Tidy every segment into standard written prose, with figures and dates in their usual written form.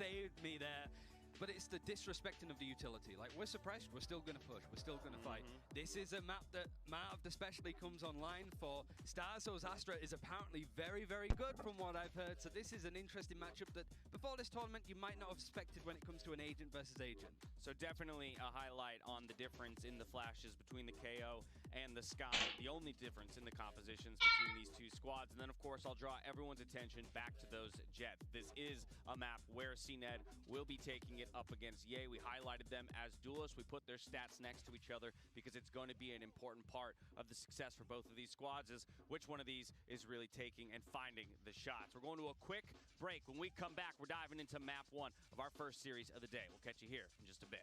saved me there. But it's the disrespecting of the utility. Like, we're suppressed, we're still going to push, we're still going to fight. This is a map that Marv especially comes online for. Starzo's Astra is apparently very, very good from what I've heard. So this is an interesting matchup that before this tournament you might not have expected when it comes to an agent versus agent. So definitely a highlight on the difference in the flashes between the KO and the Sky. The only difference in the compositions between these two squads. And then of course I'll draw everyone's attention back to those Jets. This is a map where CNED will be taking it up against Ye. We highlighted them as duelists. We put their stats next to each other because it's going to be an important part of the success for both of these squads is which one of these is really taking and finding the shots. We're going to a quick break. When we come back, we're diving into map 1 of our first series of the day. We'll catch you here in just a bit.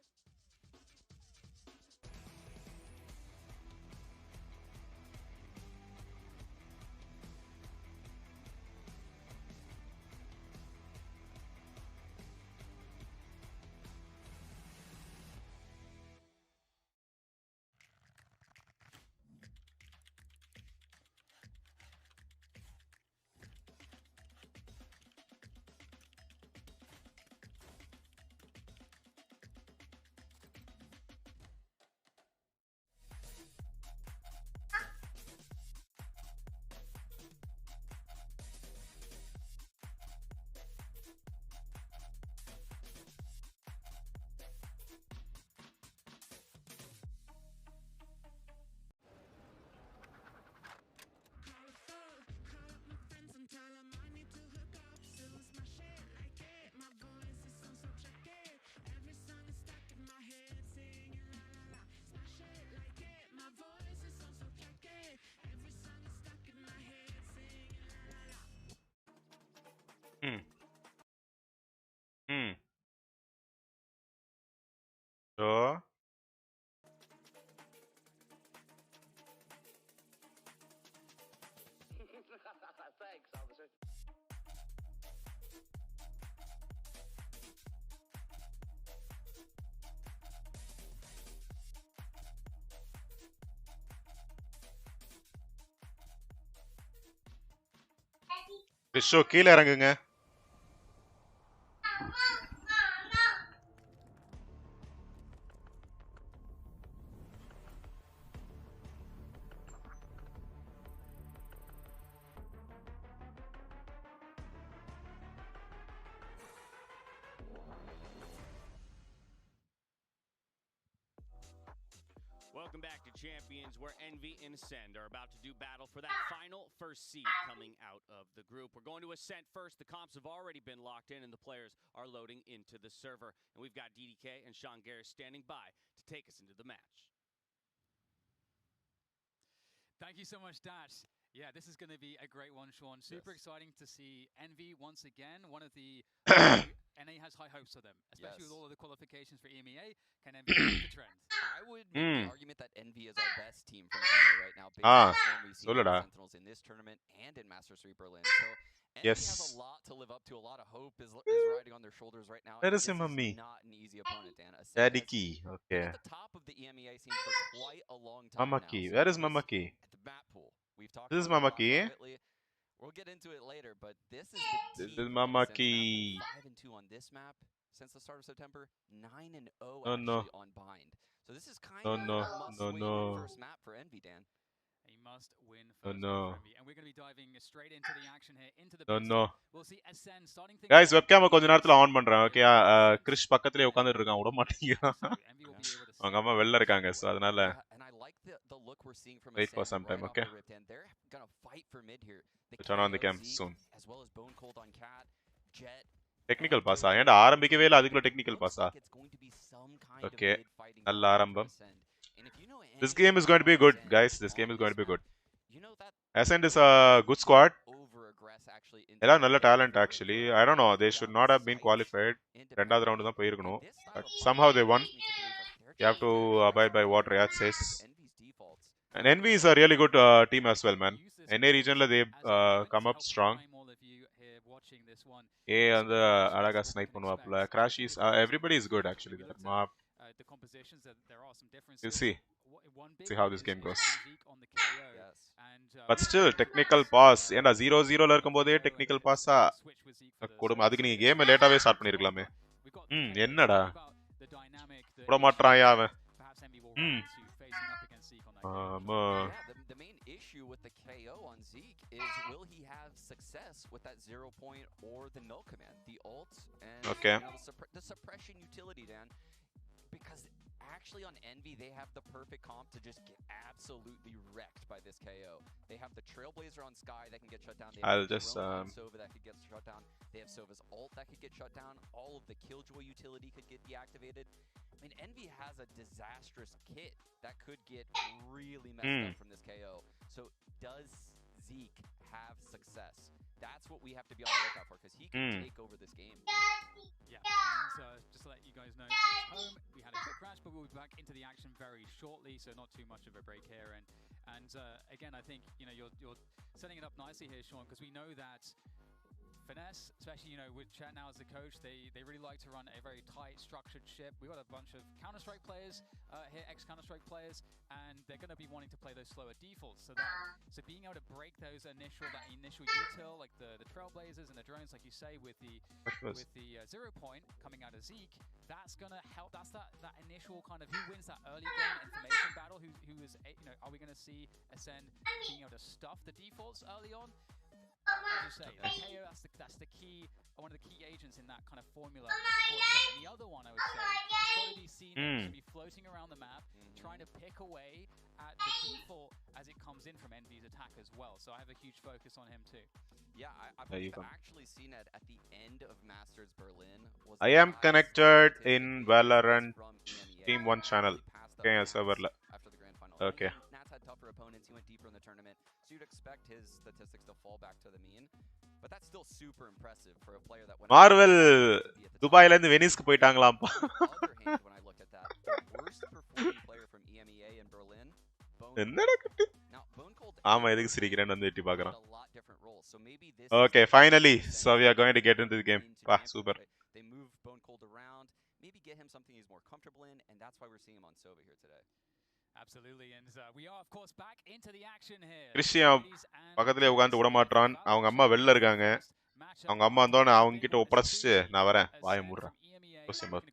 So Thanks, officer. Fisho கீழ இறங்குங்க. Welcome back to Champions, where Envy and Ascend are about to do battle for that final first seed coming out of the group. We're going to Ascent first. The comps have already been locked in, and the players are loading into the server. And we've got DDK and Sean Garris standing by to take us into the match. Thank you so much, Dash. Yeah, this is going to be a great one, Sean. Super exciting to see Envy once again. One of the NA has high hopes for them, especially with all of the qualifications for EMEA. Can Envy break the trend? I would make the argument that Envy is our best team from NA right now, based on the form we've seen from Sentinels in this tournament and in Masters 3 Berlin. So Envy has a lot to live up to. A lot of hope is riding on their shoulders right now. That is him and me. Not an easy opponent, Dan. Daddy key. Okay. At the top of the EMEA scene for quite a long time Mama now. key. Where is Mama key? At the map pool. We've talked This is about Mama key. We'll get into it later, but this is the This is Mama key. 5-2 on this map since the start of September. 9-0 no. actually on bind. So this is kind of a must-win first map for Envy, Dan. A must-win first map for Envy. And we're going to be diving straight into the action here, into the We'll see Ascend starting things. Guys, webcam கொஞ்ச நேரத்துல on பண்றேன். Okay. Krish பக்கத்துலயே உட்கார்ந்துட்டு இருக்கான். விட மாட்டேங்கிறான். அவங்க அம்மா வெளில இருக்காங்க. சோ அதனால wait for some time, okay? They're going to fight for mid here. Turn on the cam soon. As well as Bone Cold on Cat, Jet. Technical pass ஏன்டா ஆரம்பிக்கவே இல்ல அதுக்குள்ள technical pass okay நல்ல ஆரம்பம். This game is going to be good, guys. This game is going to be good. Ascend is a good squad. எல்லாம் நல்ல talent actually. I don't know, they should not have been qualified. ரெண்டாவது round தான் போயிருக்கணும். Somehow they won. You have to abide by what Riyadh says. And Envy is a really good team as well, man. NA region they come up strong. And the Alaga snipe பண்ணுவாப்ல. Crash is everybody is good actually. That map. The compositions, there are some differences. You see. See how this game goes. Yes. But still, technical pass. ஏண்டா 0-0 ல இருக்கும்போதே technical pass ஆ கொடுமை. அதுக்கு நீ game லேட்டாவே start பண்ணிருக்கலாமே. என்னடா விட மாட்றாயா அவன். ஆமா. The main issue with the KO on Zeke is will he have success with that 0 point or the null command, the ult and Okay. you know, the suppression utility, Dan, because actually on Envy they have the perfect comp to just get absolutely wrecked by this KO. They have the Trailblazer on Sky that can get shut down. They have I'll just Sova that could get shut down. They have Sova's ult that could get shut down. All of the Killjoy utility could get deactivated. I mean, Envy has a disastrous kit that could get really messed up from this KO. So does Zeke have success? That's what we have to be on the lookout for, because he can take over this game. Yeah, and just to let you guys know, at home we had a quick crash, but we'll be back into the action very shortly, so not too much of a break here. And again, I think you're setting it up nicely here, Sean, because we know that Finesse, especially with Chet now as the coach, they really like to run a very tight, structured ship. We've got a bunch of Counter-Strike players here, ex-Counter-Strike players, and they're going to be wanting to play those slower defaults. So being able to break those initial util, like the Trailblazers and the drones, like you say, with the 0 point coming out of Zeke, that's going to help. That's that initial kind of who wins that early game information battle. Who is are we going to see Ascend being able to stuff the defaults early on? As you say, KO, that's the key, one of the key agents in that kind of formula. And the other one, I would say, it's got to be seen to be floating around the map, trying to pick away at the default as it comes in from Envy's attack as well. So I have a huge focus on him too. Yeah, I've actually seen it at the end of Masters Berlin. I am connected in Valorant Team 1 channel. Okay, server. After the grand final. Okay. Nats had tougher opponents. He went deeper in the tournament. So you'd expect his statistics to fall back to the mean. But that's still super impressive for a player that went Marvel துபாயில இருந்து வெனிஸ்க்கு போயிட்டாங்களாம்பா. On the other hand, when I looked at that, the worst performing player from EMEA in Berlin, என்னடா கட்டு. Now, Bone Cold ஆமா எதுக்கு சிரிக்கிறேன்னு வந்து எட்டி பார்க்கறான். a lot different roles. So maybe this Okay, finally. So we are going to get into the game. Wow, super. They move Bone Cold around, maybe get him something he's more comfortable in, and that's why we're seeing him on Sova here today. Absolutely, and we are of course back into the action here. Christian பக்கத்துலயே உட்கார்ந்து விட மாட்றான். அவங்க அம்மா வெளில இருக்காங்க. அவங்க அம்மா வந்தோனே அவங்க கிட்ட ஒப்படைச்சிட்டு நான் வரேன். வாயை மூடுறேன்.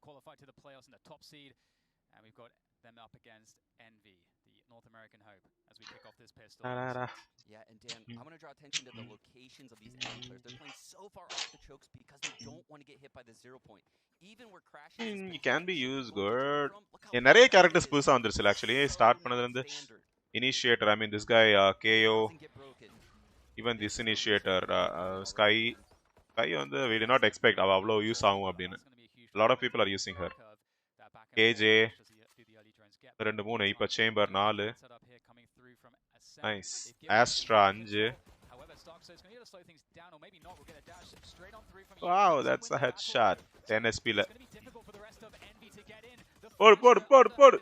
Qualify to the playoffs in the top seed, and we've got them up against Envy, the North American hope, as we kick off this pistol. Yeah, and Dan, I want to draw attention to the locations of these Envy players. They're playing so far off the chokes because they don't want to get hit by the 0 point. Even where crashing it can be used good. நிறைய characters புதுசா வந்துருச்சு actually. Start பண்ணதுல இருந்து initiator, I mean this guy KO, even this initiator Sky வந்து we did not expect அவ்வளோ use ஆகும் அப்படின்னு. A lot of people are using her. KJ 2 3 இப்ப Chamber 4. Nice. Astra 5. Wow, that's a headshot. 10 SP la. Pod.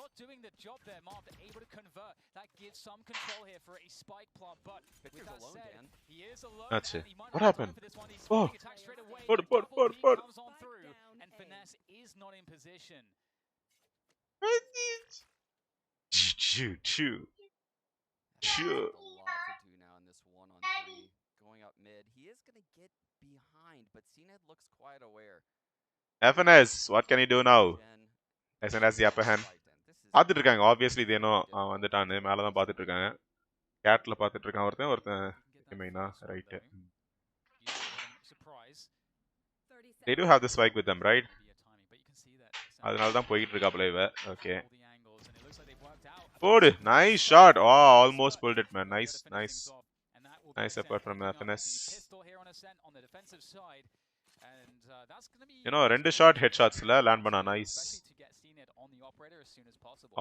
Not doing the job there, Marv, able to convert. That gives some control here for a spike plant, but with that said, he is alone. That's it. What happened? Oh. Pod. Comes on through, and Finesse is not in position. Chew. A lot to do now in this 1-on-3. Going up mid, he is going to get behind, but CNED looks quite aware. FNS, what can he do now? SNS the upper hand. பார்த்துட்டு இருக்காங்க obviously they know வந்துட்டானே மேல தான் பார்த்துட்டு இருக்காங்க. கேட்ல பார்த்துட்டு இருக்கான் ஒருத்தன் மெயினா right. They do have the spike with them, right? அதனால தான் போயிட்டு இருக்காப்ல இவ. Okay. Good, nice shot. Oh, almost pulled it, man. Nice effort from FNS. ரெண்டு ஷாட் ஹெட் ஷாட்ஸ்ல லேண்ட் பண்ணா. Nice.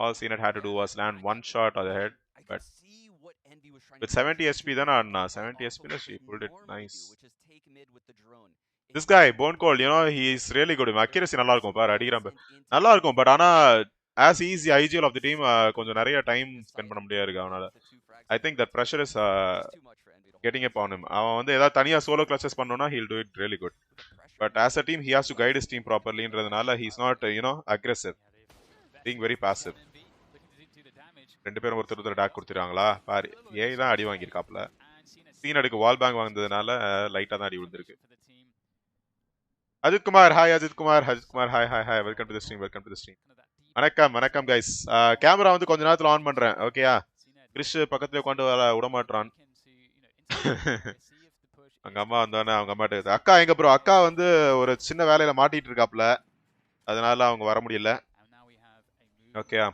All CNED had to do was land one shot on the head, but with 70 HP then on 70 SP she pulled it. Nice. This guy Bone Cold, he is really good. Accuracy நல்லா இருக்கும் பாரு, அடிக்குறான் நல்லா இருக்கும். But ஆனா as he is the IGL of the team, கொஞ்சம் நிறைய time spend பண்ண முடியாது இருக்கு அவனால. I think that pressure is getting upon him. அவன் வந்து ஏதாவது தனியா solo clutches பண்ணனும்னா he'll do it really good. But as a team he has to guide his team properly ன்றதனால he's not aggressive, being very passive. ரெண்டு பேரும் ஒருத்தர் talk கொடுத்துறாங்களா பாரு ஏய் தான் அடி வாங்கியிருக்காப்ல சீன் அடுக்கு வால் பேங்க் வாங்குனதுனால லைட்டா தான் அடி விழுந்திருக்கு Ajith Kumar hi Ajith Kumar hi hi hi welcome to the stream வணக்கம் கைஸ் கேமரா வந்து கொஞ்ச நேரத்துல ஆன் பண்றேன் ஓகேயா கிறிஷ் பக்கத்துல உட்காந்து விட மாட்டான் அவங்க அம்மா வந்தானே அவங்க அம்மாட்ட அக்கா எங்க ப்ரோ அக்கா வந்து ஒரு சின்ன வேலையில மாட்டிட்டு இருக்காப்ல அதனால அவங்க வர முடியல ஓகேயா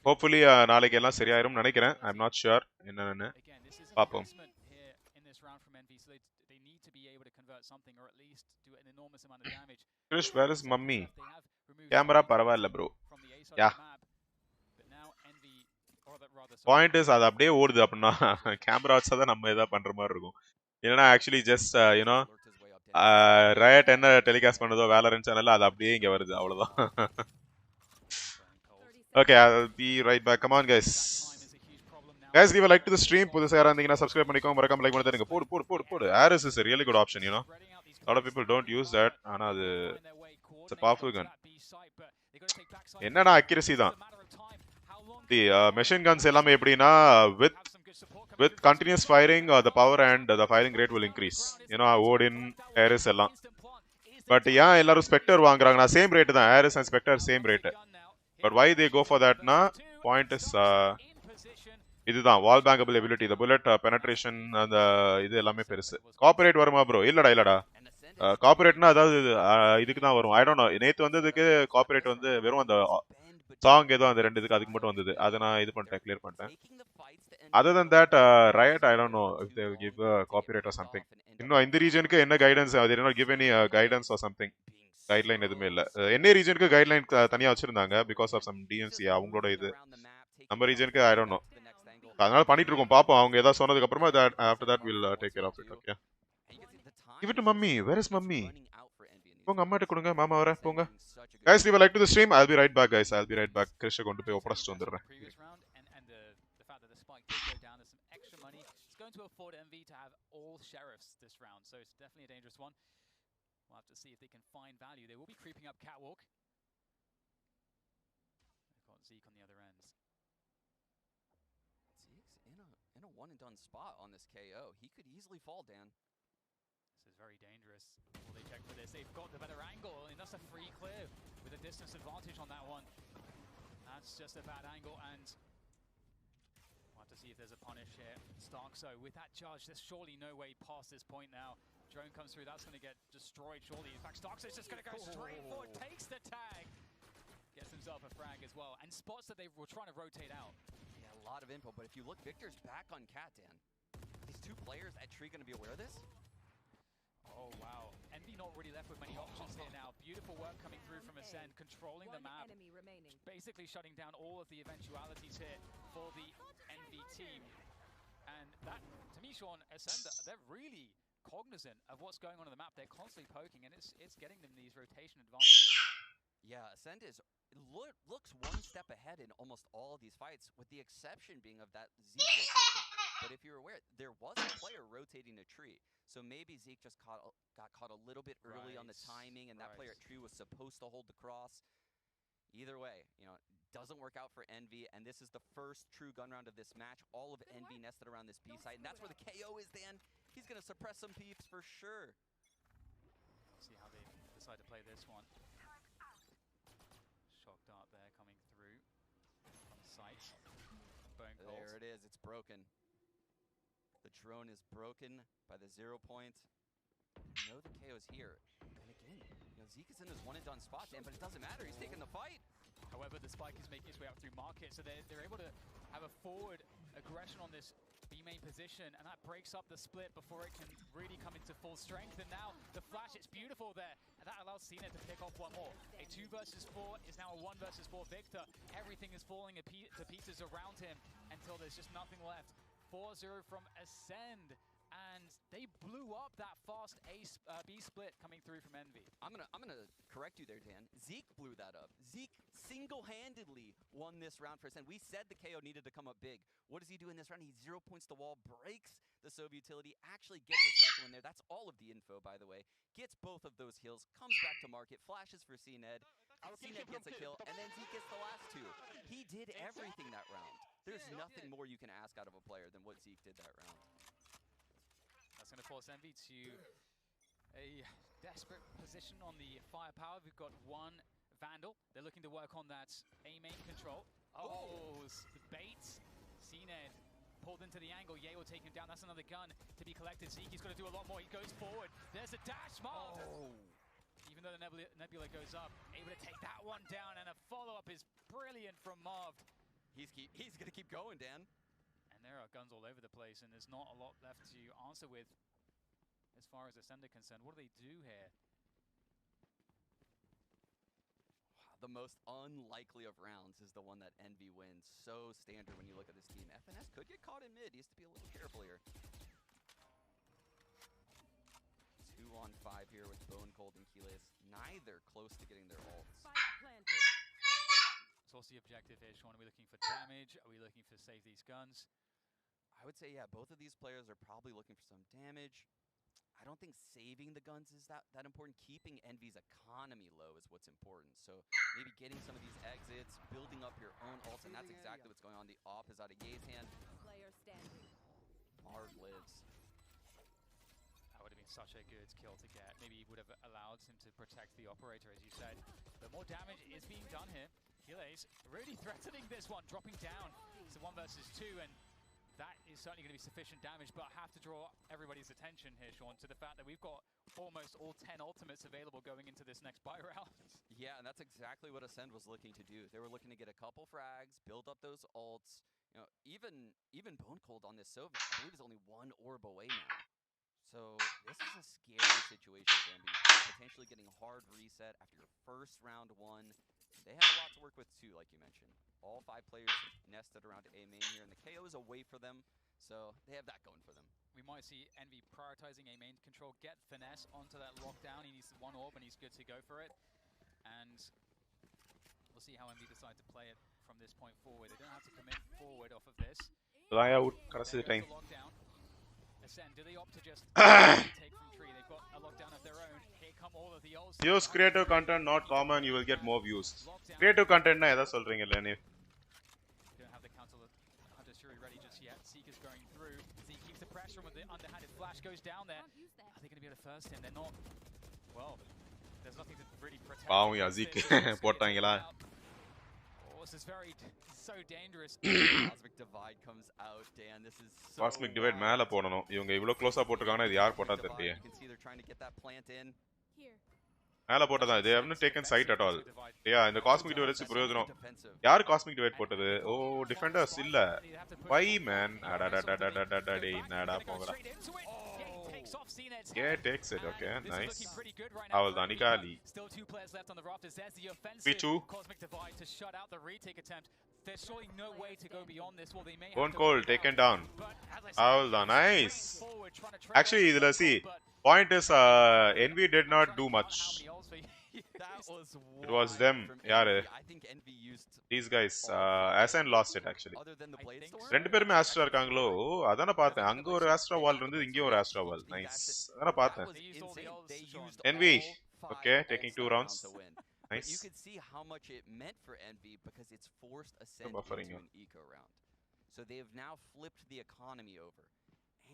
ஹோப்ஃபுல்லி நாளைக்கு எல்லாம் சரியாயிரும் நினைக்கிறேன் ஐ அம் நாட் ஷூர் என்னன்னு பாப்போம் Krish where is mummy camera பரவாயில்ல ப்ரோ யா பாயிண்ட் இஸ் அது அப்படியே ஓடுது அப்படின்னா கேமரா வச்சா தான் நம்ம எதாவது பண்ற மாதிரி இருக்கும் இல்லைன்னா ஆக்சுவலி ஜஸ்ட் யூனோ ரயட் என்ன டெலிகாஸ்ட் பண்ணதோ வேலரண்ட் சேனல்ல அது அப்படியே இங்க வருது அவ்வளவுதான் okay I'll be right back come on guys leave a like to the stream புதுசா யாரா இருந்தீங்கன்னா சப்ஸ்கிரைப் பண்ணிக்கோங்க மறக்காம லைக் பண்ணிடுங்க போடு Ares is a really good option you know a lot of people don't use that ஆனா அது it's a powerful gun என்னன்னா accuracy தான் the machine guns எல்லாமே எப்படின்னா with continuous firing the power and the firing rate will increase you know Odin Ares எல்லாம் but ஏன் எல்லாரும் Spectre வாங்குறாங்கன்னா same rate தான் Ares and Spectre same rate but why they go for that na point is இதுதான் wall bangable ability the bullet penetration and இது எல்லாமே பெருசு corporate வருமா bro இல்லடா கார்ப்பரேட்னா அதாவது இதுக்கு தான் வரும் I don't know நேத்து வந்ததுக்கு கார்ப்பரேட் வந்து வெறும் அந்த சாங் ஏதோ அந்த ரெண்டு இதுக்கு அதுக்கு மட்டும் வந்தது அதை நான் இது பண்ணிட்டேன் கிளியர் பண்ணிட்டேன் other than that riot I don't know if they give copyright or something இன்னும் இந்த ரீஜனுக்கு என்ன guidance they did not give any guidance or something guideline எதுவுமே இல்ல என்ன ரீஜனுக்கு கைட்லைன் தனியா வச்சிருந்தாங்க பிகாஸ் ஆஃப் சம் டிஎன்சி அவங்களோட இது நம்ம ரீஜனுக்கு I don't know அதனால பண்ணிட்டு இருக்கோம் பாப்போம் அவங்க ஏதாவது சொன்னதுக்கு அப்புறமா after that we'll take care of it okay give it to mummy where is mummy போங்க அம்மாட்ட கொடுங்க மாமா வர போங்க guys leave a like to the stream I'll be right back guys I'll be right back கிறிஷ கொண்டு போய் ஒப்படைச்சிட்டு வந்துடுறேன் to afford MV to have all sheriffs this round, so it's definitely a dangerous one. We'll have to see if they can find value. They will be creeping up catwalk. They've got Zeke on the other end. Zeke's in a one and done spot on this KO. He could easily fall, Dan. This is very dangerous. Will they check for this? They've got the better angle, and that's a free clear with a distance advantage on that one. That's just a bad angle, and to see if there's a punish here. Starkso with that judge, there's surely no way past this point now. Drone comes through, that's going to get destroyed surely. In fact, Starkso's just going to go straight forward, takes the tag, gets himself a frag as well, and spots that they were trying to rotate out. Yeah, a lot of info, but if you look, Victor's back on Cat, Dan. These two players at Tree going to be aware of this? Oh, wow. Envy not really left with many options here now. Beautiful work coming through from Ascend, controlling the map, basically shutting down all of the eventualities here for the Envy team. And that, to me, Sean, Ascend, they're really cognizant of what's going on the map. They're constantly poking, and it's getting them these rotation advantages. Yeah, Ascend looks one step ahead in almost all of these fights, with the exception being of that Zeke rotation. But if you're aware, there was a player rotating a tree. So maybe Zeke just got caught a little bit early on the timing, and that player at tree was supposed to hold the cross. Either way, you know, doesn't work out for Envy, and this is the first true gun round of this match. All of Envy nested around this B site, and that's where the KO is, Dan. He's going to suppress some peeps for sure. We'll see how they decide to play this one. Shock dart there coming through on site. Bone calls. There it is, it's broken. The drone is broken by the 0 point. You know the KO is here. And again, you know, Zeke is in his one and done spot, Dan, but it doesn't matter. He's taking the fight. However, the spike is making its way up through market, so they're able to have a forward aggression on this B main position, and that breaks up the split before it can really come into full strength. And now the flash, it's beautiful there, and that allows Cena to pick off one more. A 2 versus 4 is now a 1 versus 4 Victor. Everything is falling to pieces around him until there's just nothing left. 4-0 from Ascend, and they blew up that fast B split coming through from Envy. I'm gonna correct you there, Dan. Zeke blew that up. Zeke single-handedly won this round for Ascend. We said the KO needed to come up big. What does he do in this round? He 0 points the wall, breaks the Sov utility, actually gets a second one there. That's all of the info, by the way. Gets both of those heals, comes back to market, flashes for CNED, CNED gets a kill, and then Zeke gets the last two. He did everything that round. There's nothing more you can ask out of a player than what Zeke did that round. That's going to force Envy to a desperate position on the firepower. We've got one Vandal. They're looking to work on that A-main control. Oh, the bait. CNED pulled into the angle. Ye will take him down. That's another gun to be collected. Zeke, he's got to do a lot more. He goes forward. There's a dash. Marv. Oh. Even though the Nebula goes up, able to take that one down, and a follow-up is brilliant from Marv. He's going to keep going, Dan. And there are guns all over the place, and there's not a lot left to answer with as far as Ascender concerned. What do they do here? The most unlikely of rounds is the one that Envy wins. So standard when you look at this team. FNS could get caught in mid. He has to be a little careful here. 2-on-5 here with Bone Cold and Keyless. Neither close to getting their ults. So what's the objective here, Sean? Are we looking for damage? Are we looking for save these guns? I would say, yeah, both of these players are probably looking for some damage. I don't think saving the guns is that important. Keeping Envy's economy low is what's important. So maybe getting some of these exits, building up your own ults, and that's exactly what's going on. The op is out of Ye's hand. Marv lives. That would have been such a good kill to get. Maybe he would have allowed him to protect the operator, as you said. But more damage is being done here. Achilles really threatening this one, dropping down to 1 versus 2, and that is certainly going to be sufficient damage, but I have to draw everybody's attention here, Sean, to the fact that we've got almost all 10 ultimates available going into this next buy round. Yeah, and that's exactly what Ascend was looking to do. They were looking to get a couple frags, build up those ults. You know, even Bone Cold on this Sova, I believe, is only 1 orb away now. So this is a scary situation for Envy. Potentially getting a hard reset after your first round won. They have a lot to work with too, like you mentioned. All 5 players nested around A main here, and the KO is away for them, so they have that going for them. We might see Envy prioritizing A main control, get Finesse onto that lockdown. He needs 1 orb, and he's good to go for it. And we'll see how Envy decide to play it from this point forward. They don't have to commit forward off of this. Fly out. Curse the time. Ascend, do they opt to just take from 3? They've got a lockdown of their own. Here come all of the ults. Use creative content, not common. You will get more views. Creative content na edha solringilla nee. Don't have the counter Hunter Shuri ready just yet. Zeke is going through. Zeke keeps the pressure with the underhanded flash, goes down there. Are they going to be able to first him? They're not. Well, there's nothing to really protect. Wow, yeah, Zeke போட்டாங்களா. Oh, this is so dangerous. Cosmic Divide comes out, Dan. This is so Cosmic Divide மேல போடணும். இவங்க இவ்ளோ க்ளோஸா போட்டுருக்காங்க. இது யார் போட்டா தெரியல. You can see they're trying to get that plant in. மேல போட்டதா. They haven't taken sight at all. Yeah, இந்த Cosmic Divide வச்சு பிரயோஜனம். யார் Cosmic Divide போட்டது? ஓ, டிஃபெண்டர்ஸ் இல்ல. Why man? அடடடடடடடே என்னடா போங்கடா. Yeah, takes it. Okay, nice. அவள்தான் நிகாலி. Still 2 players left on the rafters. There's the offensive. V2. Cosmic Divide to shut out the retake attempt. There's surely no way to go beyond this. Well, they may Bone Cold taken down. அவள்தான் nice. Actually, இதுல see, point is Envy did not do much. It was them. யாரு? These guys. Ascend lost it actually. ரெண்டு பேருமே ஆஸ்ட்ரா இருக்காங்களோ? அதான பார்த்தேன். அங்க ஒரு ஆஸ்ட்ரா வால் இருந்தது, இங்க ஒரு ஆஸ்ட்ரா வால். நைஸ். அதான பார்த்தேன். Envy. Okay, taking 2 rounds. Nice. But you could see how much it meant for Envy because it's forced Ascend into an eco round. So they have now flipped the economy over.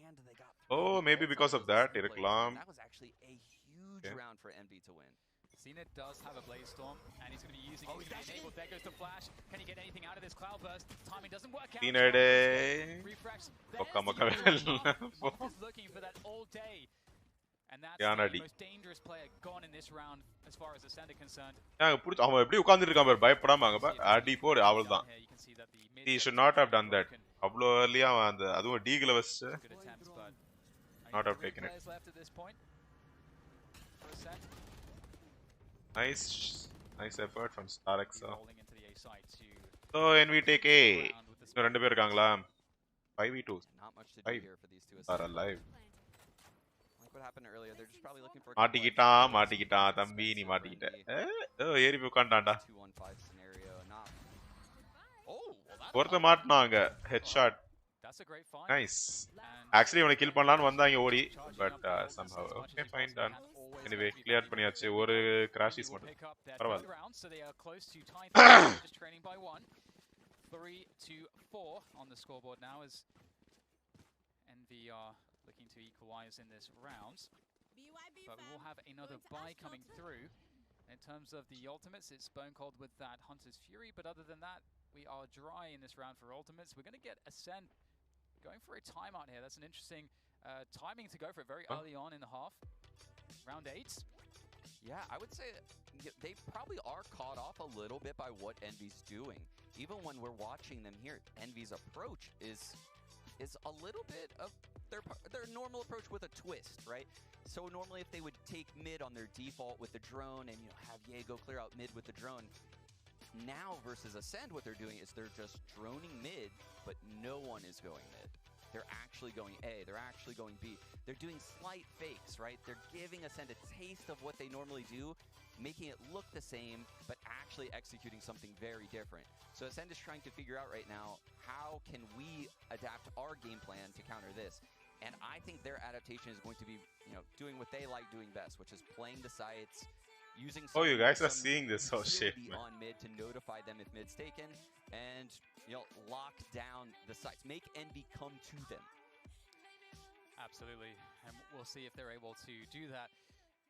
And they got maybe because of that, இருக்கலாம். That was actually a huge round for Envy to win. CNED does have a Blaze Storm, and he's going to be using it. He's going to enable. There goes the flash. Can he get anything out of this Cloud Burst? Timing doesn't work out. CNED. Refresh. Looking for that all day. And that's the most dangerous player gone in this round as far as Ascender concerned. அவன் எப்படி உட்கார்ந்துட்டு இருக்கான் பாரு, பயப்படாம அங்க பாரு. அடி போடு அவள்தான். He should not have done that. அவ்வளோ early-ஆ அந்த அதுவும் டீக்ல வச்சு not have taken it. Nice effort from StarX. So Envy take A. இன்னும் 2 பேர் இருக்காங்களா? 5v2. 5 are alive. மாட்டிக்கிட்டான் தம்பி, நீ மாட்டிக்கிட்ட. ஏறி போய் உட்கார்ந்தான்டா. ஒருத்த மாட்டினாங்க ஹெட்ஷாட். நைஸ். ஆக்சுவலி இவனை கில் பண்ணலாம்னு வந்தாங்க ஓடி, but somehow okay, fine, done. always Anyway, going to be clear very பண்ணியாச்சு difficult. ஒரு crashes will மட்டும் pick up their பரவாயில்ல third round, so they are close to tying, just trailing by 1. 3-4 on the scoreboard now as NV are looking to equalize in this round. But we will have another buy coming through. In terms of the ultimates, it's Bone Cold with that Hunter's Fury, but other than that, we are dry in this round for ultimates. We're going to get Ascend going for a timeout here. That's an interesting timing to go for it very early on in the half. Round 8. Yeah, I would say they probably are caught off a little bit by what Envy's doing. Even when we're watching them here, Envy's approach is a little bit of their normal approach with a twist, right? So normally if they would take mid on their default with the drone and have Ye go clear out mid with the drone, now versus Ascend what they're doing is they're just droning mid, but no one is going mid. They're actually going A, they're actually going B. They're doing slight fakes, right? They're giving Ascend a taste of what they normally do, making it look the same, but actually executing something very different. So Ascend is trying to figure out right now, how can we adapt our game plan to counter this? And I think their adaptation is going to be, doing what they like doing best, which is playing the sites, using some, you guys are seeing this. Oh shit, man. on mid to notify them if mid's taken, and lock down the sites, make Envy come to them. Absolutely, and we'll see if they're able to do that.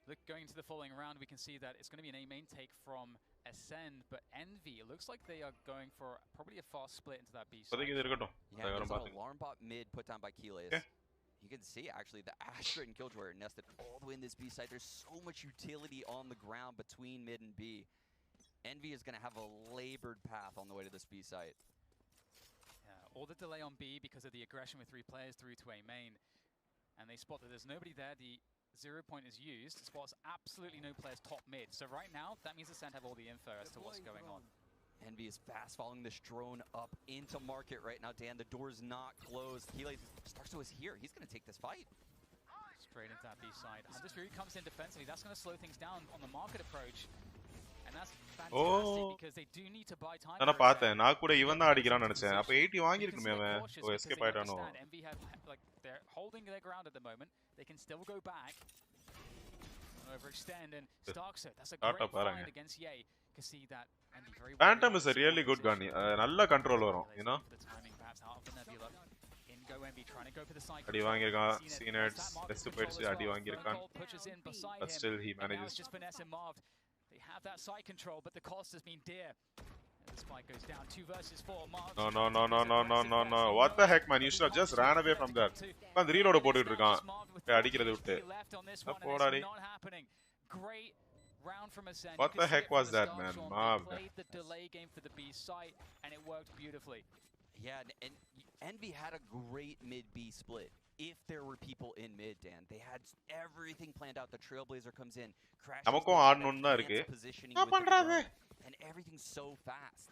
Look, going into the following round, we can see that it's going to be an A main take from Ascend, but Envy, it looks like they are going for probably a fast split into that B side. Yeah, there's an alarm bot mid put down by Keyless. Okay. You can see actually the Astra and Killjoy are nested all the way in this B side. There's so much utility on the ground between mid and B. Envy is going to have a labored path on the way to this B site. Yeah, all the delay on B because of the aggression with 3 players through to A main. And they spot that there's nobody there. The 0 point is used. Spots absolutely no players top mid. So right now, that means Ascend have all the info as to what's going on. Envy is fast following this drone up into market right now. Dan, the door's not closed. Keyless Starso is here. He's going to take this fight. Straight into that B side. Hunter's Fury comes in defensively. That's going to slow things down on the market approach. And that's fantastic because they do need to buy time. நான் பார்த்தேன் நான் கூட இவன் தான் அடிக்கறான்னு நினைச்சேன் அப்ப 80 வாங்கி இருக்குமே அவன் ஓ escape ஆயிட்டானோ Envy have they're holding their ground at the moment. They can still go back. Overextend and Starkso. That's a great find against Ye. You can see that Envy very well. Phantom is a really good gun. நல்ல control வரும், you know. Go Envy trying to go for the cycle. அடி வாங்கிருக்கான் சீனட்ஸ் rest போயிடுச்சு அடி வாங்கிருக்கான் but still he manages. Just finesse and Marv. They have that side control, but the cost has been dear. And the spike goes down 2 versus 4. Marv. No. What the heck, man? You should have just ran away from that. Man, reload போட்டுட்டு இருக்கான். அடிக்கிறது விட்டு. போடாடி. Great round from Ascend. What the heck was that, man? Marv. Played the delay game for the B site, and it worked beautifully. Yeah, and Envy had a great mid-B split. If there were people in mid, Dan, they had everything planned out. The Trailblazer comes in, crashes positioning with the drone, and everything's so fast.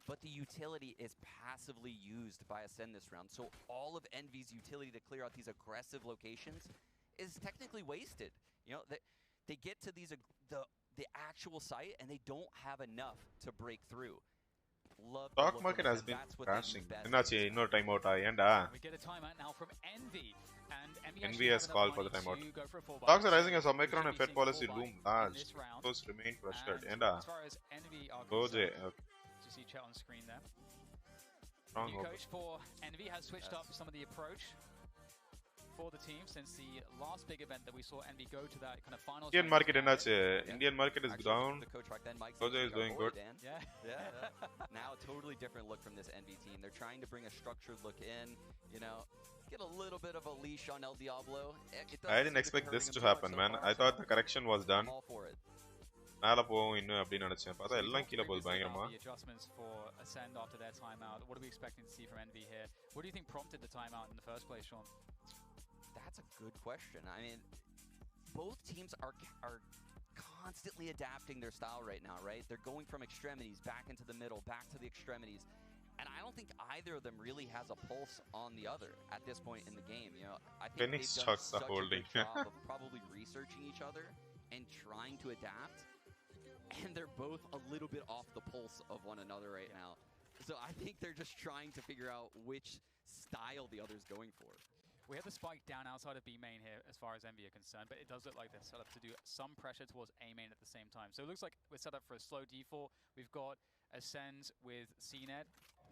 But the utility is passively used by Ascend this round. So all of Envy's utility to clear out these aggressive locations is technically wasted. They get to the actual site, and they don't have enough to break through. Stock market has been crashing. என்னாச்சு இன்னொரு time அவுட்டா ஏண்டா We get a timeout now from Envy, and Envy has called for the timeout. Stocks are rising as Omicron and Fed policy loom large. Those remain pressured. ஏண்டா as far as Envy are Goje. concerned, you see chat on screen there. Strong New coach for Envy has switched up some of the approach for the team since the last big event that we saw Envy go to that kind of final. Indian market என்னாச்சு Indian market is down. The coach back then, Mike, Goje is doing good. Yeah. Now a totally different look from this Envy team. They're trying to bring a structured look in, get a little bit of a leash on El Diablo. I didn't expect this to happen, man. I thought the correction was done. All for it. மேல போவும் இன்னும் அப்படினு நினைச்சேன் பார்த்தா எல்லாம் கீழ போகுது பயங்கரமா. The adjustments for Ascend after their timeout. What are we expecting to see from Envy here? What do you think prompted the timeout in the first place, Sean? That's a good question. I mean, both teams are constantly adapting their style right now, right? They're going from extremities back into the middle, back to the extremities. And I don't think either of them really has a pulse on the other at this point in the game. I think they've done such a good job of probably researching each other and trying to adapt. And they're both a little bit off the pulse of one another right now. So I think they're just trying to figure out which style the other's going for. We have the spike down outside of B main here as far as Envy are concerned, but it does look like they're set up to do some pressure towards A main at the same time. So it looks like we're set up for a slow D4. We've got Ascend with CNED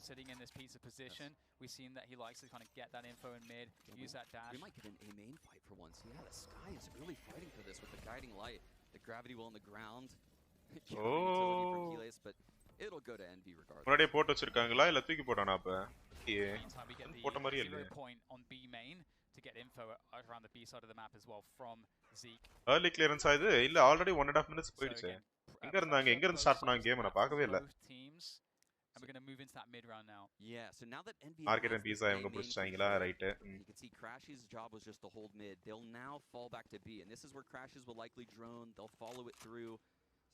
sitting in this piece of position. We've seen that he likes to kind of get that info in mid, use that dash. We might get an A main fight for once. Yeah, the Sky is really fighting for this with the guiding light, the gravity well on the ground. Utility for Keyless, but it'll go to Envy regardless. முன்னாடியே போட்டு வச்சிருக்காங்களா இல்ல தூக்கி போட்டானா அப்ப போட்ட மாதிரியே இல்ல to get info around the B side of the map as well from Zeke. early clearance ஆயிது இல்ல already 1.5 minutes போயிடுச்சு எங்க இருந்து ஸ்டார்ட் பண்ணாங்க கேம் நான் பார்க்கவே இல்ல And we're going to move into that mid round now. Yeah, so now that Envy market and pizza இவங்க புடிச்சாங்களா right you can see Crash's job was just to hold mid. They'll now fall back to B, and this is where Crashes will likely drone. They'll follow it through.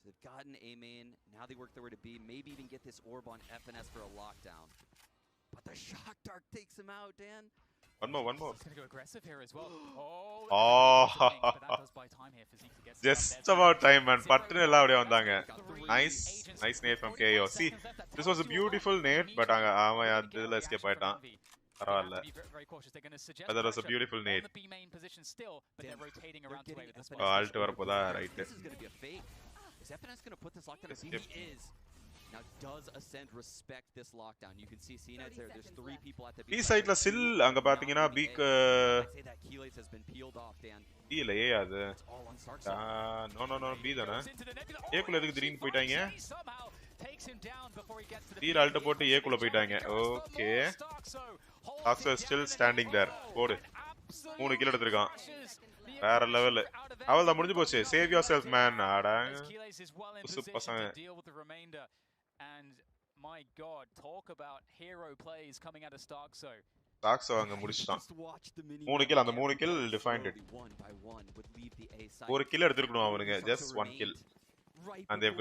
So they've gotten A main. Now they work their way to B. Maybe even get this orb on FNS for a lockdown. But the Shock Dart takes him out, Dan. One more. He's going to go aggressive here as well. Oh, but that does buy time here for Zeke to get just about time man பட்டுன்னு எல்லாம் அப்படியே வந்தாங்க nice nade from KO. See, this was a beautiful nade but அவன் அதுல escape ஆயிட்டான் பரவாயில்ல but that was a beautiful nade alt வரப்போதா right Is FNS going to put this lockdown? He is. Now, does Ascend respect this lockdown? You can see CNED's there. There's 3 people at the B side. Still, anga pathina B say that Keyless has been peeled off, Dan. B la A adu. No, B dana. A kulla edukku direen poitaanga. B la alt potu A kulla poitaanga. Okay. Oxo is still standing there. Podu. 3 kill eduthirukkan. வேற level அவள் தான் முடிஞ்சு போச்சு save your self man ஆடா and my god talk about hero plays coming out of Starkso அங்க முடிச்சிட்டான் 3 kill அந்த 3 kill defined it ஒரு kill எடுத்துக்கணும் அவனுங்க just 1 kill and they've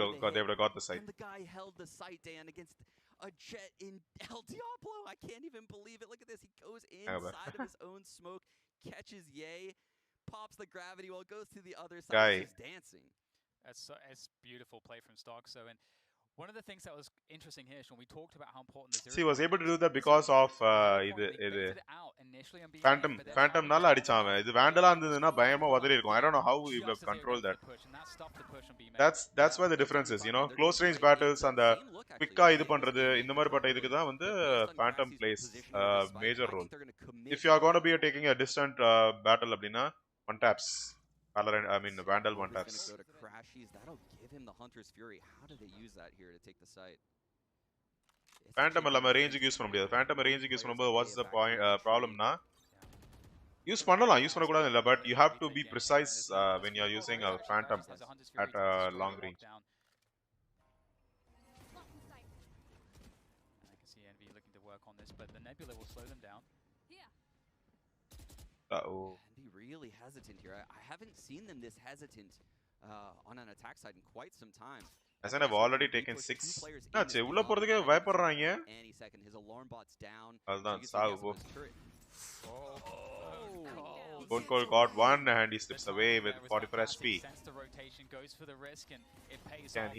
got the site. And the guy held the site, Dan, against a Jet in El Diablo. I can't even believe it. Look at this. He goes inside of his own smoke, catches Ye, pops the gravity well, goes to the other side. He's dancing. It's beautiful play from Starkso. And one of the things that was interesting here, Sean, we talked about how important the he was able to do that because of Phantom nalla adichaava idu vandala irundhuna bayama vadari irukum. I don't know how we have controlled that. That's why the difference is, you know, close range battles and the quick idu pandrathu indha mari patta idukku dhaan vandu Phantom plays major role. If you are going to be taking a distant battle abdina one taps Valorant, I mean Vandal one taps. Go to Crashies. That'll give him the Hunter's Fury. How do they use that here to take the site? Phantom allama range use panna mudiyadhu. Phantom range use பண்ணும்போது what's the point problem na use பண்ணலாம் use பண்ண கூடாது இல்ல but you have to be precise when you are using a Phantom at a long range. I can see Envy looking to work on this, but the Nebula will slow them down. Envy really hesitant here. I haven't seen them this hesitant on an attack side in quite some time. Ascend have already taken 6. Nache ulla poradhukku vayapadranga. Any second his alarm bot's down. Adhan saavu. Conqueror got one and he slips away with 44 HP.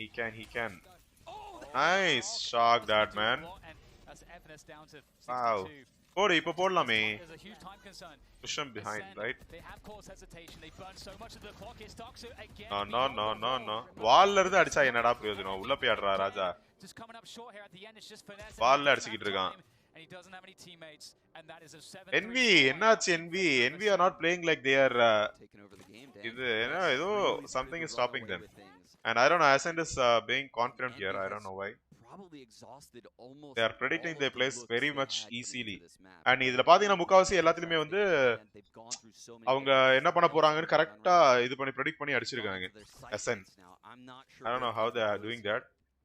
He can. Nice shock that man. Wow. Podi ipo podalame. Push him behind, right? No. Wall la irundhu adicha enada prayojana ulla poi adra raja. Wall la adichikittu irukan. Envy ennachu Envy are not playing like they are idu something is stopping them. And I don't know, Ascend is being confident here. I don't know why. They are predicting their place very much easily. And இதுல பாத்தீங்கன்னா முக்காவாசி எல்லாத்துலயுமே வந்து அவங்க என்ன பண்ண போறாங்கன்னு கரெக்ட்டா இது பண்ணி predict பண்ணி அடிச்சிருக்காங்க Ascend. I don't know how they are doing that.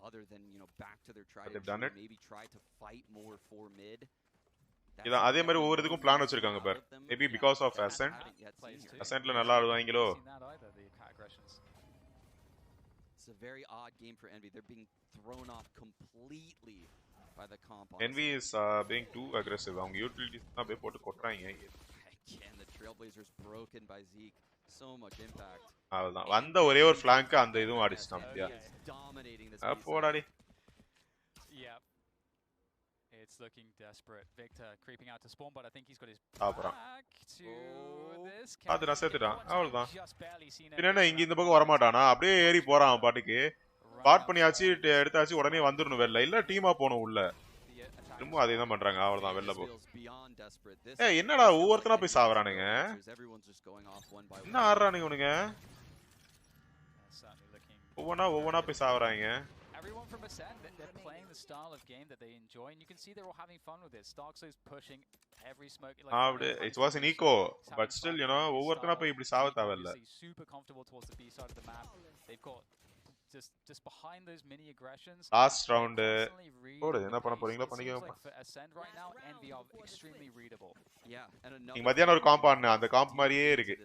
Other than, you know, back to their try they've done it. Maybe try to fight more for mid. இத அதே மாதிரி ஒவ்வொரு இதுக்கும் பிளான் வச்சிருக்காங்க பார். Maybe because of Ascend. Ascendல நல்லா ஆடுவாங்களோ. It's a very odd game for Envy. They're being thrown off completely by the comp. Envy is being too aggressive. அவங்க utilities தான் போய் போட்டு கொட்றாங்க. Again, the Trailblazers broken by Zeke. So much impact. அவ்வளவுதான். வந்த ஒரே ஒரு flank அந்த இதுவும் அடிச்சிட்டான். Dominating this. போடாடி. Yeah. It's looking desperate. Victor creeping out to spawn, but I think he's got his அப்புறம் back to this. அது நான் சேர்த்துட்டான் அவ்வளவுதான் Just barely seen it. பின்ன என்ன இங்க இந்த பக்கம் வர மாட்டானா அப்படியே ஏறி போறான் அவன் பாட்டுக்கு பாட் பண்ணியாச்சு எடுத்தாச்சு உடனே வந்துடணும் வெளில இல்ல டீமா போகணும் உள்ள திரும்ப அதே தான் பண்றாங்க அவ்வளவுதான் வெளில போ என்னடா ஒவ்வொருத்தனா போய் சாவறானுங்க என்ன ஆடுறானுங்க இவனுங்க ஒவ்வொன்னா போய் சாவறாங்க Everyone from Ascend, they're playing the style of game that they enjoy, and you can see they're all having fun with it. Starkzo's pushing every smoke. Like, it was an eco, but still, you know, ஒவ்வொருத்தனா போய் இப்படி சாவ தேவையில்ல. Super comfortable towards the B side of the map. They've got just behind those mini aggressions. Last round. போடு என்ன பண்ண போறீங்களோ பண்ணிக்கோங்க. For Ascend right now, Envy are extremely readable. Yeah, and நீங்க மத்தியான ஒரு காம்ப் ஆடுன அந்த காம்ப் மாதிரியே இருக்கு.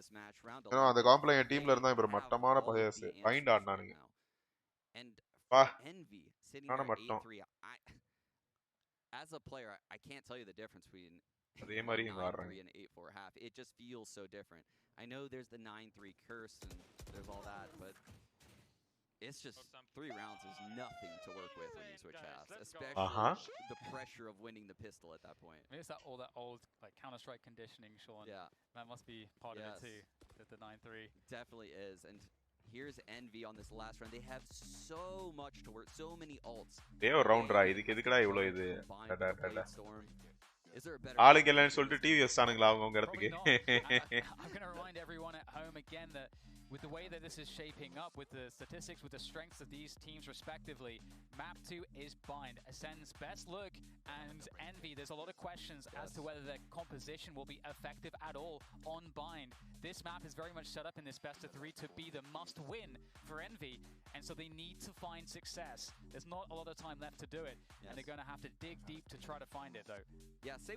அந்த காம்ப்ல என் டீம்ல இருந்தா இப்ப மட்டமான பையஸ் ஃபைண்ட் ஆடுனானுங்க. And Envy sitting at at 8-3. As a player, I can't tell you the difference between 9-3 and 8-4 half. It just feels so different. I know there's the 9-3 curse and there's all that, but it's just 3 rounds is nothing to work with when you switch halves, especially the pressure of winning the pistol at that point. I mean, it's all that old like Counter-Strike conditioning, Sean. Yeah, that must be part of it too. The 9-3 definitely is, and. Here's Envy on this last round. They have so much to work, so many ults. They are round right. இதுக்கு எதுக்குடா இவ்ளோ இது Is there a better ஆளுங்க இல்லன்னு சொல்லிட்டு TV வச்சானுங்களா அவங்க இடத்துக்கு I'm going to remind everyone at home again that with the way that this is shaping up, with the statistics, with the strengths of these teams respectively, map 2 is bind. Ascend's best look, and Envy, there's a lot of questions as to whether their composition will be effective at all on bind. This map is very much set up in this best of 3 to be the must win for Envy, and so they need to find success. There's not a lot of time left to do it, and they're going to have to dig deep to try to find it though. Yeah, say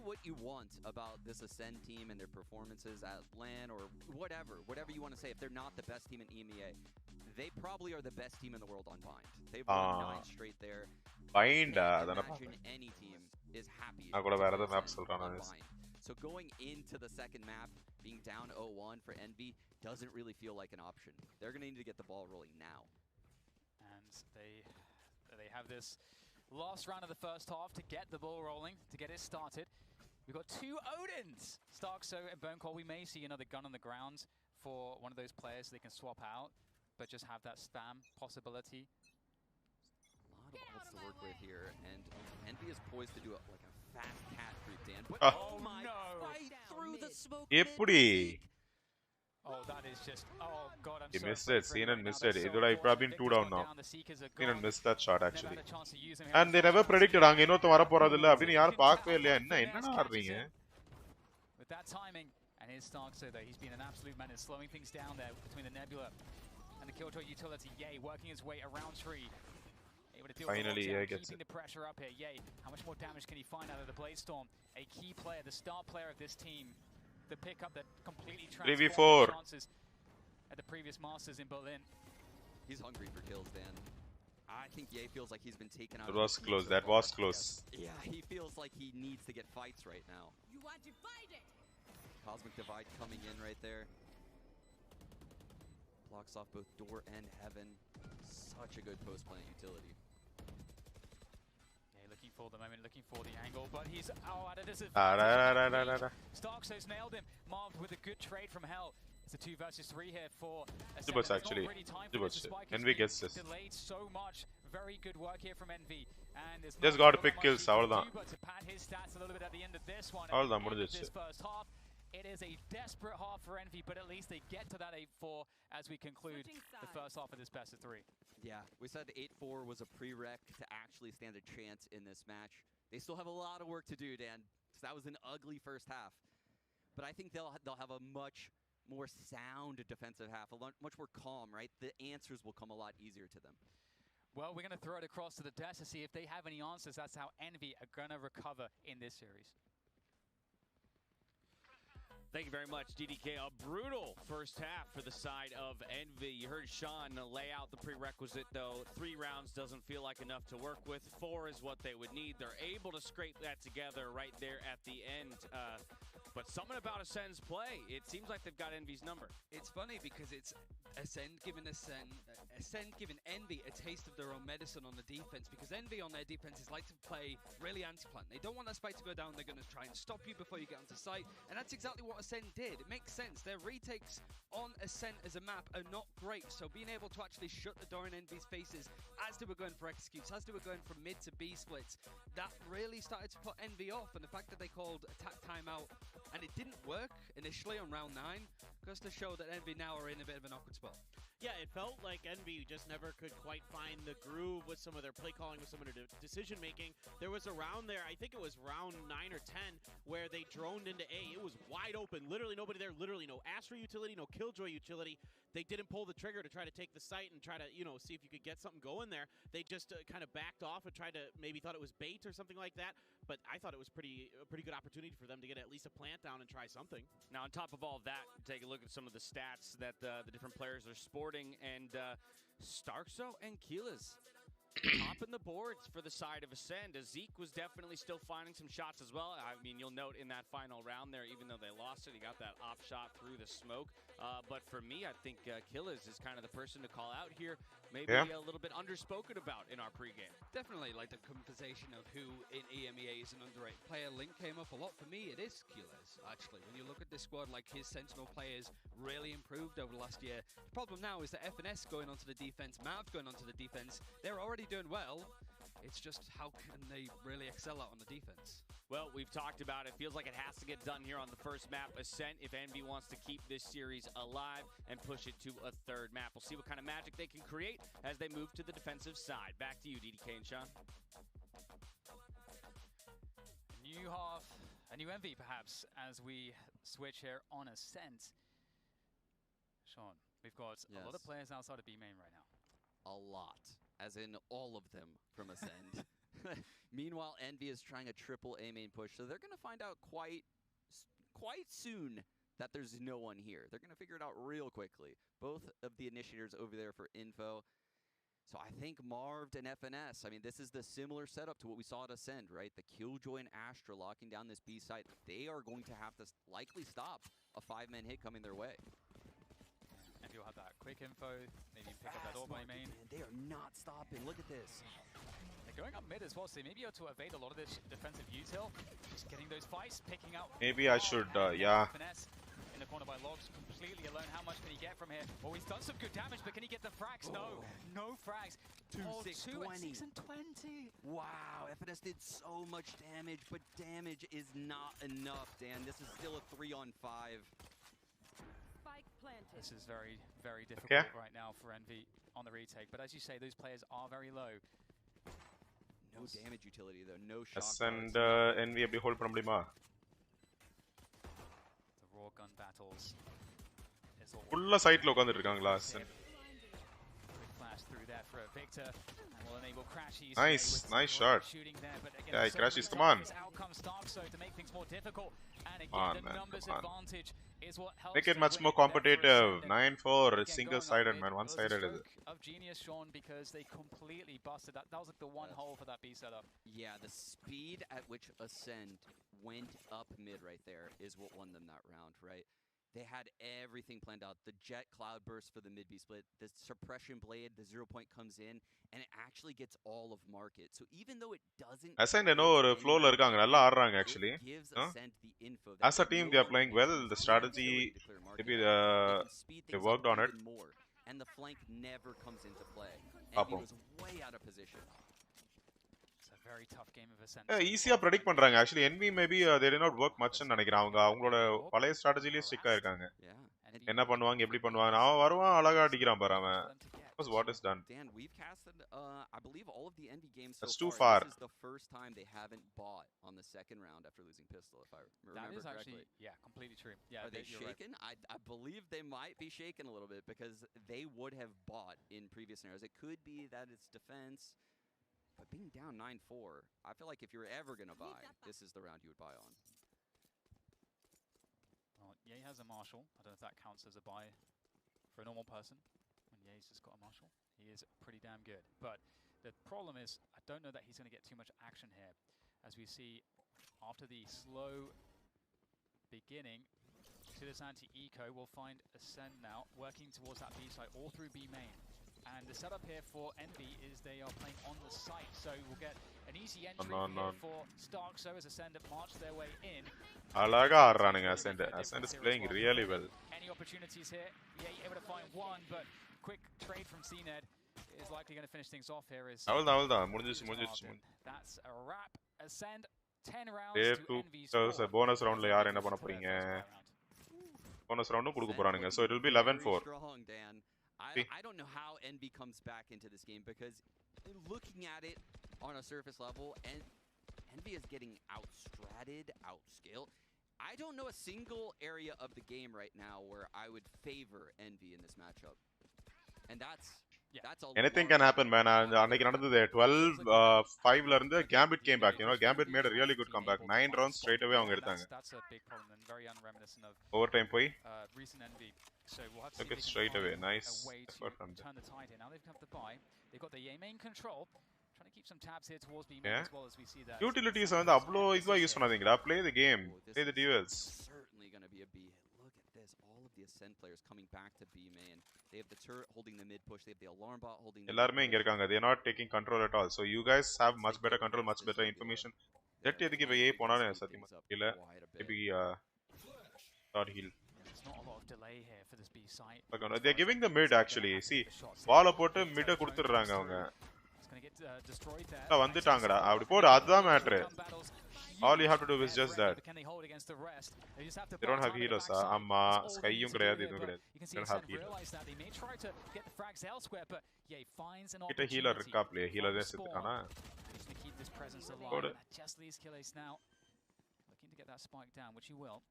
what you want about this Ascend team and their performances at LAN or whatever you want to say. If they're not the best team in EMEA, they probably are the best team in the world on bind. They've won 9 straight there. Bind, imagine any team is happy. So going into the second map, being down 0-1 for Envy doesn't really feel like an option. They're going to need to get the ball rolling now. And they have this last round of the first half to get the ball rolling, to get it started. We've got 2 Odins! Starkzo and Bonecall, we may see another gun on the ground for one of those players so they can swap out, but just have that spam possibility. A lot of ults to work with here, and Envy is poised to do it like a fast cat creep, Dan. But oh my, right through the smoke. Oh, that is just, oh god, I'm he so missed it. Ceenan missed it. It would have probably been 2 down now. Ceenan missed that shot actually. And they never predicted அங்க இன்னொருத்த வர போறதில்ல அப்படினு யாரும் பார்க்கவே இல்லையா என்னடா ஆடுறீங்க? With that timing and his Starkzo though, he's been an absolute menace, slowing things down there between the Nebula and the Killjoy utility. Yay, working his way around tree. Finally, yeah, gets keeping the pressure up here. Yay, how much more damage can he find out of the Bladestorm? A key player, the star player of this team. The pickup that completely transformed chances at the previous Masters in Berlin. He's hungry for kills, Dan. I think Ye feels like he's been taken out. That was close. That was close. Yeah, he feels like he needs to get fights right now. You are divided. Cosmic Divide coming in right there. Blocks off both door and heaven. Such a good post-plant utility. Looking for the moment, looking for the angle, but he's at a disadvantage. Starkzo's nailed him. Marv with a good trade from Hell. It's a 2 versus 3 here for Dubas actually. Dubas. Envy gets this. Delayed so much. Very good work here from Envy. And just got to pick kills. Avladhan. But to pad his stats a little bit at the end of this one. Avladhan mudinjichu. This first half. It is a desperate half for Envy, but at least they get to that 8-4 as we conclude the first half of this best of 3. Yeah, we said 8-4 was a prereq to actually stand a chance in this match. They still have a lot of work to do, Dan. So that was an ugly first half. But I think they'll have a much more sound defensive half, much more calm, right? The answers will come a lot easier to them. Well, we're going to throw it across to the desk to see if they have any answers. That's how Envy are going to recover in this series. Thank you very much, DDK. A brutal first half for the side of Envy. You heard Sean lay out the prerequisite, though. 3 rounds doesn't feel like enough to work with. 4 is what they would need. They're able to scrape that together right there at the end. But something about Ascend's play, it seems like they've got Envy's number. It's funny because it's Ascend giving Envy a taste of their own medicine on the defense, because Envy on their defenses like to play really anti-plant. They don't want that spike to go down. They're going to try and stop you before you get onto site, and that's exactly what Ascend did. It makes sense. Their retakes on Ascent as a map are not great, so being able to actually shut the door in Envy's faces as they were going for executes, as they were going from mid to B splits, that really started to put Envy off. And the fact that they called attack timeout and it didn't work initially on round 9 goes to show that Envy now are in a bit of an awkward spot. Yeah, it felt like Envy just never could quite find the groove with some of their play calling, with some of their decision making. There was a round there, I think it was round 9 or 10, where they droned into A. It was wide open, literally nobody there, literally no Astra utility, no Killjoy utility. They didn't pull the trigger to try to take the site and try to, you know, see if you could get something going there. They just kind of backed off and tried to, maybe thought it was bait or something like that. But I thought it was a pretty good opportunity for them to get at least a plant down and try something. Now, on top of all of that, take a look at some of the stats that the different players are sporting. And Starkso and Keelas topping the boards for the side of Ascend. Zeke was definitely still finding some shots as well. I mean, you'll note in that final round there, even though they lost it, he got that op shot through the smoke. But for me, I think Keelas is kind of the person to call out here. Maybe a little bit underspoken about in our pregame. Definitely, like the conversation of who in EMEA is an underrated player. Link came up a lot. For me, it is Keelas, actually. When you look at this squad, like his Sentinel players really improved over the last year. The problem now is that FNS going onto the defense, Mav going onto the defense, they're already doing well. It's just how can they really excel out on the defense? Well, we've talked about it. Feels like it has to get done here on the first map, Ascent, if Envy wants to keep this series alive and push it to a third map. We'll see what kind of magic they can create as they move to the defensive side. Back to you, DDK and Sean. New half, a new Envy perhaps, as we switch here on Ascent. Sean, we've got a lot of players outside of B main right now. A lot, as in all of them from Ascend. Meanwhile, Envy is trying a triple A main push, so they're going to find out quite soon that there's no one here. They're going to figure it out real quickly. Both of the initiators over there for info. So I think Marved and FNS, I mean, this is the similar setup to what we saw at Ascend, right? The Killjoy and Astra locking down this B site. They are going to have to likely stop a 5-man hit coming their way. If you'll have that quick info, maybe pick up that orb by main. Man, they are not stopping. Look at this. They're going up mid as well, so they may be able to evade a lot of this defensive util. Just getting those fights, picking up. Maybe I should, yeah. In the corner by Logs, completely alone. How much can he get from here? Oh, he's done some good damage, but can he get the frags? No, no frags. 2-6-20. 6-20. Wow, FNS did so much damage, but damage is not enough, Dan. This is still a 3-on-5. This is very, very difficult right now for Envy on the retake. But as you say, those players are very low. No damage utility though, no shock. And Envy எப்படி hold பண்ண முடியுமா? The raw gun battles. Full siteல உட்கார்ந்திட்டு இருக்காங்களா? Quick flash through there for Victor. And will enable Crashies. Nice shot. Yeah, Crashies, come on. Out comes Starkso to make things more difficult. And again, the numbers advantage is what helps. Make it much more competitive. 9-4, single-sided, man. One-sided is it? Of Genius, Sean, because they completely busted that. That was like the one hole for that B setup. Yeah, the speed at which Ascend went up mid right there is what won them that round, right? They had everything planned out. The Jet Cloud Burst for the mid B split, the Suppression Blade, the 0 point comes in, and it actually gets all of market. So even though it doesn't... Ascend என்ன ஒரு flowல இருக்காங்க, நல்லா ஆடுறாங்க actually. As a team, they are playing well. The strategy, maybe they worked on it. And the flank never comes into play. And he was way out of position. Very tough game of Ascent. ஈஸியா predict பண்றாங்க. Actually Envy maybe they did not work much ன்னு நினைக்கிறேன். அவங்களோட பழைய ஸ்ட்ராட்டஜிலயே stick ஆயிருக்காங்க. என்ன பண்ணுவாங்க, எப்படி பண்ணுவாங்க. அவன் வருவான், அழகா அடிக்கிறான் பாரு அவன். That's what is done. Dan, we've casted I believe all of the Envy games so That's far. Too far. This is the first time they haven't bought on the second round after losing pistol, if I remember correctly. That is correctly. actually, yeah, completely true. Yeah, are they shaken? Right. I believe they might be shaken a little bit because they would have bought in previous scenarios. It could be that it's defense. But being down 9-4, I feel like if you're ever going to buy, this is the round you would buy on. Well, Ye has a Marshal. I don't know if that counts as a buy for a normal person. When Ye's just got a Marshal, he is pretty damn good. But the problem is, I don't know that he's going to get too much action here. As we see, after the slow beginning. Exodus anti-eco will find Ascend now, working towards that B site all through B main. And the setup here for Envy is they are playing on the site, so we'll get an easy entry here for Starkso as Ascend march their way in. Alaga running Ascend. Ascend is playing really well. Any opportunities here? Yeah, able to find one, but quick trade from CNED is likely going to finish things off here. That's a wrap. Ascend 10 rounds to Envy's 4. Bonus round la yaar enna panna poringa? Bonus round kudukku poraanga, so it will be 11-4. I don't know how Envy comes back into this game, because looking at it on a surface level, and Envy is getting outstratted, outscaled. I don't know a single area of the game right now where I would favor Envy in this matchup. And that's anything can happen, man. Annikku nadandhu 12-5 la irundhu Gambit came back. You know, Gambit made a really good comeback. 9 rounds straight away avanga edutanga. That's a big problem and very unreminiscent of overtime poi recent Envy. So we'll have to took it straight away. Nice effort from turn the tide here. Now they've got the buy. They've got the A main control. Trying to keep some tabs here towards B main as well, as we see that. Utilities வந்து அவ்ளோ இதுவா use பண்ணாதீங்கடா. Play the game. Play the duels. Certainly going to be a B. Look at this. All of the Ascend players coming back to B main. They have the turret holding the mid push. They have the alarm bot holding the எல்லாரும் இங்க இருக்காங்க. They are not taking control at all. So you guys have much better control, much better information. Jet எதுக்கு இப்ப A போனானே சத்தியமா இல்ல. Maybe thought he'll delay here for this B site. They are giving the mid actually. See, wall போட்டு mid கொடுத்துறாங்க அவங்க. வந்துட்டாங்கடா. அப்படி போடு, அதுதான் matter. All you have to do is just that. They don't have healers. Amma skyயும் கிடையாது, இதுவும் கிடையாது. They don't have healers. கிட்ட healer இருக்கா? play healer தான் செத்துட்டானா?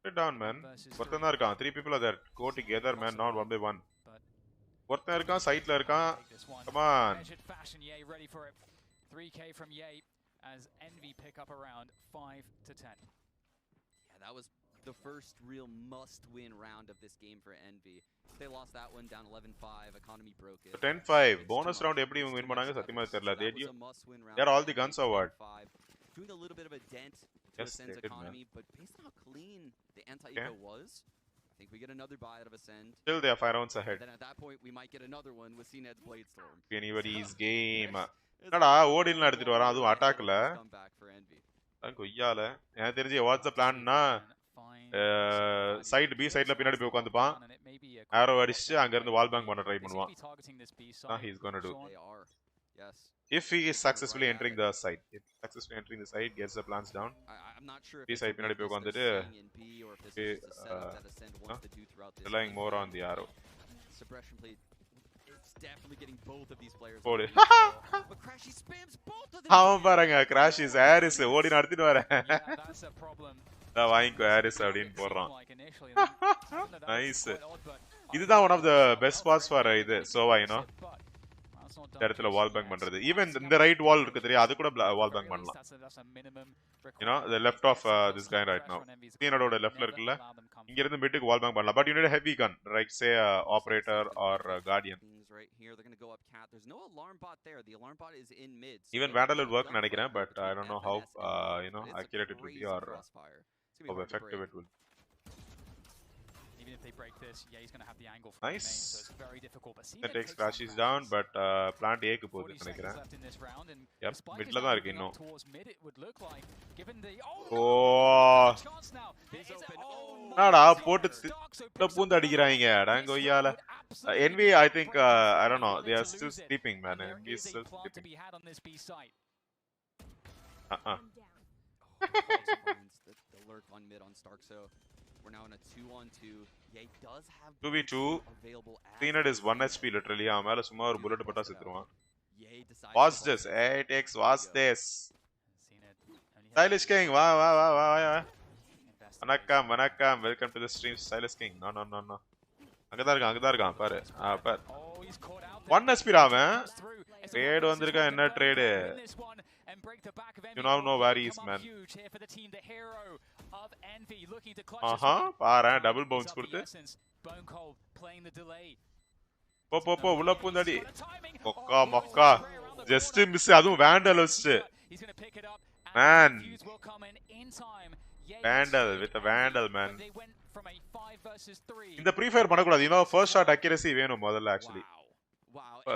Put down, man. ஒருத்தன் தான் இருக்கான். 3 people are there. Go together, man, not one by one. ஒருத்தன் இருக்கான், சைட்ல இருக்கான். Come on. 3k from Ye as Envy pick up around 5-10. Yeah, that was the first real must-win round of this game for Envy. They lost that one down 11-5. Economy broke it. 10-5. Bonus round எப்படி இவங்க win பண்ணாங்க சத்தியமா தெரியல. They are all the guns or what? Doing a little bit of a dent to Ascend's economy, but based on how clean the anti-eco was, I think we get another buy out of Ascend. Still they are 5 rounds ahead. Then at that point we might get another one with CNED's Blade Storm. Anybody's game. என்னடா ஓடின்ல எடுத்துட்டு வரான், அதுவும் அட்டாக்ல. கொய்யால எனக்கு தெரிஞ்சு what's the பிளான்னா side B சைடுல பின்னாடி போய் உட்கார்ந்துப்பான், ஆரோ அடிச்சு அங்க இருந்து வால் பேங்க் பண்ண ட்ரை பண்ணுவான். He is going to do. If he is successfully entering the site, gets the plans down. I'm not sure B side பின்னாடி போய் உட்கார்ந்துட்டு relying more on the arrow. Suppression play. It's definitely getting both of these players. But Crashy spams both of them. அவன் பாருங்க, Crashy Harris ஓடி நடத்திட்டு வரேன். நான் வாங்கிக்கோ ஹாரிஸ் அப்படினு போறான். நைஸ். இதுதான் one of the best spots for இது சோவா, you know. இந்த இடத்துல வால் பேங்க் பண்றது. ஈவன் இந்த ரைட் வால் இருக்கு தெரியும், அது கூட வால் பேங்க் பண்ணலாம். You know, the left of this guy right now. Skinnerோட leftல இருக்குல்ல, இங்க இருந்து மிட்க்கு வால் பேங்க் பண்ணலாம். But you need a heavy gun, like say operator or guardian. Right here, they're going to go up cat. There's no alarm bot there. The alarm bot is in mid. Even Vandal will work நினைக்கிறேன், but I don't know how you know accurate it will be or how effective it will. Even if they break this, yeah, he's going to have the angle from nice. the main, so it's very difficult. But that takes Crashies down, but plant A க்கு போகுது நினைக்கிறேன். Yep, midல தான் இருக்கு இன்னும். என்னடா போட்டு பூந்து அடிக்குறாங்க அடங்கோய்யால. Envy, I think I don't know, they are still sleeping, man. Envy is still sleeping. The lurk on mid on Starkso. We're now in a 2-on-2. Yeah, he does have 2v2. Cleaner is 1 HP literally. அவன் மேல சும்மா ஒரு bullet patta செத்துருவான். Watch this. Hey, takes watch this. Stylish King, வா. வணக்கம். Welcome to the stream, Stylish King. No. அங்கதான் இருக்கான் பாரு. பாரு. 1 HP அவன். ட்ரேட் வந்திருக்கான், என்ன trade? You now know where he is, man. பாரு, டபுள் பவுன்ஸ் கொடுத்து. போ உள்ள பூந்தாடி. மொக்கா. ஜஸ்ட் மிஸ், அதுவும் வேண்டல் வச்சு. Man. Vandal with a Vandal, man. They went from a 5 versus 3. இந்த ப்ரீஃபயர் பண்ணக்கூடாது. You know, first shot accuracy வேணும் முதல்ல actually.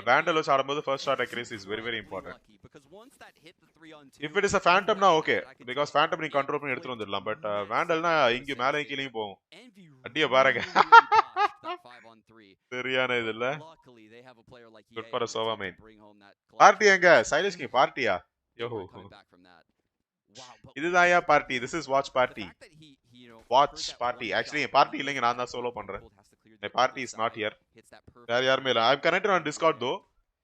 Vandal வச்சு ஆடும்போது first shot accuracy is very very important. If it is a Phantom na okay, because Phantom நீ control பண்ணி எடுத்துட்டு வந்துடலாம். பட் Vandalனா இங்க மேலே கீழேயும் போகும். அடிய பாருங்க. சரியான இது இல்ல. Good for a Sova main. Party எங்க? Silence King பார்ட்டியா? யோஹோ. இதுதான் யா party. This is watch party. Watch party. Actually party இல்லங்க, நான் தான் solo பண்றேன். My party is not here. வேற யாருமே இல்ல. I'm connected on Discord though.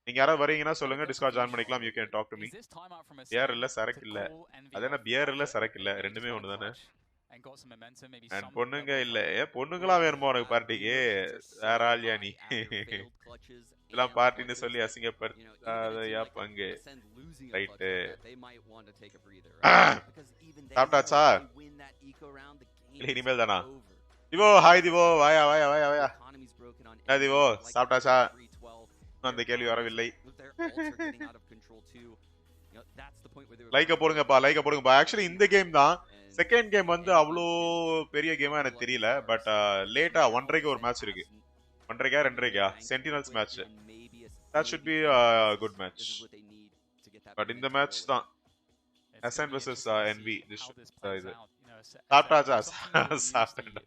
நீங்க யாராவது வரீங்கன்னா சொல்லுங்க, Discord join பண்ணிக்கலாம். You can talk to me. Beer இல்ல சரக்கு இல்ல. அதென்ன பியர் இல்ல சரக்கு இல்ல, ரெண்டுமே ஒண்ணுதானே. And பொண்ணுங்க இல்ல. பொண்ணுங்களா வேணுமா உனக்கு பார்ட்டிக்கு? வேற ஆள்யா நீ? இதெல்லாம் பார்ட்டின்னு சொல்லி அசிங்கப்படுத்தாதயா பங்கு. ரைட். சாப்பிட்டாச்சா? இல்ல இனிமேல் தானா? திவோ ஹாய் திவோ, வாயா வாயா வாயா வாயா. திவோ சாப்பிட்டாச்சா? அந்த கேள்வி வரவில்லை. லைக்க போடுங்கப்பா, லைக்க போடுங்கப்பா. ஆக்சுவலி இந்த கேம் தான். செகண்ட் கேம் வந்து அவ்வளோ பெரிய கேமா எனக்கு தெரியல. பட் லேட்டா 1:30க்கு ஒரு மேட்ச் இருக்கு. 1:30கா 2:30கா Sentinels match. That should be a good match. But இந்த மேட்ச் தான் SN versus NV. இது சாப்பிட்டாச்சா? சாப்பிட்டேன்டா.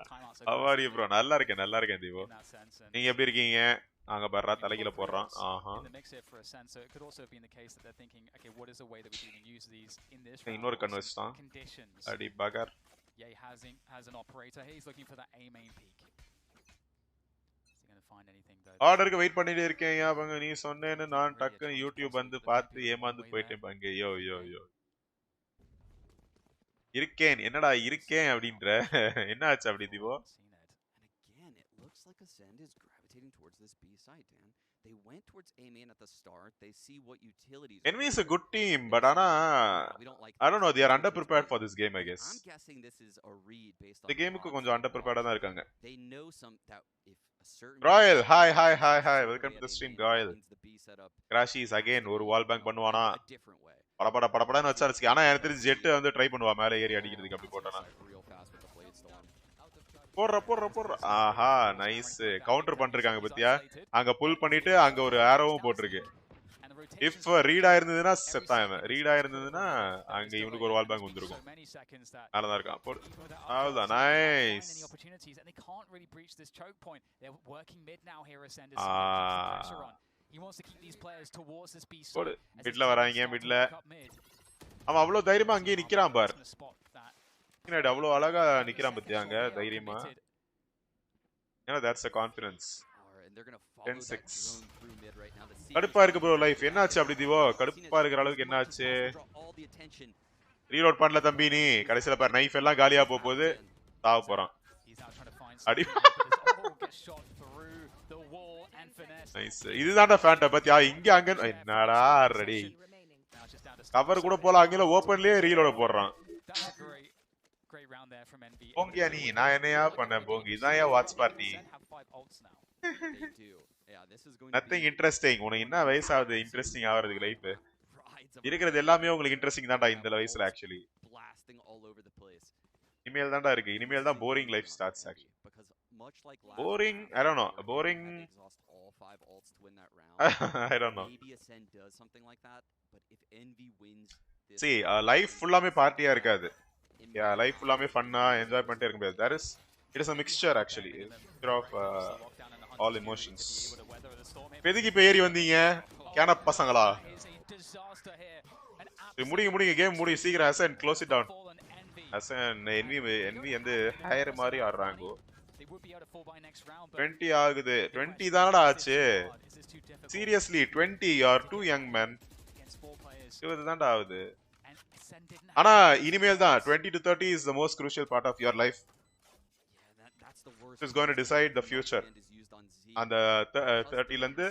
How are you bro? நல்லா இருக்கேன் திவோ. நீங்க எப்படி இருக்கீங்க? அங்க பர்றா தலையில போடுறான். ஆஹா. இன்னொரு கன் வச்சுட்டான். அடி பகர். ஆர்டருக்கு வெயிட் பண்ணிட்டு இருக்கேன். அவங்க நீ சொன்னேன்னு நான் டக்குன்னு யூடியூப் வந்து பார்த்து ஏமாந்து போயிட்டேன் பங்க. யோ யோ யோ இருக்கேன். என்னடா இருக்கேன் அப்படின்ற? என்ன ஆச்சு அப்படி திவோ? They went towards A main at the start. They see what utilities. Enemy is a good team, but Anna, I don't know. They are underprepared for this game, I guess. I'm guessing this is a read based on the game. ku konjam underprepared ah irukanga. They know some that if a certain Royal, hi. Welcome to the stream, Royal. Crashies again. ஒரு wall bank பண்ணுவானா? படபடன்னு வச்சாருச்சு. ஆனா எனக்கு தெரிஞ்சு jet வந்து try பண்ணுவா மேலே ஏறி அடிக்கிறதுக்கு. அப்படி போட்டானா போடுற. ஆஹா நைஸ். கவுண்டர் பண்ணிருக்காங்க பத்தியா? அங்க புல் பண்ணிட்டு அங்க ஒரு ஆரோவும் போட்டிருக்கு. இஃப் ரீட் ஆயிருந்ததுன்னா செத்தான். ரீட் ஆயிருந்ததுன்னா அங்க இவனுக்கு ஒரு வால் பேங்க் வந்துருக்கும். நல்லதா இருக்கான். அவ்வளவுதான். நைஸ். மிட்ல வராங்க. மிட்ல அவன் அவ்வளவு தைரியமா அங்கேயே நிக்கிறான் பார். அவ்வளோ அழகா நிக்கிறான் பத்தியாங்க தைரியமா. ஏன்னா that's a confidence. 10-6 கடுப்பா இருக்கு ப்ரோ லைஃப். என்னாச்சு அப்படி திவோ? கடுப்பா இருக்கிற அளவுக்கு என்னாச்சு? ரீலோட் பண்ணல தம்பி நீ. கடைசியில பாரு நைஃப் எல்லாம் காலியா போகுது. சாவ போறான். அடி நைஸ். இதுதான்டா ஃபேண்டா பத்தியா? இங்க அங்க என்னடா ரெடி கவர் கூட போல. அங்கல ஓபன்லயே ரீலோட போடுறான். போங்கியா நீ? நான் என்னையா பண்ணேன் போங்கி? இதான்யா வாட்ச் பார்ட்டி. Nothing interesting. உனக்கு என்ன வயசாகுது இன்ட்ரெஸ்டிங் ஆகிறதுக்கு? லைஃப் இருக்கிறது எல்லாமே உங்களுக்கு இன்ட்ரெஸ்டிங் தான்டா இந்த வயசுல. ஆக்சுவலி இனிமேல் தான்டா இருக்கு. இனிமேல் தான் boring life starts. Actually boring. I don't know. Boring. I don't know. See, life fullame party ah irukadu. Yeah, life fullame fun ah enjoy பண்ணிட்டே இருக்க முடியாது. It is a mixture actually. Mixture of all emotions. எதுக்கு இப்ப ஏறி வந்தீங்க கேன பசங்களா? முடிங்க game முடி சீக்கிரம். அசன் க்ளோஸ் இட் டவுன். அசன் envy வந்து ஹையர் மாதிரி ஆடுறாங்க. 20 ஆகுது. 20 தானடா ஆச்சு. Seriously 20. You are too young man. 20 தான்டா ஆகுது. ஆனா இனிமேல் தான் 20 to 30 is the most crucial part of your life. It is going to decide the future. அந்த 30 ல இருந்து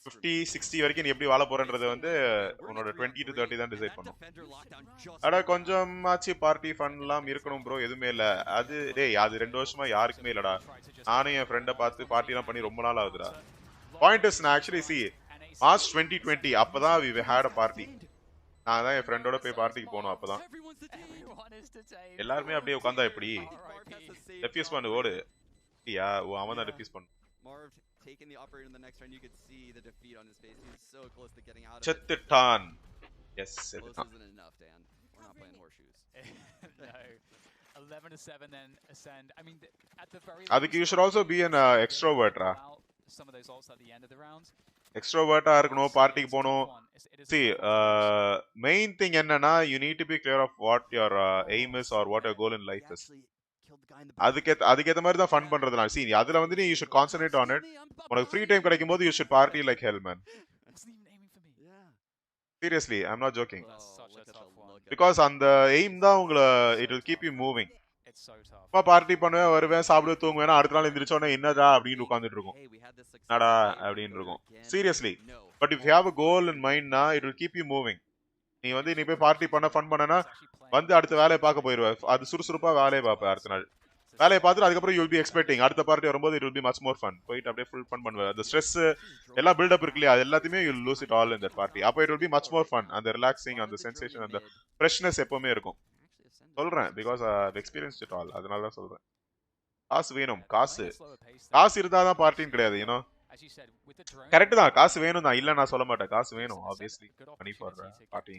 50 60 வரைக்கும் நீ எப்படி வாழ போறன்றது வந்து உன்னோட 20 to 30 தான் டிசைட் பண்ணும். அட கொஞ்சமாச்சு பார்ட்டி ஃபன்லாம் இருக்கணும் ப்ரோ. எதுவுமே இல்ல. அது டேய் அது 2 வருஷமா யாருக்குமே இல்லடா. நானும் என் ஃப்ரெண்டை பார்த்து பார்ட்டிலாம் பண்ணி ரொம்ப நாள் ஆகுதுடா. பாயிண்ட் இஸ் நான் ஆக்சுவலி see March 2020 அப்பதான் we had a party. நான் தான் என் ஃப்ரெண்டோட போய் பார்ட்டிக்கு போனோம். அப்பதான் எல்லாரும் அப்படியே உட்கார்ந்தா எப்படி டிஃப்யூஸ் பண்ணு ஓடு யா ஓ அவன் தான் டிஃப்யூஸ் பண்ணு Marv taking the operator in the next round. You could see the defeat on his face. He was so close to getting out of it. செத்துட்டான் S Close isn't enough, Dan. We're not playing horseshoes. No. 11 to 7 then ascend. I mean at the very அதுக்கு you should also be an extrovert ரா some of those ults at the end of the round. எக்ஸ்ட்ரோவர்ட்டா இருக்கணும் பார்ட்டிக்கு போணும் see main thing என்னன்னா you need to be clear of what your aim is or what your goal in life is அதுக்கேத்த மாதிரி தான் fun பண்றதுனா see அதுல வந்து you should concentrate on it உனக்கு free time கிடைக்கும் போது you should party like hell man seriously I'm not joking because அந்த aim தான் உங்களை it will keep you moving அப்பா பார்ட்டி பண்ணுவேன் வருவேன் சாப்பிடுவேன் தூங்குவேன் அடுத்த நாள் எந்திரிச்ச உடனே என்னடா அப்படின்னு உட்கார்ந்துட்டு இருக்கும் என்னடா அப்படின்னு இருக்கும் seriously but if you have a goal in mind na it will keep you moving நீ வந்து நீ போய் பார்ட்டி பண்ண ஃபன் பண்ணனா வந்து அடுத்த வேலையை பார்க்க போயிடுவ அது சுறுசுறுப்பா வேலையை பார்ப்ப அடுத்த நாள் வேலையை பார்த்துட்டு அதுக்கப்புறம் you will be expecting அடுத்த பார்ட்டி வரும்போது it will be much more fun போயிட்டு அப்படியே ஃபுல் ஃபன் பண்ணுவ அந்த ஸ்ட்ரெஸ் எல்லாம் பில்ட் அப் இருக்கு இல்லையா அது எல்லாத்தையுமே you will lose it all in that party அப்போ it will be much more fun அந்த ரிலாக்ஸிங் அந்த சென்சேஷன் அந்த ஃப்ரெஷ்னஸ் எப்பவுமே இருக்கும் சொல்றேன் because I've experienced it all அதனால தான் சொல்றேன் காசு வேணும் காசு இருந்தா தான் பார்ட்டின்னு கிடையாது you know கரெக்ட் தான் காசு வேணும் தான் இல்ல நான் சொல்ல மாட்டேன் காசு வேணும் obviously money for party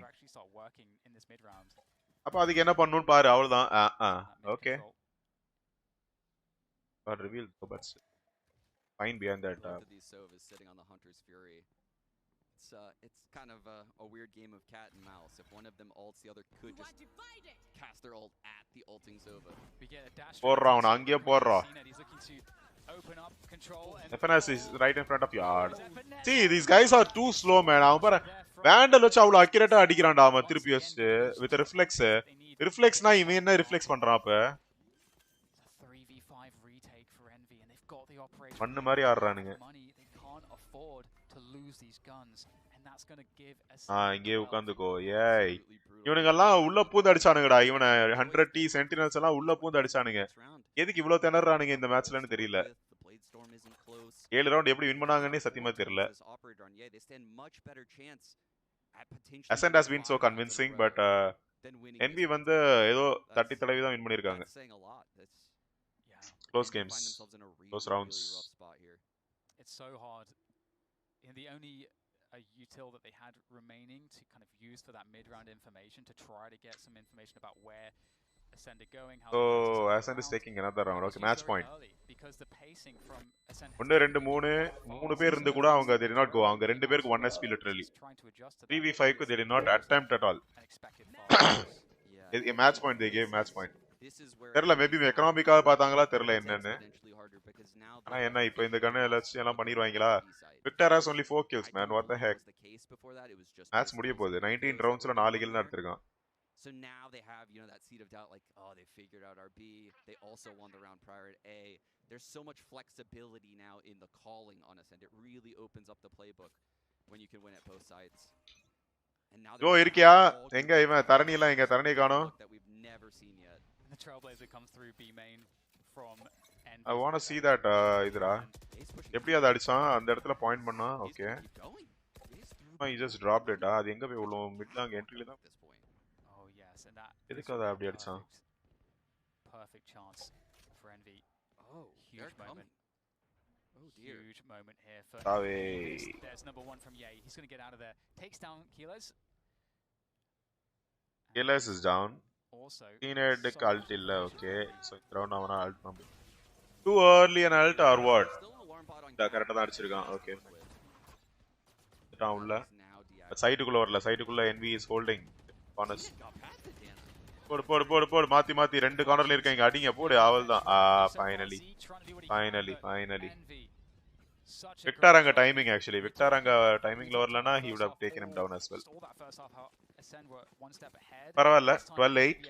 அப்ப அதுக்கு என்ன பண்ணனும் பாரு அவ்வளவுதான் okay but reveal but fine behind that It's kind of a weird game of cat and mouse. If one of them ults, the other could just cast their ult at the ulting Sova. போறா அவன் அங்கே போறா FNS is right in front of yard. See these guys are too slow man அவன் பாரு வேண்டல் வச்சு அவ்வளவு accurate அடிக்கிறான்டா அவன் திருப்பி வச்சு with reflex னா இவன் என்ன ரிஃப்ளெக்ஸ் பண்றான் அப்ப மண்ணு மாதிரி ஆடுறானுங்க இங்கே உட்காந்துக்கோ ஏய் இவனுங்கெல்லாம் உள்ள பூந்து அடிச்சானுங்கடா இவனை 100T சென்டினல்ஸ் எல்லாம் உள்ள பூந்து அடிச்சானுங்க எதுக்கு இவ்வளவு திணறானுங்க இந்த மேட்ச்லன்னு தெரியல 7 ரவுண்ட் எப்படி வின் பண்ணாங்கன்னே சத்தியமா தெரியல Ascent has been so convincing but NV வந்து ஏதோ தட்டி தடவி தான் வின் பண்ணிருக்காங்க close games close rounds it's so hard in the only util that they had remaining to kind of use for that mid-round information to try to get some information about where Ascend are going. So Ascend is taking another round. Okay, match point. Because the pacing from Ascend 1 2 3 பேர் இருந்து கூட அவங்க they did not go. அவங்க ரெண்டு பேருக்கு 1 SP literally. 3v5 க்கு they did not attempt at all. A match point they gave match point. தெரியல maybe எகனாமிக்காக பார்த்தாங்களா தெரியல என்னன்னு ஆனா என்ன இப்போ இந்த கண்ணை எல்லாம் பண்ணிடுவாங்களா Victor has only 4 kills man what the heck match முடிய போகுது 19 roundsல 4 kill எடுத்துர்க்கான் So now they have that seed of doubt like oh they figured out our B they also won the round prior at A there's so much flexibility now in the calling on Ascend it really opens up the playbook when you can win at both sides and now யோ இருக்கியா எங்க இவன் தரணி எல்லாம் எங்க தரணி காணோம் that we've never seen yet the Trailblazer comes through B main from end I want to see that இதுடா எப்படி அத அடிச்சான் அந்த இடத்துல பாயிண்ட் பண்ணா okay he just dropped it அது எங்க போய் உள்ள மிட்லாங் என்ட்ரில தான் oh yes and that எதுக்கு அத அப்படி அடிச்சான் perfect chance for Envy oh huge moment oh dear huge moment here for there's number 1 from Ye he's going to get out of there takes down Keyless is down also Teened ult illa okay so round avana ult number too early an ult or what da correct da adichirukan okay down la side kulla varala side kulla NV is holding corners போடு மாத்தி ரெண்டு கார்னர்ல இருக்காங்க அடிங்க போடு அவள்தான் finally Victor anga timing actually Victor anga timing la varlana he would have taken him down as well பரவாயில்ல 12-8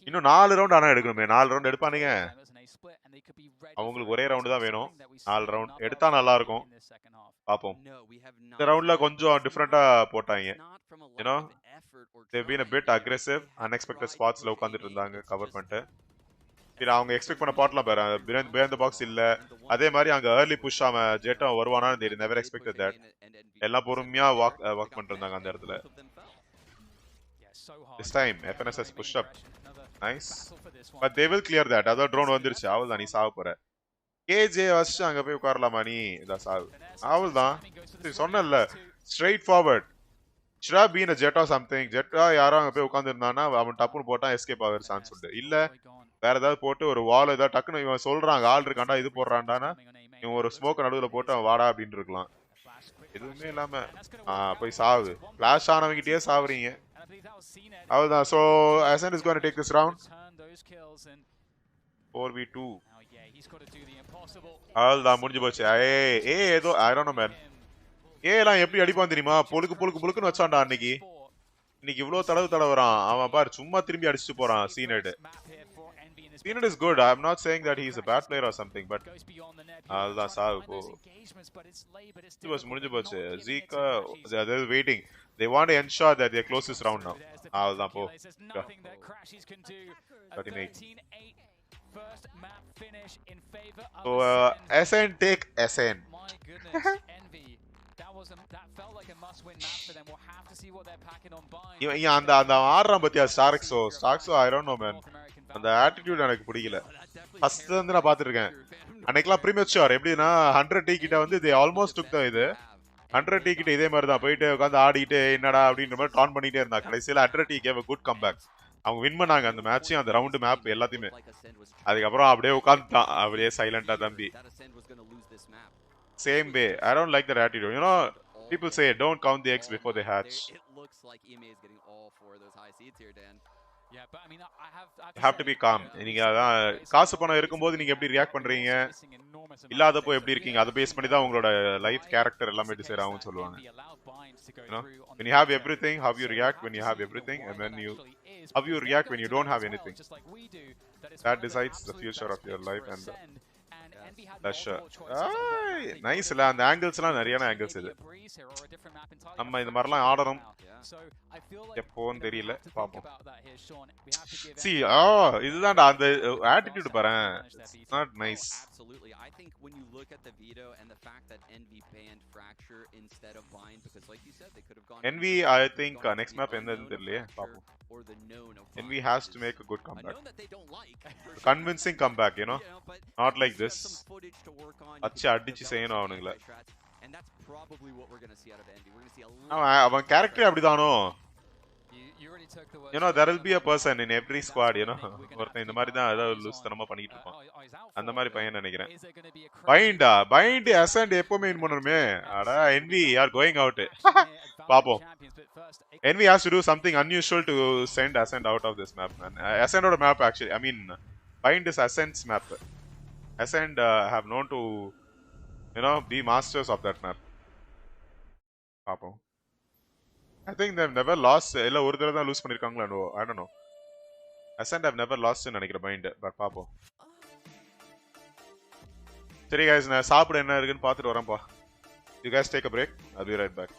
இன்னும் 4 ரவுண்ட் ஆனா எடுக்கணுமே 4 ரவுண்ட் எடுப்பானுங்க அவங்களுக்கு ஒரே ரவுண்ட் தான் வேணும் 4 ரவுண்ட் எடுத்தா நல்லா இருக்கும் பாப்போம் இந்த ரவுண்ட்ல கொஞ்சம் டிஃபரண்டா போட்டாங்க you know they've been a bit aggressive unexpected spots ல உட்கார்ந்துட்டு இருந்தாங்க கவர் பண்ணிட்டு சரி அவங்க எக்ஸ்பெக்ட் பண்ண பாட்லாம் பாரு behind the box இல்ல அதே மாதிரி அங்க early push ஆம ஜெட்டா வருவானா they never expected that எல்லாம் பொறுமையா வாக் பண்ணிட்டு இருந்தாங்க அந்த இடத்துல This time, FNS has pushed up. Nice. But they will clear that. Other drone வந்துருச்சு. அவள் தான் நீ சாவ போற. KJ வச்சு அங்க போய் உட்காரலாமா நீ? இதா சாவு. அவள் தான். சொன்னல்ல. Straight forward. Should have been a jet or something. Jet யாரோ அங்க போய் உட்கார்ந்திருந்தானா அவன் டப்புன்னு போட்டா எஸ்கேப் ஆகுற சான்ஸ் உண்டு. இல்ல வேற ஏதாவது போட்டு ஒரு வால் ஏதாவது டக்குன்னு இவன் சொல்றாங்க ஆள் இருக்காண்டா இது போடுறான்டானா இவன் ஒரு ஸ்மோக் நடுவுல போட்டு அவன் வாடா அப்படின்னு இருக்கலாம். எதுவுமே இல்லாம போய் சாவு. ஃபிளாஷ் ஆனவங்கிட்டே சாவுறீங்க. அவள்தான். So Ascent is going to take this round. 4v2. அவள்தான் முடிஞ்சு போச்சு. ஏதோ I don't know man. எல்லாம் எப்படி அடிப்பான் தெரியுமா? பொழுக்குன்னு வச்சான்டா அன்னைக்கு. இன்னைக்கு இவ்வளவு தடவுறான். அவன் பாரு சும்மா திரும்பி அடிச்சுட்டு போறான் சீனட். சீனட் is good. I'm not saying that he is a bad player or something, but அதுதான் சாவு போ. முடிஞ்சு போச்சு. Zika they are waiting. They want to ensure that they close this round now. அதுதான் போ. 13-8. So Ascent take Ascent. இவன் அந்த ஆடுறான் பத்தியா ஸ்டார்க்ஸோ I don't know man. அந்த ஆட்டிடியூட் எனக்கு பிடிக்கல. ஃபர்ஸ்ட் வந்து நான் பாத்துருக்கேன். அன்னைக்கெல்லாம் ப்ரீமெச்சூர் எப்படின்னா 100T கிட்ட வந்து they almost took the இது 100T கிட்ட இதே மாதிரி தான் போயிட்டு உட்காந்து ஆடிட்டு என்னடா அப்படின்ற மாதிரி டான் பண்ணிட்டே இருந்தா. கடைசியில 100T gave a good comeback. அவங்க வின் பண்ணாங்க அந்த மேட்சையும் அந்த ரவுண்டு மேப் எல்லாத்தையுமே. அதுக்கப்புறம் அப்படியே உட்காந்துட்டான் அப்படியே சைலண்டா தம்பி. Same way. I don't like that attitude. You know, people say don't count the eggs before they hatch. It looks like EMA is getting all 4 of those high seeds here, Dan. Yeah, but I mean, you have to be calm. நீங்க அதான் காசு பணம் இருக்கும்போது நீங்க எப்படி react பண்றீங்க இல்லாதப்போ எப்படி இருக்கீங்க அதை பேஸ் பண்ணி தான் உங்களோட லைஃப் கேரக்டர் எல்லாமே டிசைட் ஆகும்னு சொல்லுவாங்க. You know, when you have everything, how you react when you have everything, and then how you react when you don't have anything. That decides the future of your life and that's nice இல்ல அந்த ஆங்கிள்ஸ்லாம் நிறையான angles இது. நம்ம இந்த மாதிரிலாம் ஆடணும் எப்போன்னு தெரியல பாப்போம். See இதுதான்டா அந்த ஆட்டிட்யூட் பாரேன். It's not nice. Absolutely. I think when you look at the veto and the fact that Envy banned Fracture instead of Bind because like you said they could have gone Envy I think next map என்னன்னு தெரியல பாப்போம். Envy has to make a good comeback. A convincing comeback, you know, not like this. அச்சு அடிச்சு செய்யணும் அவனுங்கள. And that's probably what we're going to see out of Envy. We're going to see a lot. அவன் character அப்படிதானோ. You know, there will be a person in every squad, you know. ஒருத்தன் இந்த மாதிரி தான் ஏதாவது லூஸ்தனமா பண்ணிட்டு இருப்பான். அந்த மாதிரி பையன் நினைக்கிறேன். பைண்ட் Ascent எப்பவுமே வின் பண்ணணுமே. அட Envy are going out. பாப்போம். Envy has to do something unusual to send Ascent out of this map, man. Ascent out of map actually. I mean, Bind is Ascent's map. Ascent have known to, you know, be masters of that map. பாப்போம். I think they've never lost. இல்ல ஒரு தடவை தான் loose பண்ணிருக்காங்களா? No, I don't know. Ascent have never lost ன்னு நினைக்கிறேன் Bind. But பாப்போம். சரி guys, நான் சாப்பிட என்ன இருக்குன்னு பார்த்துட்டு வரேன்ப்பா. You guys take a break. I'll be right back.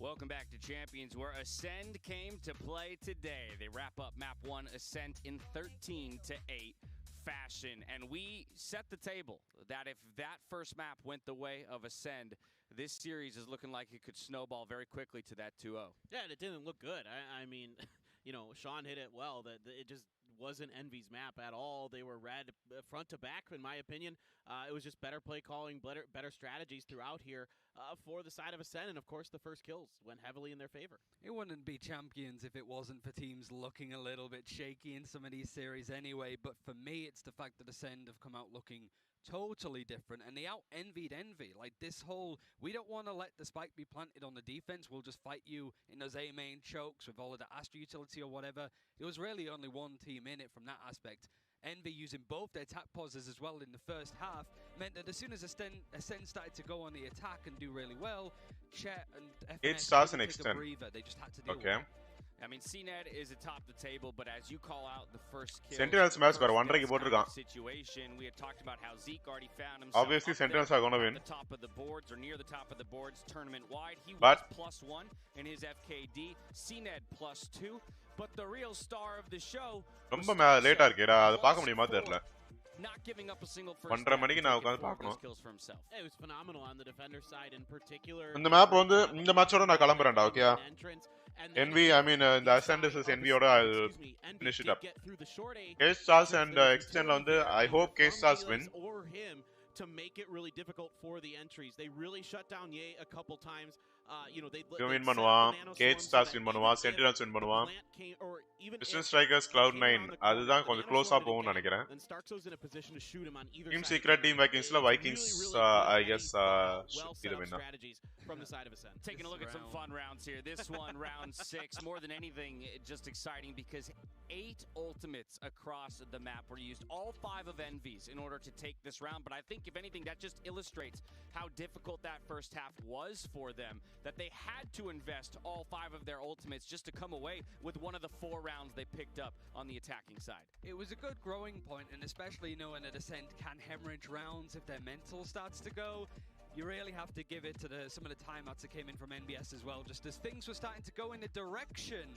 Welcome back to Champions, where Ascend came to play today. They wrap up Map 1 Ascent in 13-8 fashion. And we set the table that if that first map went the way of Ascend, this series is looking like it could snowball very quickly to that 2-0. Yeah, and it didn't look good. I mean, you know, Sean hit it well. That it just wasn't Envy's map at all. They were red front to back, in my opinion. It was just better play calling, better strategies throughout here for the side of Ascend, and of course the first kills went heavily in their favor. It wouldn't be Champions if it wasn't for teams looking a little bit shaky in some of these series anyway, but for me it's the fact that Ascend have come out looking totally different, and they out-envied Envy. Like, this whole, we don't want to let the spike be planted on the defense, we'll just fight you in those A main chokes with all of the Astra utility or whatever. There was really only one team in it from that aspect. Envy using both their tap pauses as well in the first half meant that as soon as Ascend started to go on the attack and do really well, Chet and FNS starts didn't an take a extend. breather. They just had to deal with Okay. it. I mean, CNED is atop the table, but as you call out the first kill, Sentinels match பாரு 1.5 போட்டுருக்கான். situation, we had talked about how Zeke already found himself Obviously up Sentinels there are going to at win. the top of the boards or near the top of the boards tournament wide. He But- was +1 in his FKD, CNED +2, but the real star of the show ரொம்ப லேட்டா இருக்கேடா அது பார்க்க முடியுமா தெரியல. not giving up a single first 1:30 மணிக்கு நான் taking உட்கார்ந்து 4 பார்க்கணும். kills for himself. It was phenomenal on the defender side in particular. இந்த மேப் வந்து இந்த மேட்சோட நான் கிளம்புறேன்டா ஓகேயா. Entrance, and Envy, I mean the Ascend is Envy oda I'll finish it up. K-Stars and Extend la வந்து I hope K-Stars win. Or him to make it really difficult for the entries. They really shut down Ye a couple times. You know, they win பண்ணுவான், K-Stars win பண்ணுவான், Sentinels win பண்ணுவான். Distant Strikers Cloud9 அதுதான் கொஞ்சம் க்ளோஸா போகும்னு நினைக்கிறேன். Team Secret Team Vikings la Vikings I guess should be the winner. From the side of Ascend. Taking a look at some fun rounds here. This one, round 6, more than anything, just exciting because 8 ultimates across the map were used, all 5 of Envy's, in order to take this round. But I think, if anything, that just illustrates how difficult that first half was for them, that they had to invest all 5 of their ultimates just to come away with one of the 4 rounds they picked up on the attacking side. It was a good growing point, and especially knowing that Ascend can hemorrhage rounds if their mental starts to go. You really have to give it to some of the timeouts that came in from NBS as well, just as things were starting to go in the direction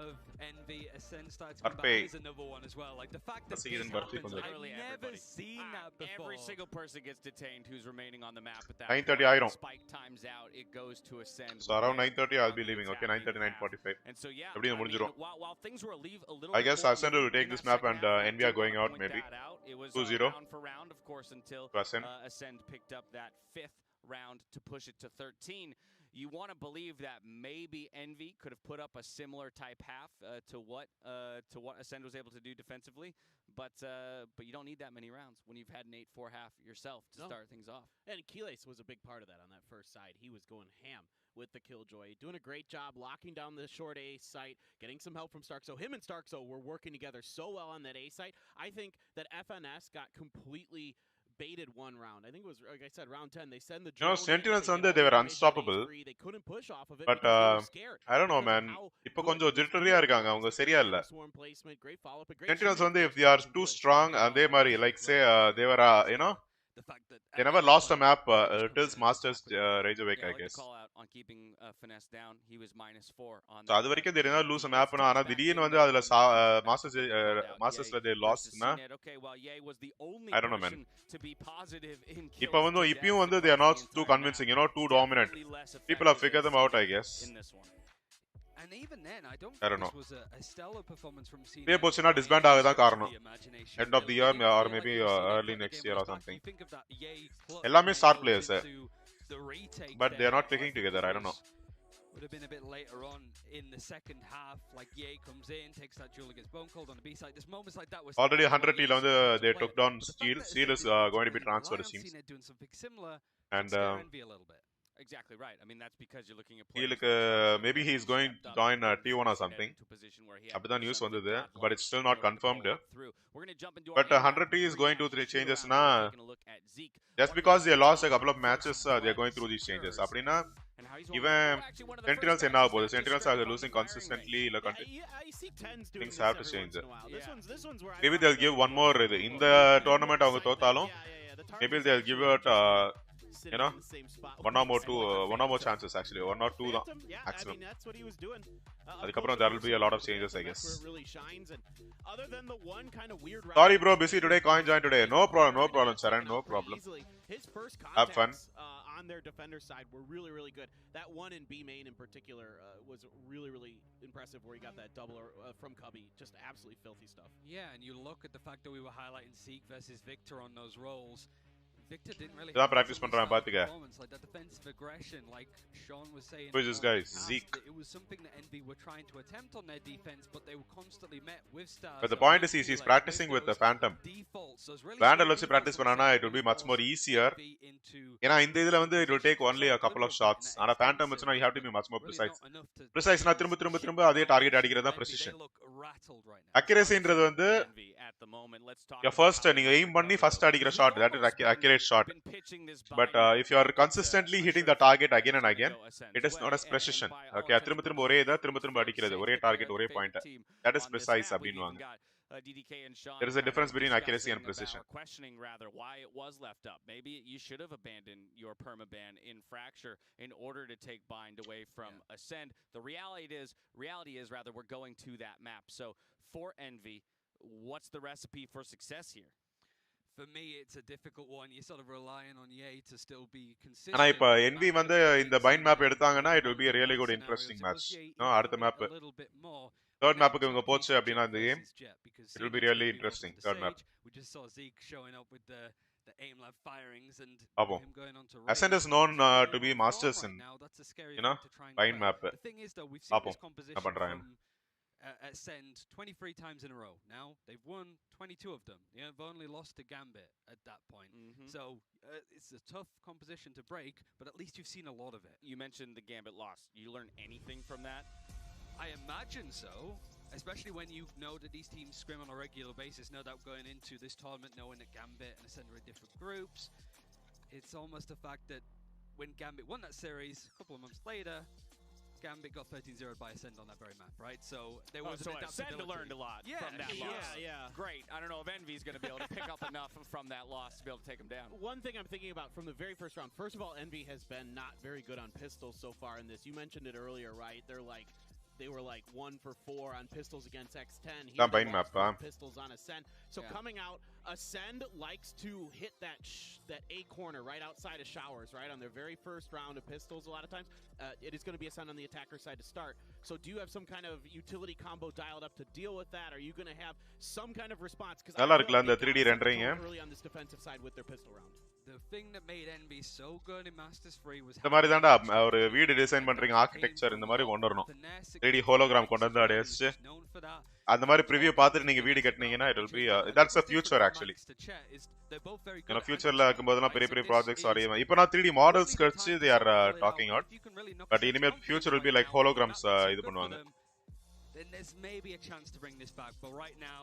of Envy. Ascend started to come back. Here's another one as well. Like, the fact that this happens, I've never seen that before. Every single person gets detained who's remaining on the map at that 9:30 point. ஆயிரும். Spike times out, it goes to Ascend. So around 9:30 I'll be leaving. Okay, 9:30 9:45. And so yeah, எப்படியும் முடிஞ்சிரும். while things were a little I guess Ascend will take this map and Envy are going out maybe. It was 2-0 round for round, of course, until Ascend picked up that 5th round to push it to 13. You want to believe that maybe Envy could have put up a similar type half to what Ascend was able to do defensively, but you don't need that many rounds when you've had an 8-4 half yourself to start things off. And Keyless was a big part of that on that first side. He was going ham with the Killjoy, doing a great job locking down the short A site, getting some help from Starkzo. Him and Starkzo were working together so well on that A site. I think that FNS got completely baited one round. I think it was, like I said, round 10. They send the drone. Sentinels வந்து they were unstoppable. They couldn't push off of it But because they were scared. I don't know man. இப்போ கொஞ்சம் jittery-ஆ இருக்காங்க. அவங்க சரியா இல்ல. Sentinels வந்து if they are too strong அதே மாதிரி like say they were you know The fact that they never lost a map till Masters Rage Awake I guess. Call out on keeping Finesse down. He was -4 on So அது வரைக்கும் they did not lose a map ஆனா திடீர்னு வந்து அதுல Mastersல they lost னா I don't know man. இப்போ வந்து இப்பயும் வந்து they are not too convincing, you know, too dominant. People have figured them out I guess. And even then, I don't know. think this was a stellar performance from CNED. They போச்சுனா disband ஆகதான் காரணம். End of the year or maybe early next year or something. எல்லாமே star players. But they are not clicking together, I don't know. Would have been a bit later on in the second half, like Ye comes in, takes that duel against Bone Cold on the B side. There's moments like that was already 100 TL வந்து they took down Steel. Steel is going to be transferred it seems. Doing something similar. And Envy a little bit. Exactly right. I mean, that's because you're looking at Steelக்கு maybe he is going to join T1 or something. அப்படிதான் news வந்தது, but it's still not confirmed. But 100T is going to through changes na. Just because they lost a couple of matches, they are going through these changes. அப்படினா even Sentinels என்ன ஆக போகுது? Sentinels are losing consistently. Things have to change. Maybe they'll give one more. இந்த tournament அவங்க தோத்தாலும் maybe they'll give it sitting You know, in the same spot. one or more chances actually, one or two Phantom, yeah, maximum. I mean, that's what he was doing. Adukapram there will be a lot of changes, I guess. Where it really shines, and other than the one kind of weird. Sorry, bro, busy today. Coin join today. No problem, Sharan. No problem. His first Have fun. on their defender side were really, really good. That one in B main in particular was really, really impressive, where he got that double from Cubby. Just absolutely filthy stuff. Yeah, and you look at the fact that we were highlighting Zeke versus Victor on those roles. Victor didn't really இதான் practice பண்றான் பாத்துக்க. like that defensive aggression, like Sean was saying. Who is this guy? Zeke. It was something that NV were trying to attempt on their defense, but they were constantly met with stars. But the point is he's practicing with the Phantom. Vandal வச்சு practice பண்ணானா it will be much more easier. ஏனா இந்த இதுல வந்து it will take only a couple of shots. ஆனா Phantom வச்சுனா you have to be much more precise. Preciseனா திரும்ப அதே டார்கெட் அடிக்கிறது தான் precision. Accuracyன்றது வந்து first நீங்க aim பண்ணி first அடிக்கிற shot, that is accurate shot. But if you are consistently hitting the target again and again, it is known as precision. Okay, திரும்ப ஒரே இத திரும்ப அடிக்கிறது, ஒரே டார்கெட் ஒரே point. That is precise அப்படினுவாங்க. There is a difference between accuracy and precision. Questioning rather why it was left up. Maybe you should have abandoned your permaban in Fracture in order to take bind away from Ascend. The reality is rather we're going to that map. So for Envy, what's the recipe for success here? For me, it's a difficult one. You're sort of relying on Ye to still be consistent. ஆனா இப்ப NV வந்து இந்த bind map எடுத்தாங்கன்னா it will be a really good interesting match. அடுத்த map third map க்கு இவங்க போச்சு அப்படினா இந்த game it will be really interesting. Third map. We just saw Zeke showing up with the aim lab firings and him going on to Ascend is known to be masters in, you know, bind map. The thing is though, we've seen this composition from Ascend 23 times in a row. Now they've won 22 of them. They've only lost to Gambit at that point. So it's a tough composition to break, but at least you've seen a lot of it. You mentioned the Gambit loss. You learn anything from that? I imagine so, especially when you know that these teams scrim on a regular basis, no doubt going into this tournament knowing that Gambit and Ascend are in different groups. It's almost the fact that when Gambit won that series, a couple of months later, Gambit got 13-0'd by Ascend on that very map, right? So there was so Ascend learned a lot from that loss. Yeah. Great. I don't know if Envy's going to be able to pick up enough from that loss to be able to take him down. One thing I'm thinking about from the very first round, first of all, Envy has been not very good on pistols so far in this. You mentioned it earlier, right? They were like 1 for 4 on pistols against X10. He pistols on Ascend. So coming out, Ascend likes to hit that A corner right outside of showers, right? On their very first round of pistols, a lot of times. It is going to be Ascend on the attacker side to start. So do you have some kind of utility combo dialed up to deal with that? Are you going to have some kind of response? Because the 3D rendering early on this defensive side with their pistol round. The thing that made NB so good in Masters 3 was இந்த மாதிரி தான்டா ஒரு வீடு design பண்றீங்க architecture இந்த மாதிரி கொண்டு வரணும் 3D ஹோலோகிராம் கொண்டு வந்து அடிச்சு அந்த மாதிரி ப்ரிவியூ பார்த்துட்டு நீங்க வீடு கட்டினீங்கன்னா it will be that's the future actually. ஏன்னா ஃபியூச்சர்ல இருக்கும்போதெல்லாம் பெரிய பெரிய ப்ராஜெக்ட்ஸ் வரையும் இப்போ நான் 3D மாடல்ஸ் கழிச்சு they are talking out, but இனிமேல் future will be like holograms இது பண்ணுவாங்க. Then there's maybe a chance to bring this back, but right now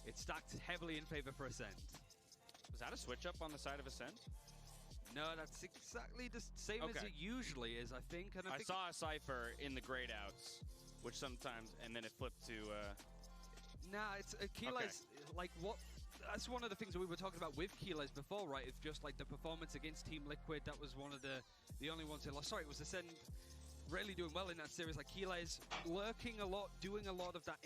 it's stacked heavily in favor for Ascend. Was that a switch up on the side of Ascend? No, that's exactly the same as it usually is, I think. And I think saw a Cypher in the grayed outs, which sometimes, and then it flipped to... Nah, it's Keylai's, like, what... That's one of the things that we were talking about with Keylai's before, right? It's just, like, the performance against Team Liquid, that was one of the only ones they lost. Sorry, it was Ascend really doing well in that series. Like, Keylai's lurking a lot, doing a lot of that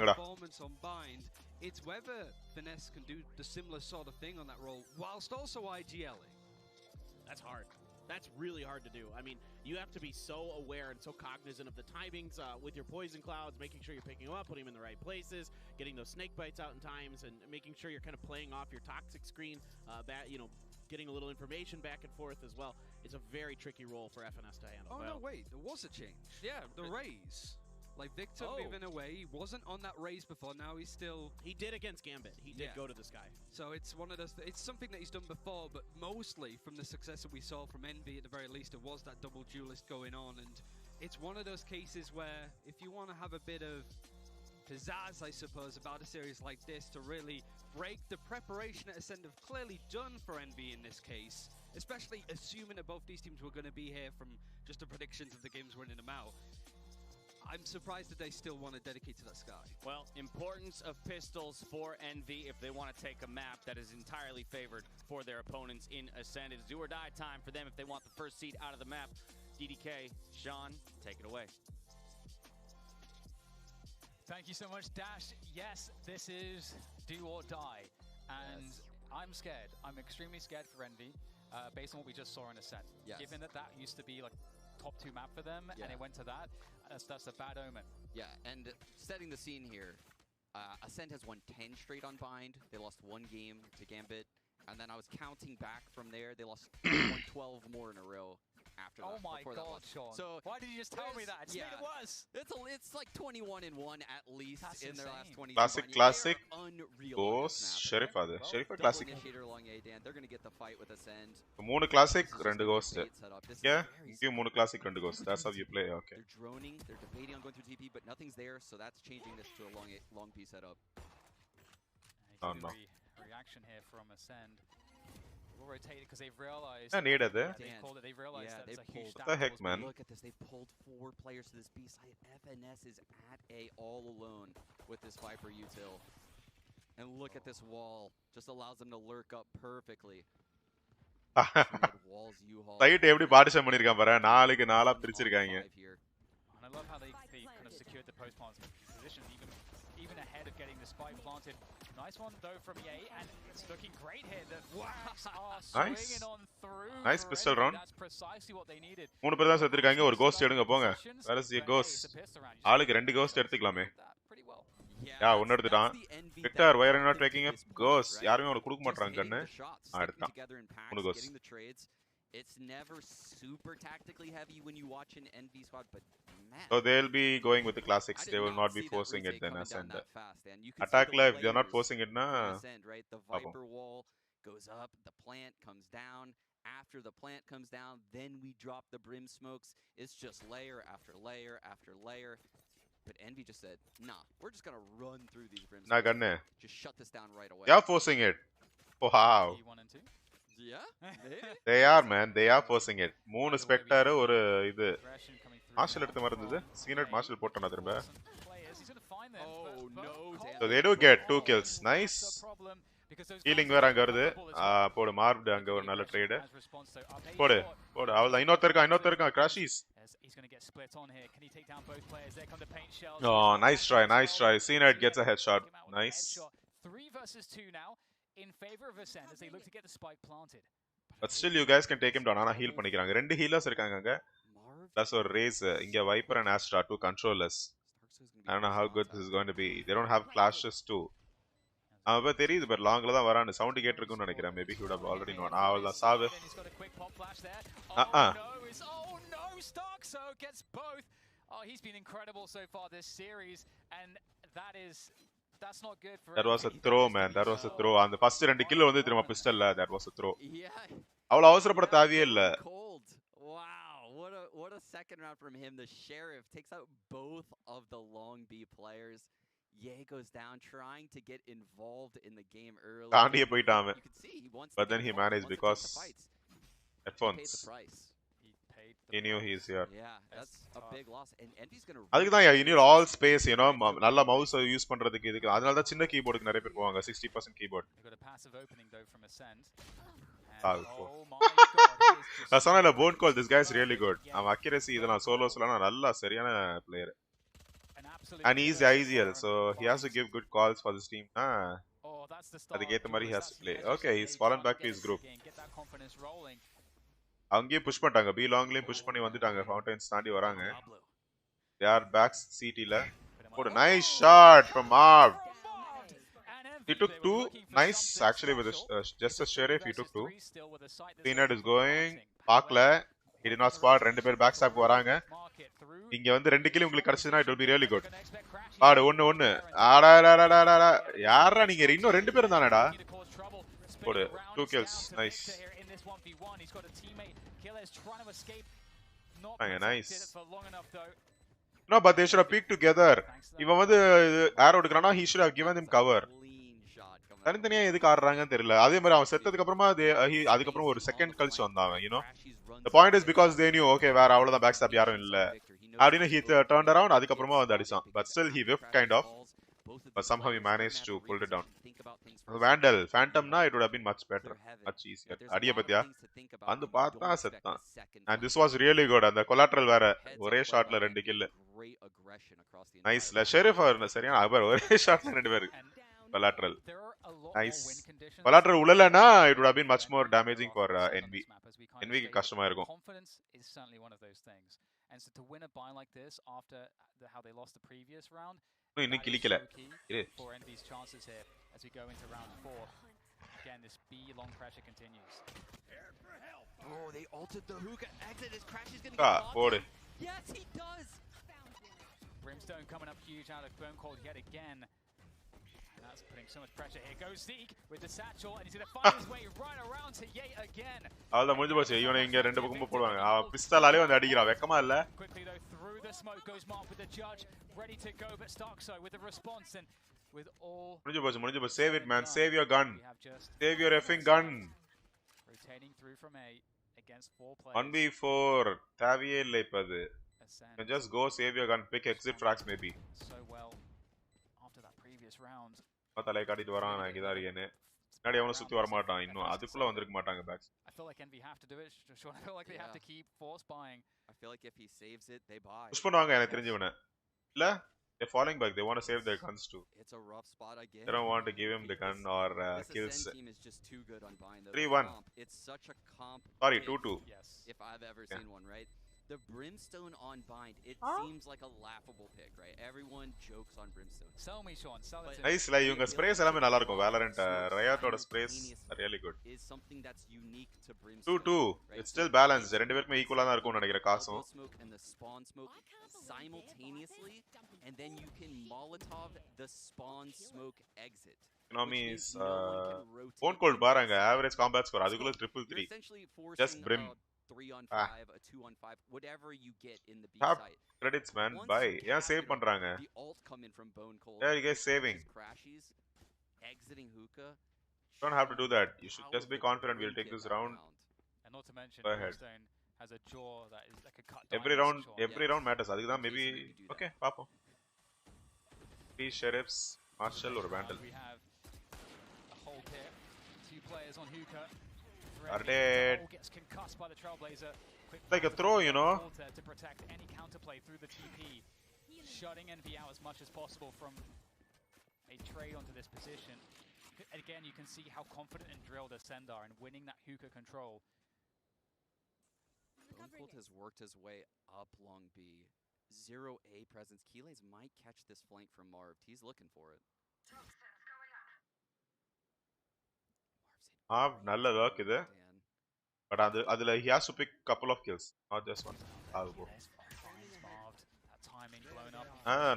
performance on bind. It's whether Finesse can do the similar sort of thing on that role whilst also IGLing. That's hard. That's really hard to do. I mean, you have to be so aware and so cognizant of the timings with your poison clouds, making sure you're picking them up, putting them in the right places, getting those snake bites out in times, and making sure you're kind of playing off your toxic screen, getting a little information back and forth as well. It's a very tricky role for FNS to handle. Oh, no, wait. There was a change. Yeah. The raise. Like, Victor moving away. He wasn't on that raise before. Now he's still... He did against Gambit. He did go to the sky. So it's one of those... It's something that he's done before, but mostly from the success that we saw from Envy, at the very least, it was that double duelist going on. And it's one of those cases where if you want to have a bit of pizzazz, I suppose, about a series like this to really break the preparation that Ascend have clearly done for Envy in this case, especially assuming that both these teams were going to be here from just the predictions of the games winning them out. I'm surprised that they still want to dedicate to that sky. Well, importance of pistols for Envy if they want to take a map that is entirely favored for their opponents in Ascend. It's do or die time for them if they want the first seed out of the map. DDK, Sean, take it away. Thank you so much, Dash. Yes, this is do or die. And I'm scared. I'm extremely scared for Envy, based on what we just saw in Ascent. Given that that used to be like top 2 map for them, and it went to that, that's a bad omen. Yeah, and setting the scene here, Ascent has won 10 straight on Bind. They lost 1 game to Gambit, and then I was counting back from there. They lost 12 more in a row after that. Oh my God, Sean. So why did you just tell me that? It's it was. It's like 21-1 at least in their last 20. Classic Ghost Sheriff adu. Sheriff classic. They're going to get the fight with Ascend. 3 classic, 2 ghost. Yeah, you 3 classic, 2 ghost. That's how you play. Okay. They're droning, they're debating on going through TP, but nothing's there, so that's changing this to a long P setup. Oh no. Reaction here from Ascend. We'll rotate it because they've realized. I needed it. They've realized that it's a huge. What the heck, man? Look at this. They've pulled 4 players to this B side. FNS is at A all alone with this Viper util. And look at this wall. Just allows them to lurk up perfectly. Site எப்படி partition பண்ணிருக்கான் பாரு 4க்கு 4 பிரிச்சிருக்காங்க. And I love how they kind of secured the post plant position even ahead of getting the spike planted. Nice one though from EA, and it's looking great here. The Wax are swinging on through. Nice pistol round. That's precisely what they needed. 3 பேர் தான் செத்துருக்காங்க. ஒரு ghost எடுங்க போங்க. Where is your ghost? ஆளுக்கு 2 ghost எடுத்துக்கலாமே. யா ஒன்னு எடுத்துட்டான். Victor, why are you not taking up ghost? யாருமே அவனுக்கு கொடுக்க மாட்டறாங்க கண்ணு. எடுத்தான். 3 ghost. It's never super tactically heavy when you watch an NV squad, but man. So they'll be going with the classics. They will not be forcing it then Ascend. Attack life, they're not forcing it na. Right? The Viper wall goes up, the plant comes down. After the plant comes down, then we drop the brim smokes. It's just layer after layer after layer. But Envy just said, nah, we're just gonna run through these brim smokes. Just shut this down right away. They are forcing it. Wow. Yeah, they are, man. They are forcing it. 3 spectre ஒரு இது marshal எடுத்த மாதிரி இருந்தது. சீனட் marshal போட்டானா திரும்ப. So they do get 2 kills. Nice. Healing வேற அங்க வருது. போடு மார்ப்ட் அங்க ஒரு நல்ல ட்ரேட். போடு. அவள இன்னொருத்தர் இருக்கான் crashies. Oh, nice try. Cnet gets a headshot. Nice. 3 versus 2 now. In favor of Ascend as they look to get the spike planted. But still you guys can take him down. ஆனா heal பண்ணிக்கறாங்க. 2 healers இருக்காங்க அங்க. Plus ஒரு raise. இங்க Viper and Astra to controllers. I don't know how good this is going to be. They don't have flashes too. அவ தெரியுது but லாங்ல தான் வரானே. Sound கேட்டிருக்கும்னு நினைக்கிறேன். Maybe he would have already known. அவள சாவு. Oh no, Starkso gets both. Oh, he's been incredible so far this series, and that's not good for. That was a throw, man. That was a throw. And the first 2 kill வந்து திரும்ப pistol la. That was a throw. அவள அவசரப்பட தேவையே இல்ல. Wow, what a second round from him. The Sheriff takes out both of the long B players. Ye goes down trying to get involved in the game early. தாண்டியே போய்ட்டான். But then he managed because headphones. He knew he's here. Yeah, that's a big loss. And Envy's going to. அதுக்கு தான் you need all space, you know. நல்ல mouse use பண்றதுக்கு இதுக்கு. அதனால தான் சின்ன கீபோர்டுக்கு நிறைய பேர் போவாங்க. 60% keyboard. Got a passive opening though from Ascend. Oh my god. I saw a bone call. This guy is really good. I'm accuracy இதெல்லாம் சோலோஸ்லாம் நல்ல சரியான player. And he's IGL, so he has to give good calls for this team. அதுக்கு ஏத்த மாதிரி he has to play. Okay, he's fallen back to his group. அங்கேயே push பண்ணிட்டாங்க. B லாங்லயே push பண்ணி வந்துட்டாங்க. ஃபவுண்டன்ஸ் தாண்டி வராங்க. They are back CT ல. What a nice shot from Marv. He took 2. Nice actually with just a sheriff he took 2. Cnet is going. பார்க்கல. He did not spot. 2 பேர் back stop வராங்க. இங்க வந்து 2 கில் உங்களுக்கு கிடைச்சதுனா it will be really good. ஆடு 1 ஆடாடாடாடா. யாரா நீங்க இன்னும் 2 பேர் தானடா. போடு 2 kills. Nice. Nice. No, but they should have peeked together. இவன் வந்து arrow எடுக்கறானா he should have given him cover. தனித்தனியா எதுக்கு ஆடுறாங்கன்னு தெரியல. அதே மாதிரி அவன் செத்ததுக்கு அப்புறமா அதுக்கு அப்புறம் ஒரு செகண்ட் கழிச்சு வந்தான் you know. The point is because they knew okay வேற அவ்வளவுதான் பேக் ஸ்டாப் யாரும் இல்ல. அப்படினா he turned around அதுக்கு அப்புறமா வந்து அடிச்சான். But still he whiffed kind of. But somehow he managed to pull it down. about things for Vandal, Phantom na it would have been much better, clear heaven. much easier. There's a Adiya lot of pathiya things to think about and when you paatha don't expect settan. the second And this flank. was really good. And the collateral vera Heads ore up shot play la by rendu Envy, kill. great aggression across the Nice. entire La sheriff avarna seriyana abar ore shot la rendu peru. And Collateral. there are a lot Nice. more win conditions. Collateral ullalana it would have been much more Envy are damaging for concerned on Envy. this map, as we kind of Envy ku stated. kashama irukum. Confidence is certainly one of those things. And so to win a buy like this after how they lost the previous round, Innu that is kilikala. so key for Envy's chances here as we go into round 4. Again, this B long pressure continues. Oh, they ulted the hookah exit. His crash is gonna Ah, get locked podu. in. Yes, he does. Brimstone coming up huge out of Bone Cold yet again. And that's putting so much pressure. Here goes Zeke with the satchel, and he's going to find his way right around to Yate again. அவள முடிஞ்சு போச்சு. இவனை இங்க ரெண்டு பக்கமும் போடுவாங்க. அவன் பிஸ்டலாலே வந்து அடிக்கிறான். வெக்கமா இல்ல? Quickly though, through the smoke goes Mark with the judge, ready to go, but Starkso with the response and with all. முடிஞ்சு போச்சு. Save it, man. Save your gun. We have just Save your effing gun. rotating through from A against 4 players. 1v4 தேவையே இல்ல இப்ப அது. Ascend You can just go save your gun, pick exit frags maybe. so well after that previous round. தலை காட்டிட்டு வரான் நான் இங்க தான் இருக்கேன்னு. பின்னாடி அவனும் சுத்தி வர மாட்டான் இன்னும். அதுக்குள்ள வந்திருக்க மாட்டாங்க packs. I feel like Envy have to do it. Sean, I feel like they have to keep force buying. I feel like if he saves it, they buy. Push பண்ணுவாங்க எனக்கு தெரிஞ்சு இவனை. இல்ல? They're falling back. They want to save their guns too. It's a rough spot again. They don't want to give him the gun or This kills. Ascend team is just too good on buying those. 3-1. It's such a comp. Sorry, pick 2-2. Yes. If I've ever seen one, right? The Brimstone on bind, it seems like a laughable pick, right? Everyone jokes on Brimstone. Sell me, Sean. Sell it to me. Nice la இவங்க sprays எல்லாமே நல்லா இருக்கும். Valorant Riotோட sprays are really good. Is something that's unique to Brimstone. 2-2. It's still balanced. ரெண்டு பேருக்குமே ஈக்குவலா தான் இருக்கும்னு நினைக்கிறேன் காசும். Elbow smoke and the spawn smoke simultaneously, and then you can Molotov the spawn smoke exit. Economies No one can rotate. phone cold பாருங்க average combat score அதுக்குள்ள You're 333. essentially Just forcing Brim. a 3-on-5, a 2-on-5, whatever you get in the B Have site. credits man. Once Bye. you ஏன் have save it, பண்றாங்க? The ult come in from Bone Cold. Yeah, you guys saving. Just crashes, exiting hookah. You don't have to do that. You should How just be would confident Brim we'll take get this that round. And not to mention, Go ahead. Brimstone has a jaw that is like a cut. Every diamond, round Sean. matters. அதுக்கு தான் maybe Jason, maybe do that. okay பாப்போம். 3 sheriffs, marshal or vandal. We have a hold here. 2 players on hookah. Are dead. Gets concussed by the Trailblazer. Quick Like a pass throw, to you know. Walter to protect any counterplay through the TP, shutting Envy out as much as possible from a trade onto this position. Again, you can see how confident and drilled Ascend are in winning that hookah control. Bone Cold has worked his way up long B. 0A presence. Keelays might catch this flank from Marv. He's looking for it. நல்ல work இது. Dan. But அதுல he has to pick couple of kills, not just one. அது போ. Finds Marved. That timing blown up.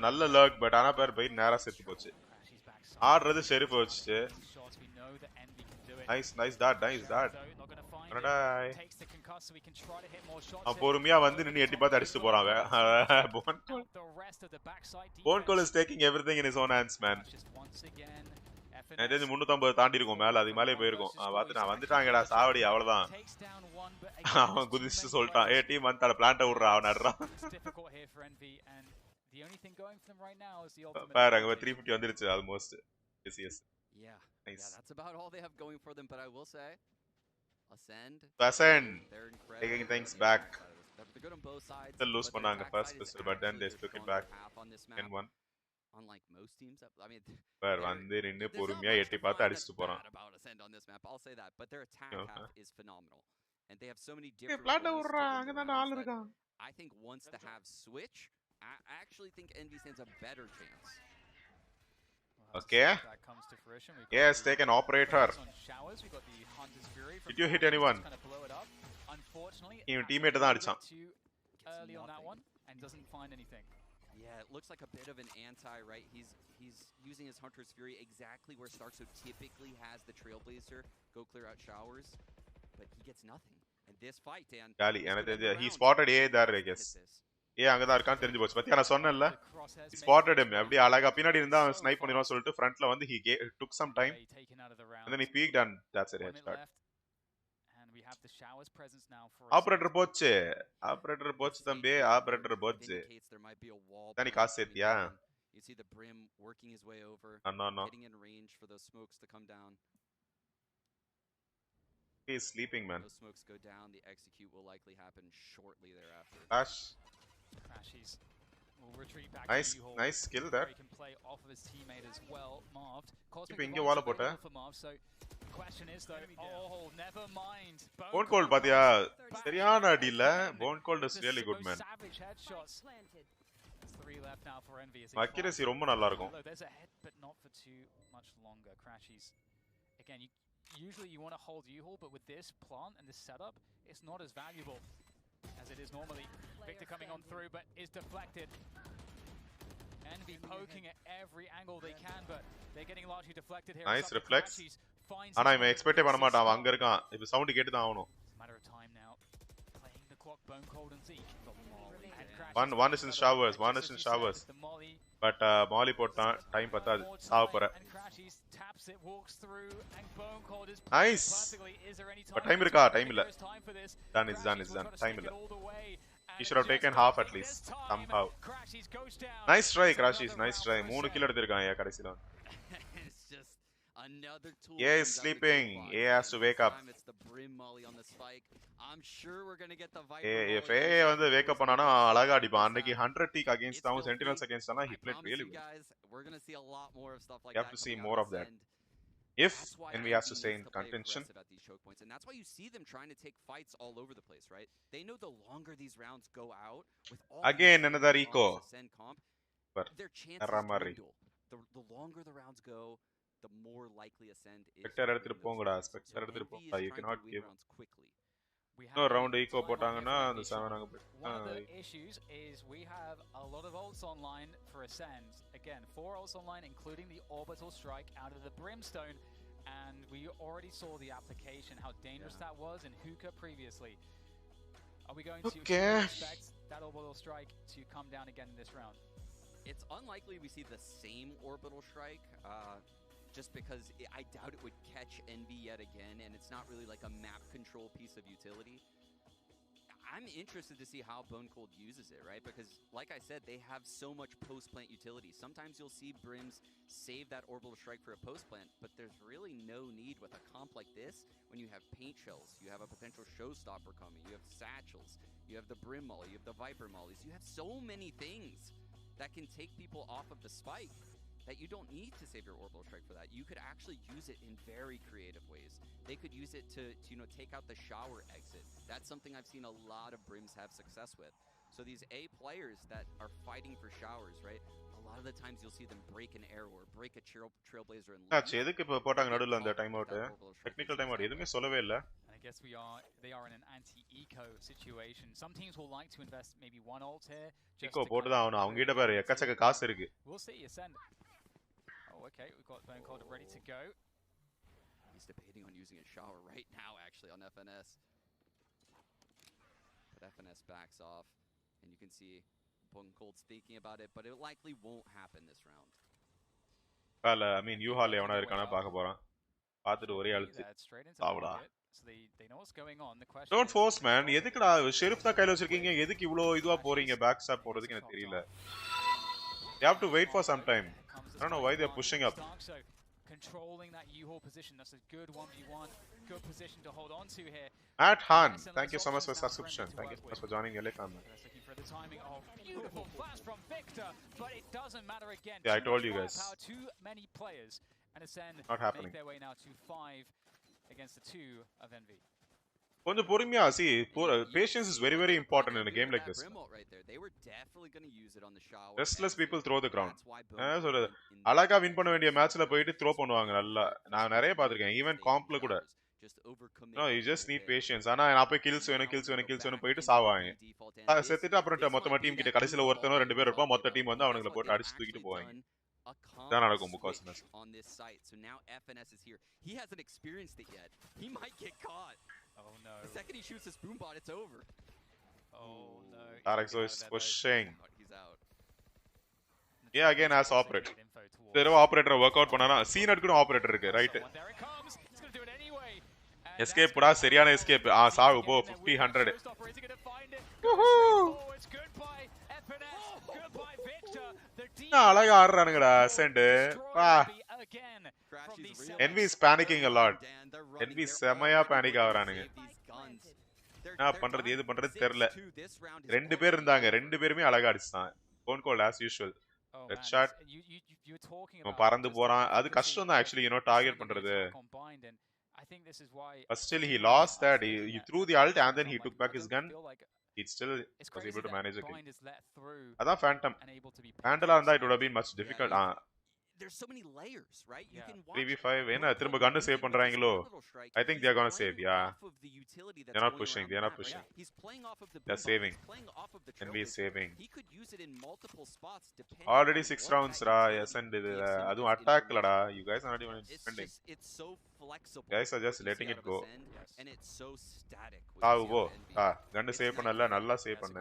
நல்ல luck but ஆனா பேர் by நேரா செத்து போச்சு. Crashes backside. ஆடுறது Sherif வச்சுச்சு. Shots, we know that Envy can do it. Nice that. Though, not gonna find Gonna it. die. Takes the concuss so we can try to hit more shots. அவன் here. பொறுமையா வந்து நின்னு எட்டி பார்த்து அடிச்சிட்டு போறான் அவன். The rest of the backside Bone Cold defense. is taking everything in his own hands, man. Just once again, எனக்கு தெரிஞ்சு 350 தாண்டி இருக்கும் மேல அதுக்கு மேலே போயிருக்கும். வந்துட்டாங்கடா சாவடி அவ்வளவுதான். takes down one, but அவன் குதிச்சு சொல்லிட்டான் ஏ டீம் வந்து பிளான்ட்ட விடுறா அவன் நடுறான். It's difficult here for Envy, and the only thing going for them right now is the ultimate. பாரு அங்க 350 வந்துருச்சு almost. yes. Yeah. Nice. Yeah, that's about all they have going for them, but I will say, Ascend. They're incredible. taking things back. They're good on both sides. Still lose but their பண்ணாங்க attack first side is pistol, but then they absolutely took it just back going to half on this in map. one. Unlike most teams, I mean, பாரு வந்து நின்னு there's not பொறுமையா much எட்டி to பார்த்து find அடிச்சிட்டு that's போறான். bad about Ascend on this map. I'll say that, but their attack Okay. half is phenomenal, and they have so many A different. பிளான்ட்ட ways to விடுறா win அங்க the தான் rounds ஆள் that இருக்கான். I think once the halves switch, I actually think Envy stands a better chance. Well, Okay. that comes to fruition. We've got Yes, the take an operator. focus on showers. We've got the Hunter's Fury from Did you hit Flashes anyone? to kind of blow it up. Unfortunately, Team- that's teammate a தான் little அடிச்சான். bit too early on that nothing. one and doesn't find anything. Yeah, it looks like a bit of an anti, right? He's using his Hunter's Fury exactly where Starkso typically has the Trailblazer go clear out showers, but he gets nothing. And this fight, Dan. காலி this எனக்கு could end தெரிஞ்சு the he round. spotted A there I Hit guess. this. ஏ அங்க தான் இருக்கான்னு தெரிஞ்சு போச்சு. பத்தியா நான் சொன்னேன்ல The crosshairs he make spotted it him அப்படியே அழகா பின்னாடி இருந்தா அவன் ஸ்னைப் பண்ணிடுவான் சொல்லிட்டு ஃப்ரண்ட்ல வந்து he took some time Ray taken out of the round. and then he peeked and that's it 1 minute headshot. left, and we have the showers presence now for operator போச்சு தம்பி ஆபரேட்டர் போச்சு. Vindicates there might be a wall Thani behind காசு enemy சேர்த்தியா? team. You see the Brim working his way over, No. getting in range for those smokes to come down. He is sleeping, man. Those smokes go down. The execute will likely happen shortly thereafter. Flash. Crashies will retreat back Nice, to U-Hall, nice skill where there. he can play off of his teammate as well. Marved. இப்போ இங்க வால போட்ட. Question is though, oh, never mind. Bone Cold பாத்தியா? சரியான அடி இல்ல. Bone Cold is really good, man. Savage headshots. 3 left now for Envy. Accuracy ரொம்ப நல்லா இருக்கும். There's a head, but not for too much longer. Crashies. Again, usually you want to hold U-Hall, but with this plant and this setup, it's not as valuable as it is normally. Victor coming on through, but is deflected. Envy poking at every angle they can, but they're getting largely deflected here. Nice reflex. ஆனா இவன் expect பண்ண மாட்டான். அவன் அங்க இருக்கான். இப்ப sound கேட்டு தான் ஆவணும். Matter of time now. Playing the clock, Bone Cold and Zeke. One is in showers. One is in showers. But Molly போட்டான். டைம் பத்தாது. சாவ போற. Nice. But time இருக்கா? Time இல்ல. Done is done. Time இல்ல. He should have taken half at least somehow. Nice try, Crashies. Nice try. 3 kill எடுத்திருக்கான் கடைசில. Another tool. Yeah, he's sleeping. A has to wake up. It's the Brim molly on the spike. I'm sure we're going to get the Viper. If A வந்து wake up பண்ணானா அழகா அடிப்பான். அன்னைக்கு 100 tick against down Sentinels against he played really well. Guys, we're going to see a lot more of stuff like you have to see more of that. If Envy has to stay in contention. And that's why you see them trying to take fights all over the place, right? They know the longer these rounds go out with all again another eco. Their chances dwindle. The longer the rounds go, the more likely Ascend is. Spectre எடுத்துட்டு போங்கடா. Spectre எடுத்துட்டு போடா. You cannot give quickly. No round eco போட்டாங்கன்னா அந்த 7 அங்க போய். One of the issues is we have a lot of ults online for Ascend. Again, 4 ults online, including the orbital strike out of the Brimstone, and we already saw the application, how dangerous that was in Hookah previously. Are we going to expect that orbital strike to come down again in this round? It's unlikely we see the same orbital strike. Just because I doubt it would catch Envy yet again, and it's not really like a map control piece of utility. I'm interested to see how Bone Cold uses it, right? Because, like I said, they have so much post-plant utility. Sometimes you'll see Brims save that orbital strike for a post-plant, but there's really no need with a comp like this when you have paint shells, you have a potential showstopper coming, you have satchels, you have the Brim molly, you have the Viper mollies. You have so many things that can take people off of the spike that you don't need to save your orbital strike for that. You could actually use it in very creative ways. They could use it to take out the shower exit. That's something I've seen a lot of Brims have success with. So these A players that are fighting for showers, right? A lot of the times you'll see them break an arrow or break a trailblazer and எதுக்கு இப்ப போட்டாங்க நடுவுல அந்த time out technical time out எதுமே சொல்லவே இல்ல. I guess they are in an anti-eco situation. Some teams will like to invest maybe one ult here. eco போட்டு தான் ஆவணும். அவங்க கிட்ட பாரு எக்கச்சக்க காசு இருக்கு. We'll see Ascend. Oh, okay, we've got Bone Cold ready to go. He's debating on using a shower right now, actually, on FNS. But FNS backs off, and you can see Bone Cold's thinking about it, but it likely won't happen this round. Well, I mean, U-Hall எவனா இருக்கானா பார்க்க போறான். பார்த்துட்டு ஒரே அழுத்து. சாவடா. So they know what's going on. The question Don't force, man. எதுக்குடா ஷெரிஃப் தான் கையில வச்சிருக்கீங்க? எதுக்கு இவ்ளோ இதுவா போறீங்க? பேக் ஸ்டாப் போறதுக்கு எனக்கு தெரியல. You have to wait for some time. I don't know why they're pushing up. Controlling that U-Hall position. That's a good 1v1. Good position to hold on to here. At Han, thank you so much for subscription. Thank you so much for joining Elgato. Looking for the timing. Oh, beautiful flash from Victor, but it doesn't matter again. Yeah, I told you guys. Too many players, and Ascend make their way now to 5 against the 2 of Envy. கொஞ்சம் பொறுமையா see patience is very very important in a game like this. They were definitely going to use it on the shower. Restless people throw the ground. சொல்றது அழகா win பண்ண வேண்டிய மேட்ச்ல போயிட்டு throw பண்ணுவாங்க நல்லா. நான் நிறைய பாத்துர்க்கேன் ஈவன் காம்ப்ல கூட. No, you just need patience. ஆனா நான் போய் kills வேணும் போயிட்டு சாவாங்க. செத்துட்டு அப்புறம் மொத்தமா டீம் கிட்ட கடைசில ஒருத்தனோ ரெண்டு பேர் இருப்பான். மொத்த டீம் வந்து அவங்கள போட்டு அடிச்சு தூக்கிட்டு போவாங்க. That நடக்கும் because on this site. So now FNS is here. He hasn't experienced it yet. He might get caught. Oh no. The second he shoots his boombot, it's over. Oh no. Alex is pushing. He's out. Yeah, again as operator. There operator work out பண்ணானா scene எடுக்கணும் operator இருக்கு right. Escape புடா சரியான escape. சாவு போ 50 100. It's good by FNS. Good by Victor. அழகா ஆடுறானுங்கடா ascend வா Envy is panicking a lot. Envy செமையா panic ஆவறானுங்க. என்ன பண்றது ஏது பண்றது தெரியல. ரெண்டு பேர் இருந்தாங்க, ரெண்டு பேருமே அழகா அடிச்சான். Phone call as usual. Red shot. பறந்து போறான். அது கஷ்டம் தான் actually, you know, target பண்றது. But still he lost that. He threw the ult and then he took back his gun. He still was able to manage the kill. அதான் Phantom. Vandal இருந்தா it would have been much difficult. There's so many layers, right? You can 3v5 என்ன திரும்ப கன் save பண்றாங்களோ? I think they are going to save. Yeah. They're not pushing. They're not pushing. They're saving. Envy is saving. He could use it in multiple spots depending. Already 6 rounds ra. Yes, and adu attack lada. You guys are not even defending. It's so flexible. Guys are just letting it go. And it's so static. Go. Gun save பண்ணல நல்லா save பண்ண.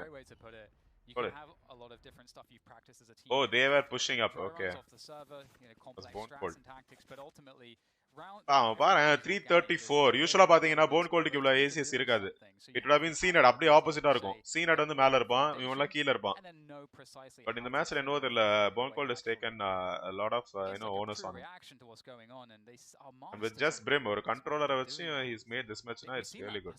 You can have a lot of different stuff you've practiced as a team. Oh, they were pushing up. Okay. Off the server, you know, complex strats and tactics, but ultimately பாரு 334 யூசுவலா பாத்தீங்கன்னா phone கோல்டுக்கு இவ்வளவு ACS இருக்காது. It would have been சீனட் அப்படியே ஆப்போசிட்டா இருக்கும். சீனட் வந்து மேல இருப்பான், இவன்லாம் கீழ இருப்பான். பட் இந்த மேட்ச்ல என்னவோ தெரியல, bone cold has taken a lot of you know onus on him. And with just Brim ஒரு கண்ட்ரோலரை வச்சு he's made this match now. It's really good.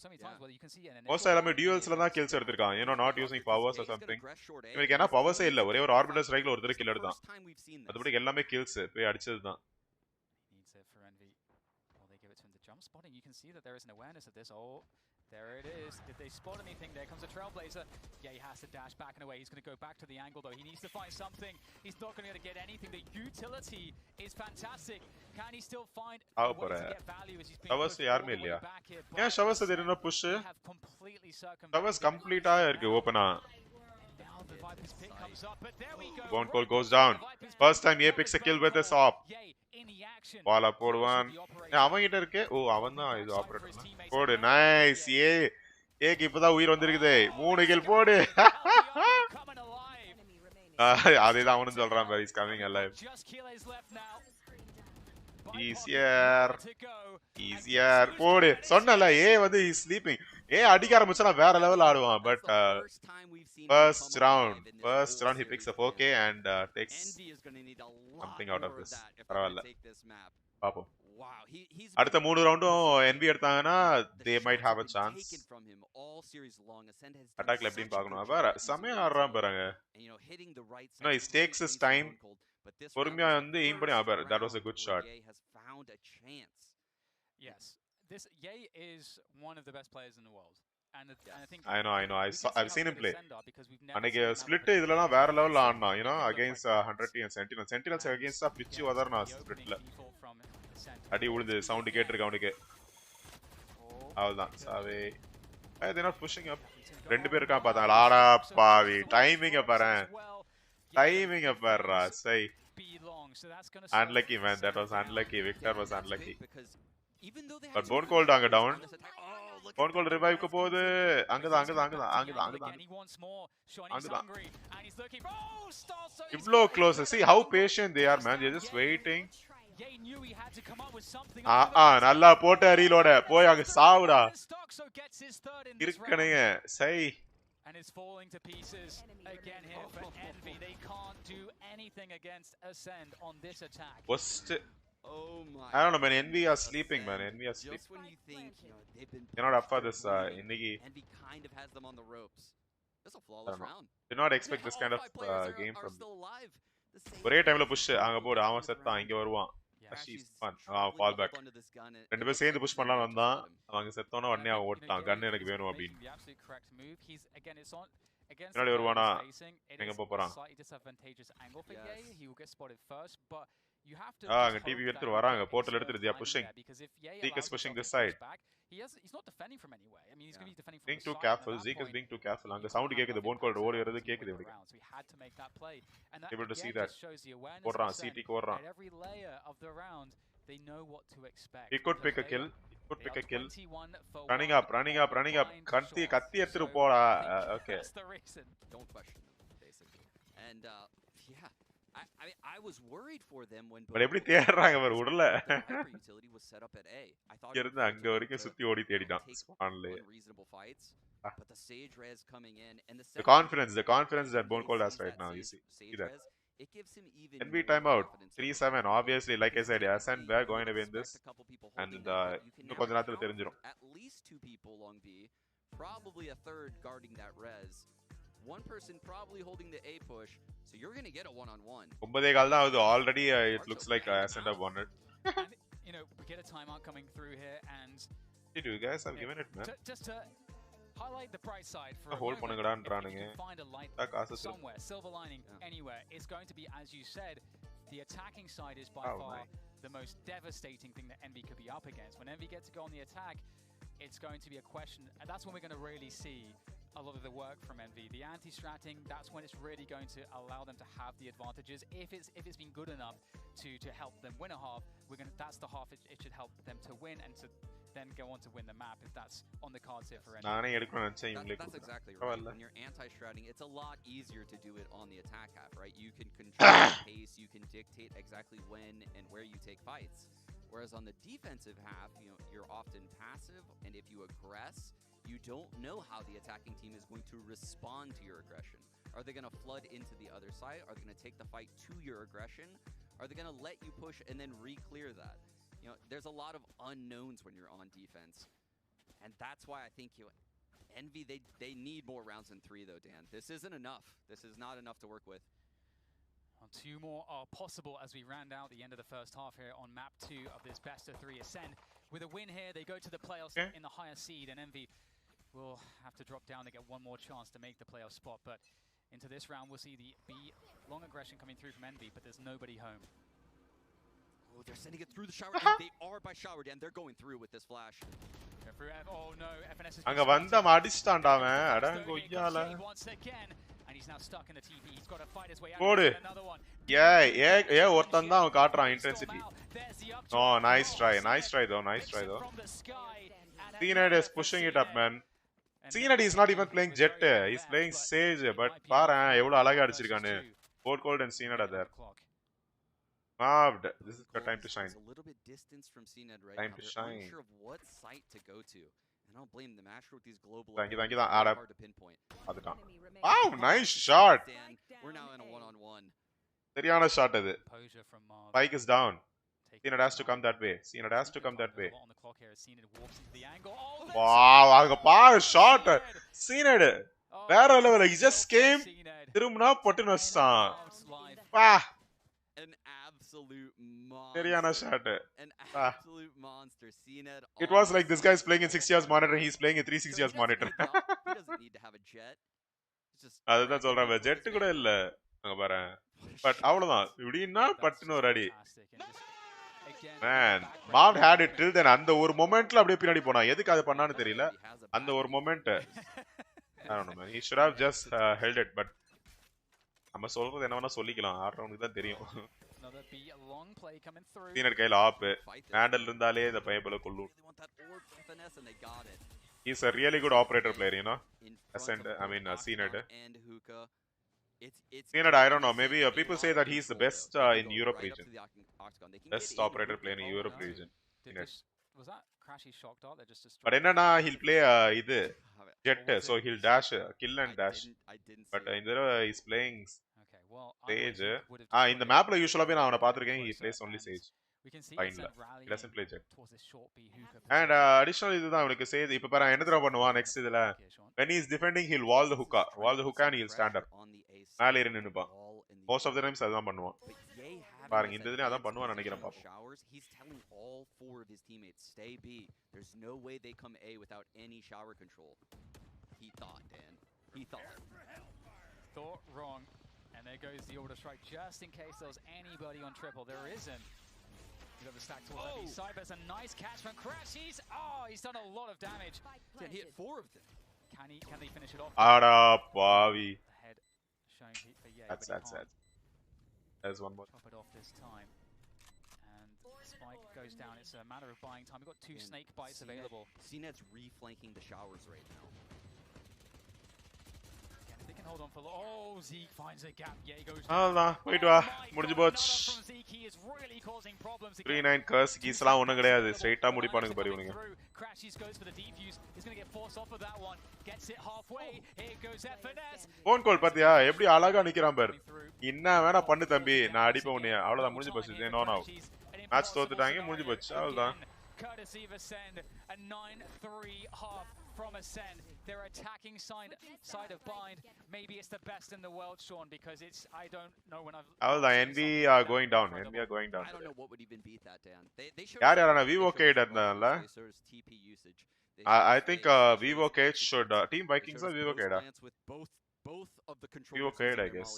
Most எல்லாமே டியூவல்ஸ்ல தான் kills எடுத்திருக்கான். You know, not using powers or something. இவனுக்கு என்ன பவர்ஸே இல்ல, ஒரே ஒரு ஆர்பிட்டல் ஸ்ட்ரைக்ல ஒருத்தர் கில் எடுத்தான். அதுபடி எல்லாமே kills போய் அடிச்சதுதான். Spotting, you can see that there is an awareness of this. Oh, there it is. Did they spot anything? There comes a Trailblazer. Yeah, he has to dash back and away. He's going to go back to the angle though. He needs to find something. He's not going to get anything. The utility is fantastic. Can he still find a way to get value as he's being pushed all the way back here? Yeah, Shavas did not push. Shavas complete ah irukku open ah. One call goes down. First time he picks a kill with a SOP. Bala போடுவான். அவன் கிட்ட இருக்கு. ஓ அவன் தான் இது operator. போடு nice. ஏக்கு இப்பதான் உயிர் வந்திருக்குதே. 3 கில் போடு. அதேதான் அவனும் சொல்றான் பாரு. Is coming alive. ஈஸியர் போடு. சொன்னல ஏ வந்து இஸ் ஸ்லீப்பிங். ஏ அடிக்க ஆரம்பிச்சா வேற லெவல் ஆடுவான். But first round he picks up okay and takes something out of this. பரவாயில்ல பாப்போம். அடுத்த 3 ரவுண்டும் NB எடுத்தாங்கன்னா they might have a chance. அட்டாக்ல எப்படின்னு பார்க்கணும். பாரு செமையா ஆடுறான் பாருங்க. No, he takes his time. பொறுமையா வந்து எய்ம் பண்ணி பாரு. That was a good shot. Yes. This Ye is one of the best players in the world. And I think I know. I've seen him play. அன்னைக்கு split இதெல்லாம் வேற லெவல்ல ஆடுனான். You know, against 100T and Sentinels against பிச்சு வதறனா ஸ்பிளிட்ல. அடி உழுது sound கேட்டிருக்கு அவனுக்கு. அவ்வளவுதான் சாவே. They're not pushing up. ரெண்டு பேர் இருக்கான் பார்த்தாங்களா? ஆடா பாவி. டைமிங்க பாரு. டைமிங்க பாருடா. சை. Unlucky man, that was unlucky. Victor was unlucky. But bone cold அங்க down. Bone cold revive க்கு போகுது. அங்கதான். இவ்ளோ close. See how patient they are, man. They're just waiting. நல்லா போட்ட ரீலோட போய் அங்க சாவுடா. இருக்கணுங்க. சை. And it's falling to pieces again here for Envy. They can't do anything against Ascend on this attack. Oh my. I don't know, man. Envy are sleeping, man. Envy are sleeping. Just when you think, you know, they've been You're not up for this, Envy kind of has them on the ropes. That's a flawless round. Did not expect this kind of game from ஒரே டைம்ல push அங்க போடு. அவன் செத்தான், இங்க வருவான். She's fun. Fall back. ரெண்டு பேரும் சேர்ந்து புஷ் பண்ணலாம் வந்தான். அவங்க செத்தோன உடனே அவன் ஓட்டான். கன் எனக்கு வேணும் அப்படினு. என்னடி வருவானா? எங்க போறான்? அங்க டிவி எடுத்து வராங்க. போர்ட்டல் எடுத்து they are pushing. Zeke is pushing this side. He's not defending from anywhere. I mean, he's going to be defending from being too careful. Zeke is being too careful. அங்க sound கேக்குது. Phone gold ஓடி வரது கேக்குது இவனுக்கு. Able to see that. போறான். CT க்கு ஓடுறான். He could pick a kill. Running up. கத்தி எடுத்து போடா. Okay. Don't question them, basically. And yeah, I was worried for them when but எப்படி தேடுறாங்க பாரு உடல. Utility was set up at A. I thought இருந்து அங்க வரைக்கும் சுத்தி ஓடி தேடிட்டான் ஸ்பான்ல. Reasonable fights. But the Sage Res coming in and the confidence that Bone Cold has right now, you see that. it gives him even NB more timeout. confidence. 3-7. Obviously, like I said, Ascent we're going to win this. And you கொஞ்ச can நேரத்துல now தெரிஞ்சிரும். put at least 2 people along B, probably a third guarding that res. One person probably holding the A push, so you're going to get a one-on-one. 9:15 தான் ஆகுது. Already it looks like Ascent have won it. And, you know, we get a timeout coming through here, and Dude, you guys have given it, man. just to highlight the bright side for a hold moment, பண்ணுங்கடான்றானுங்க. if you can find a light somewhere, silver lining anywhere, it's going to be, as you said, the attacking side is by far the most devastating thing that Envy could be up against. When Envy get to go on the attack, it's going to be a question, and that's when we're going to really see a lot of the work from Envy. The anti-stratting, that's when it's really going to allow them to have the advantages. If it's been good enough to help them win a half, that's the half it should help them to win and to then go on to win the map if that's on the cards here for Envy. That's exactly right. When you're anti-stratting, it's a lot easier to do it on the attack half, right? You can control the pace, you can dictate exactly when and where you take fights. Whereas on the defensive half, you know, you're often passive, and if you aggress, you don't know how the attacking team is going to respond to your aggression. Are they going to flood into the other side? Are they going to take the fight to your aggression? Are they going to let you push and then re-clear that? You know, there's a lot of unknowns when you're on defense. And that's why I think Envy, they need more rounds than 3, though, Dan. This isn't enough. This is not enough to work with. Well, 2 more are possible as we round out the end of the first half here on map 2 of this best of 3 Ascend. With a win here, they go to the playoffs in the higher seed, and Envy will have to drop down to get one more chance to make the playoff spot. But into this round, we'll see the B long aggression coming through from Envy, but there's nobody home. Oh, they're sending it through the shower, and they are by shower, Dan. They're going through with this flash. Oh no, FNS is அங்க வந்து அடிச்சிட்டான்டா அவன். அட கொய்யால. And he's now stuck in the TP. He's got to fight his way out. போடு. ஏ ஒருத்தன் தான் அவன் காட்றான் intensity. Oh, nice try though. CNED is pushing it up, man. CNED is not even playing Jet. He's playing Sage, but பாரு எவ்வளவு அழகா அடிச்சிருக்கானு. Both Cold and CNED are there. Marved. This is your time to shine. A little bit distance from CNED right time now. To They're shine. unsure of what site to go to. And I don't blame them. Asher with these global Thank you. hard to pinpoint. Wow, nice shot. Dan, we're now in a one-on-one. சரியான shot அது. Spike is down. CNED has to come that way. Wow, அங்க பாரு shot. CNED வேற level. He just came. திரும்பனா பொட்டுன்னு வச்சான். வா. An absolute monster. சரியான shot. An absolute monster. CNED. It was like this guy's playing in 60 hours monitor. He's playing in 360 hours monitor. He doesn't need to have a jet. அதுதான் சொல்றேன். Jet கூட இல்ல. அங்க பாரு. But அவ்வளவுதான். இப்படின்னா பட்டுன்னு ஒரு அடி. Man, Marv had it till then. அந்த ஒரு மொமெண்ட்ல அப்படியே பின்னாடி போனா. எதுக்கு அது பண்ணான்னு தெரியல. அந்த ஒரு moment. I don't know, man. He should have just held it, but நம்ம சொல்றது என்ன வேணா சொல்லிக்கலாம். ஆடுறவனுக்கு தான் தெரியும். CNED கையில ஆப். ஹேண்டல் இருந்தாலே இந்த பையபல கொல்லும். He's a really good operator player, you know. Ascend, CNED. CNED, I don't know. Maybe people say that he's the best in Europe region. Best operator player in Europe region. Was that crashy shock dart that just But என்னன்னா he'll play இது jet, so he'll dash, kill and dash. But in there he's playing Sage. In the mapல usually நான் அவனை பாத்துர்க்கேன். He plays only Sage. Fine. He doesn't play Jet. And additional இதுதான் அவனுக்கு Sage. இப்ப பாரு என்ன தர பண்ணுவான் next இதுல. When he is defending, he'll wall the hookah and he'll stand up. மேல ஏறி நின்னுப்பான். Most of the times அதான் பண்ணுவான். பாருங்க இந்த இதுல அதான் பண்ணுவான்னு நினைக்கிறேன் பாப்போம். He's telling all 4 of his teammates stay B. There's no way they come A without any shower control. He thought, Dan. He thought wrong. And there goes the order strike just in case there was anybody on triple. There isn't. You got the stack towards that B side, but it's a nice catch from Crash. He's done a lot of damage. Dan hit 4 of them. Can they finish it off? Ada pavi. Head showing for That's sad. There's one more. Chop it off this time. And Spike goes down. It's a matter of buying time. We've got 2 snake bites available. CNED's reflanking the showers right now. Again, if they can hold on for Zeke finds a gap. Yeah, he goes. Wait, முடிஞ்சு போச்சு. 3-9 curse keysலாம் ஒண்ணும் கிடையாது. ஸ்ட்ரைட்டா முடிப்பானுங்க பாரு இவனுங்க. Crashes goes for the defuse. He's going to get forced off of that one. Gets it halfway. Here goes FNS. Phone call பாத்தியா? எப்படி அழகா நிக்கறான் பாரு. என்ன வேணா பண்ணு தம்பி நான் அடிப்பேன் உன்னைய அவ்வளவுதான் முடிஞ்சு போச்சு நோ நோ மேட்ச் தோத்துட்டாங்க முடிஞ்சு போச்சு அவ்வளவுதான் courtesy of Ascend, a 9-3 half from Ascend. Their attacking side of Bind, maybe it's the best in the world, Sean, because it's, I don't know when I've... அவ்வளவுதான் NV are going down. NV are going down. I don't know what would even beat that down. They யார் யாரான VOK இருந்தாங்கல்ல I think VOK should Team Vikings or VOK VOK I guess.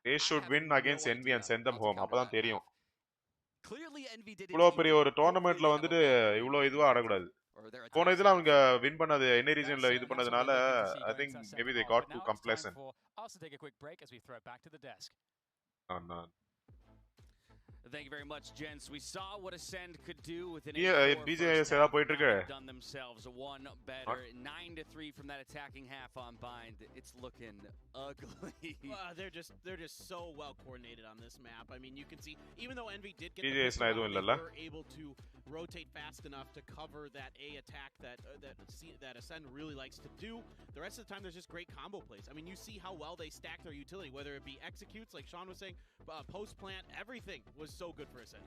They should win against NV and send them home. அப்பதான் தெரியும். இவ்வளோ பெரிய ஒரு டோர்னமெண்ட்ல வந்துட்டு இவ்வளோ இதுவா ஆடக்கூடாது. போன இதுல அவங்க வின் பண்ணது என்ன ரீசன்ல இது பண்ணதுனால I think maybe they got too complacent. Thank you very much, gents. We saw what Ascend could do with an BGMI setup போயிட்டு இருக்கு. Done themselves one better 9-3 from that attacking half on Bind. It's looking ugly. They're just so well coordinated on this map. I mean, you can see even though Envy did get the they were able to rotate fast enough to cover that A attack that Ascend really likes to do. The rest of the time there's just great combo plays. I mean, you see how well they stack their utility, whether it be executes like Sean was saying, post plant, everything was so good for Ascend.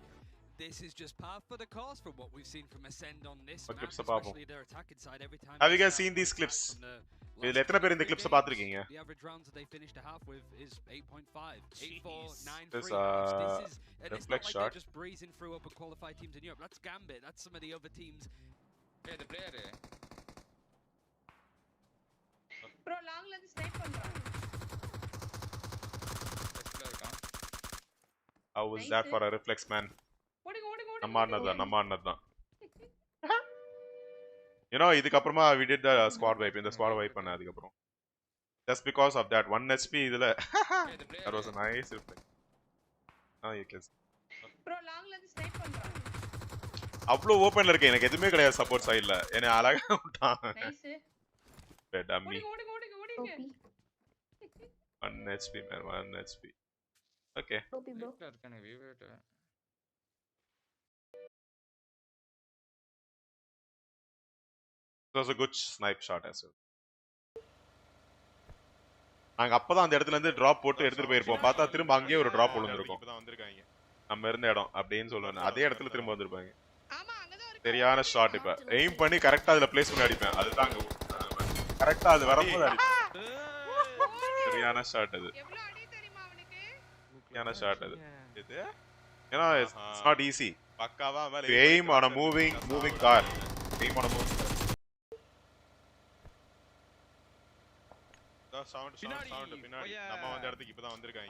This is just par for the course from what we've seen from Ascend on this map, especially their attack inside every time. Have you guys seen these clips? இதுல எத்தனை பேர் இந்த clips பாத்துக்கிங்க? The average rounds that they finished a half with is 8.5, 8-4, 9-3. This it's not like they're just breezing through up a qualified teams in Europe. That's Gambit. That's some of the other teams. Hey, the player. Bro, long la snipe பண்றான். How was that for a reflex man? நம்ம அண்ணதான் you know இதுக்கு அப்புறமா we did the squad wipe இந்த squad wipe பண்ண அதுக்கு அப்புறம் just because of that 1 HP இதுல that was a nice reflex. you can bro long la snipe பண்றான். அவ்ளோ ஓபன்ல இருக்கு எனக்கு எதுமே கிடையாது சப்போர்ட் சைடுல என்ன அழகா விட்டான். நைஸ் டம்மி ஓடிங்க 1 HP man 1 HP. Okay. It was a good snipe shot as well. நாங்க அப்பதான் அந்த இடத்துல இருந்து டிராப் போட்டு எடுத்துட்டு போயிருப்போம். பார்த்தா திரும்ப அங்கேயே ஒரு டிராப் விழுந்திருக்கும். இப்பதான் வந்திருக்காங்க. நம்ம இருந்த இடம் அப்படினு சொல்லுவாங்க. அதே இடத்துல திரும்ப வந்திருப்பாங்க. ஆமா அங்கதான் ஒரு சரியான ஷாட் இப்ப. எய்ம் பண்ணி கரெக்ட்டா அதுல பிளேஸ் பண்ணி அடிப்பேன். அதுதான் கரெக்ட்டா அது வரும்போது அடிப்பேன். சரியான ஷாட் அது. எவ்வளவு அடி தெரியுமா அவனுக்கு? சரியான ஷாட் அது. இது ஏன்னா it's not easy. பக்காவா aim on a moving car. Aim on a moving car.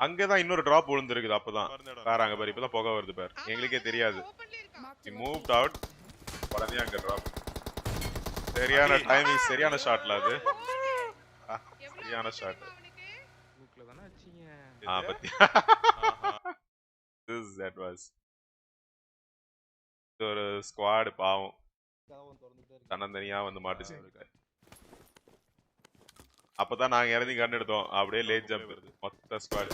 அங்கதான் இன்னொரு டிராப் விழுந்திருக்குது அப்பதான் பாருங்க பாரு இப்பதான் புகை வருது பாரு எங்களுக்கே தெரியாது மூவ்ட் அவுட் உடனே அங்க டிராப் சரியான டைமிங் சரியான ஷாட்ல அது சரியான ஷாட் that was ஒரு ஸ்குவாட் பாவம் தன்னந்தனியா வந்து மாட்டுச்சு அப்பதான் நாங்க இறங்கி கண் எடுத்தோம் அப்படியே லேட் ஜம்ப் வருது மொத்த ஸ்குவாட்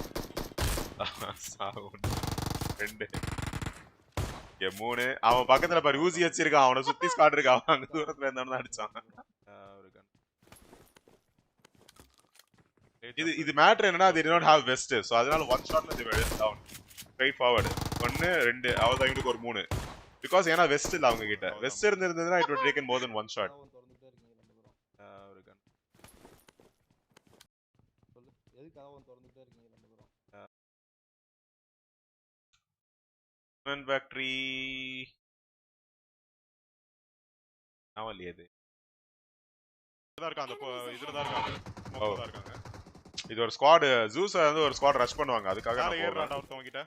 2 3 அவன் பக்கத்துல பாரு ஊசி வச்சிருக்கான் அவனை சுத்தி ஸ்குவாட் இருக்கு அவன் அங்க தூரத்துல இருந்தானு அடிச்சான் இது மேட்டர் என்னன்னா they did not have vest so அதனால one shotல they were down straight forward 1 2 அவதான் இவனுக்கு ஒரு 3 because ஏனா வெஸ்ட் இல்ல அவங்க கிட்ட வெஸ்ட் இருந்திருந்தா it would taken more than one shot factory நாவலியது இதா இருக்க அந்த இதுல தான் இருக்காங்க இது ஒரு ஸ்குவாட் ஜூஸ் வந்து ஒரு ஸ்குவாட் ரஷ் பண்ணுவாங்க அதுக்காக நான் ஏறறேன் ஒருத்தவங்க கிட்ட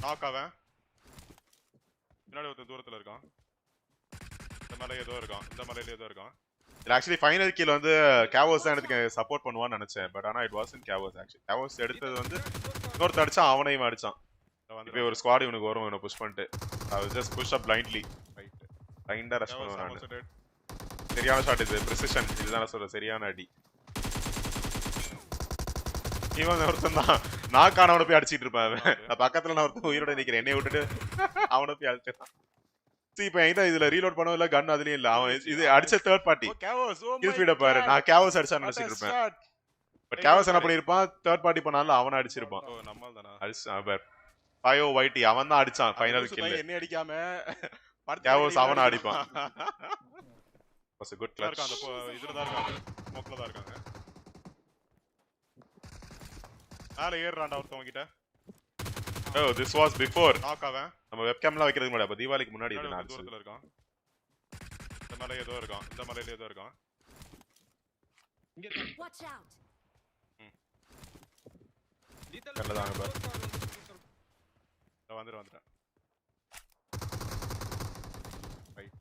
நாக் ஆவன் பின்னாடி ஒருத்தன் தூரத்துல இருக்கான் இந்த மலையில ஏதோ இருக்கான் இது ஆக்சுவலி ஃபைனல் கீழ வந்து கேவோஸ் தான் எனக்கு சப்போர்ட் பண்ணுவான்னு நினைச்சேன் பட் ஆனா இட் வாஸ்ன்ட் கேவோஸ் ஆக்சுவலி கேவோஸ் எடுத்தது வந்து இன்னொருத்த அடிச்சான் அவனையும் அடிச்சான் இப்போ ஒரு ஸ்குவாட் இவனுக்கு வரும் இவனை புஷ் பண்ணிட்டு I was just push up blindly right லைண்டா ரஷ் பண்ணுவான் நான் சரியான ஷாட் இது precision இதுதான் நான் சொல்றேன் சரியான அடி இவன் ஒருத்தன் தான் நான் காணவனை போய் அடிச்சிட்டு இருப்பேன் பக்கத்துல நான் ஒருத்தன் உயிரோட நிக்கிறேன் என்னைய விட்டுட்டு அவனை போய் அடிச்சிட்டான் இப்போ என்கிட்ட இதுல ரீலோட் பண்ணவும் இல்ல கன் அதுலயும் இல்ல அவன் இது அடிச்ச தேர்ட் பார்ட்டி கில் ஃபீட பாரு நான் கேவோஸ் அடிச்சான்னு நினைச்சிட்டு இருப்பேன் பட் கேவஸ் என்ன பண்ணிருப்பான் தேர்ட் பார்ட்டி பண்ணால அவன அடிச்சிருப்பான் நம்மால் தானா அடிச்சான் பார் பாயோ வைட்டி அவன் தான் அடிச்சான் ஃபைனல் கில் என்ன அடிக்காம கேவஸ் அவன அடிப்பான் வாஸ் a good clutch இருக்காங்க இதுல தான் இருக்காங்க ஸ்மோக்ல தான் இருக்காங்க மேல ஏறறான்டா ஒருத்தவங்க கிட்ட oh this was before knock அவன் நம்ம வெப்கேம்லாம் வைக்கிறதுக்கு முன்னாடி அப்ப தீபாவளிக்கு முன்னாடி இது நான் தூரத்துல இருக்கான் இந்த மலையில ஏதோ இருக்கான் இந்த மலையில ஏதோ இருக்கான் இங்க Watch out. கல்லதாங்க பார் வந்துட்டேன் ரைட்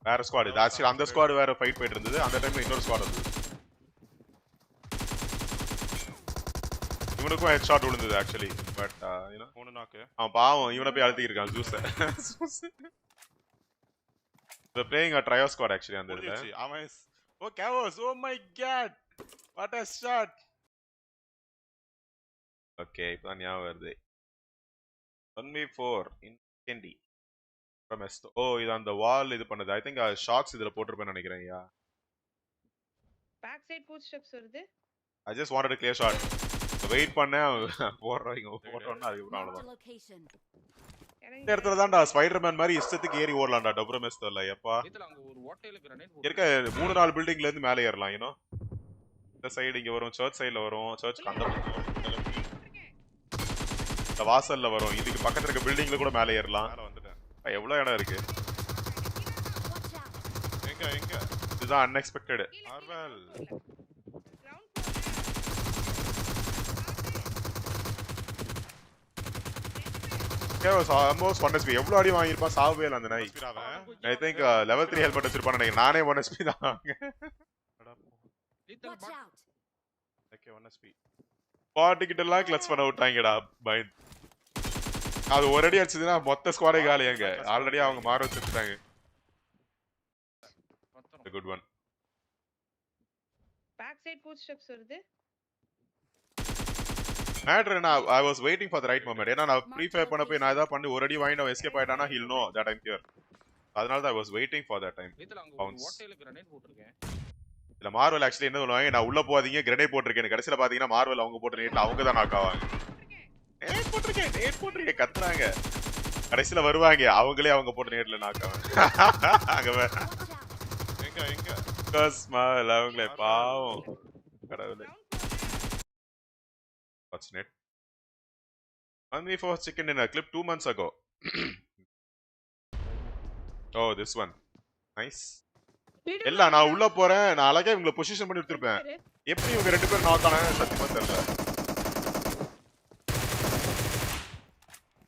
வேற ஸ்குவாட் இது ஆக்சுவலி அந்த ஸ்குவாட் வேற ஃபைட் போயிட்டு இருந்தது அந்த டைம்ல இன்னொரு ஸ்குவாட் வந்தது இவனுக்கும் ஹெட் ஷாட் விழுந்தது ஆக்சுவலி பட் யூ நோ மூணு நாக்கு அவன் பாவம் இவனை போய் அழுத்தி இருக்கான் ஜூஸ் the playing a trio squad actually அந்த இதுல அவன் ஓ கேவஸ் oh my God what a shot okay இப்போ ஞாபகம் வருது 1v4 in candy from esto ஓ இது அந்த வால் இது பண்ணது ஐ திங்க் ஷாட்ஸ் இதுல போட்டுருப்பேன்னு நினைக்கிறேன் yeah back side boot steps வருது I just wanted a clear shot wait பண்ணேன் போடுறோம்னா அது அவ்வளவுதான் Location. இந்த இடத்துல தான்டா ஸ்பைடர்மேன் மாதிரி இஷ்டத்துக்கு ஏறி ஓடலாம்டா டப்ரமெஸ்டர்ல எப்பா இருக்க 3-4 பில்டிங்ல இருந்து மேலே ஏறலாம் யூனோ இந்த சைடு இங்க வரும் சர்ச் சைடுல வரும் சர்ச் அந்த இந்த வாசல்ல வரும் இதுக்கு பக்கத்துல இருக்க பில்டிங்ல கூட மேலே ஏறலாம் மேல வந்துட்டேன் எவ்வளவு இடம் இருக்கு Watch out. எங்க இதுதான் அன்எக்ஸ்பெக்டட் ஆர்வல் கேவஸ் ஆல்மோஸ்ட் 1 HP எவ்வளவு அடி வாங்கியிருப்பான் சாவவே இல்ல அந்த நாய் ஐ திங்க் லெவல் 3 ஹெல்மெட் வச்சிருப்பான்னு நினைக்கிறேன் நானே 1 HP தான் Watch out. ஓகே 1 HP பாட்டி கிட்ட எல்லாம் கிளட்ச் பண்ண விட்டாங்கடா பைண்ட் அது ஒரு அடி அடிச்சதுன்னா மொத்த ஸ்குவாடே காலியாங்க ஆல்ரெடி அவங்க மாற வச்சிட்டாங்க good one back side boot steps வருது மேட்டர் என்ன I was waiting for the right moment ஏன்னா நான் ப்ரீஃபயர் பண்ண போய் நான் ஏதாவது பண்ணி ஒரு அடி வாங்கி நான் escape ஆயிட்டானா he'll know that I'm here அதனால தான் I was waiting for that time இல்ல மார்வல் ஆக்சுவலி என்ன சொல்லுவாங்க நான் உள்ள போகாதீங்க கிரனேட் போட்டிருக்கேன் கடைசியில பாத்தீங்கன்னா மார்வல் அவங்க போட்ட நேட்ல அவங்க தான் நாக் ஆவாங்க நேட் போட்டிருக்கேன் கத்துறாங்க கடைசியில வருவாங்க அவங்களே அவங்க போட்ட நேட்ல நாக் ஆவாங்க அங்க எங்க கஸ்மல் அவங்களே பாவம் கடவுளே fortunate 1v4 chicken in a clip 2 months ago oh this one nice இல்ல நான் உள்ள போறேன் நான் அழகா இவங்கள பொசிஷன் பண்ணி எடுத்துறேன் எப்படி இவங்க ரெண்டு பேரும் நாக் ஆனாங்க சத்தியமா தெரியல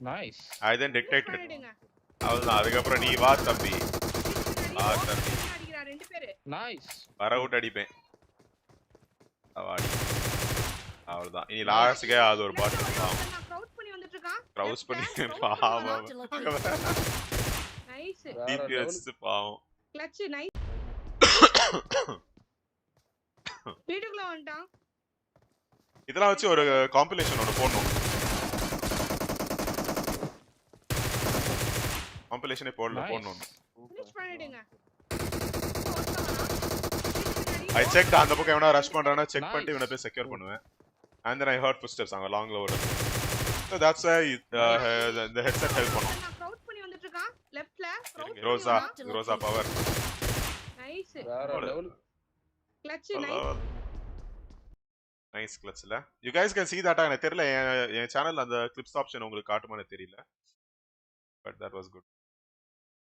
நைஸ் I then dictated அவ்வளவுதான் அதுக்கப்புறம் நீ வா தம்பி அடிக்கிறா ரெண்டு பேரு நைஸ் வர அவுட் அடிப்பேன் அவாடி அவ்வளவுதான் இனி லாஸ்ட்கே அது ஒரு பாட் நான் க்ரவுட் பண்ணி வந்துட்டு இருக்கான் க்ரவுஸ் பண்ணி பாவம் நைஸ் டிபிஎஸ் பாவம் கிளட்ச் நைஸ் வீட்டுக்குள்ள வந்துட்டான் இதெல்லாம் வச்சு ஒரு காம்பிலேஷன் ஒன்று போடணும் காம்பிலேஷனே போடணும் ஃபினிஷ் பண்ணிடுங்க I checked அந்த பக்கம் எவனா ரஷ் பண்றானா செக் பண்ணிட்டு இவனை போய் செக்யூர் பண்ணுவேன் and then I heard footsteps அங்க லாங்ல வரும் so that's why the headset help பண்ணும் நான் க்ரவுட் பண்ணி வந்துட்டு இருக்கான் லெஃப்ட்ல ரோசா பவர் நைஸ் வேற லெவல் கிளட்ச் நைஸ் கிளட்ச்ல you guys can see that எனக்கு தெரியல என் சேனல்ல அந்த clips ஆப்ஷன் உங்களுக்கு காட்டுமான்னு தெரியல but that was good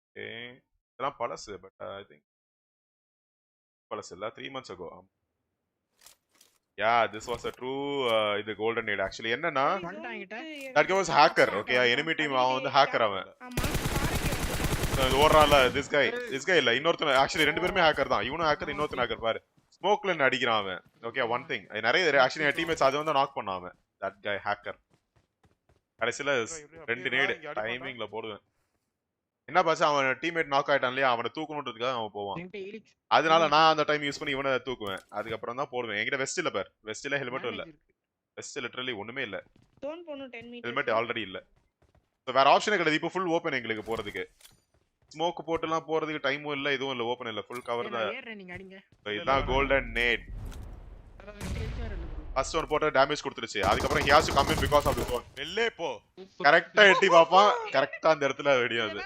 okay இதெல்லாம் பழசு but I think பழசு இல்ல 3 months ago yeah this was a true இது golden age actually என்னன்னா that guy was hacker okay enemy team அவன் வந்து hacker அவன் ஓடுறான்ல this guy இல்ல இன்னொருத்தன் actually ரெண்டு பேருமே hacker தான் இவனும் hacker இன்னொருத்தன் hacker பாரு ஸ்மோக்ல அடிக்கிறான் அவன் okay one thing நிறைய actually என் டீம்மேட்ஸ் அது வந்து நாக் பண்ணான் அவன் that guy hacker கடைசில ரெண்டு நேட் டைமிங்ல போடுவேன் என்ன பாச்சு அவன் டீம்மேட் நாக் ஆயிட்டான் இல்லையா அவனை தூக்கணுன்றதுக்காக அவன் போவான் அதனால நான் அந்த டைம் யூஸ் பண்ணி இவனை தூக்குவேன் அதுக்கப்புறம் தான் போடுவேன் என்கிட்ட வெஸ்ட் இல்ல பார் வெஸ்ட் இல்ல ஹெல்மெட்டும் இல்ல வெஸ்ட் லிட்டரலி ஒண்ணுமே இல்ல டோன் போணும் 10 மீட்டர் ஹெல்மெட் ஆல்ரெடி இல்ல சோ வேற ஆப்ஷனே கிடையாது இப்போ ஃபுல் ஓபன் எங்களுக்கு போறதுக்கு ஸ்மோக் போட்டுலாம் போறதுக்கு டைமும் இல்ல இதுவும் இல்ல ஓபன் இல்ல ஃபுல் கவர் தான் நீங்க அடிங்க இதுதான் கோல்டன் நேட் ஃபர்ஸ்ட் ஒன் போட்டு டேமேஜ் கொடுத்துருச்சு. அதுக்கப்புறம் he has to come in because of the zone. வெள்ளே போ. கரெக்ட்டா எட்டி பாப்பான். கரெக்ட்டா அந்த இடத்துல வெடியாது.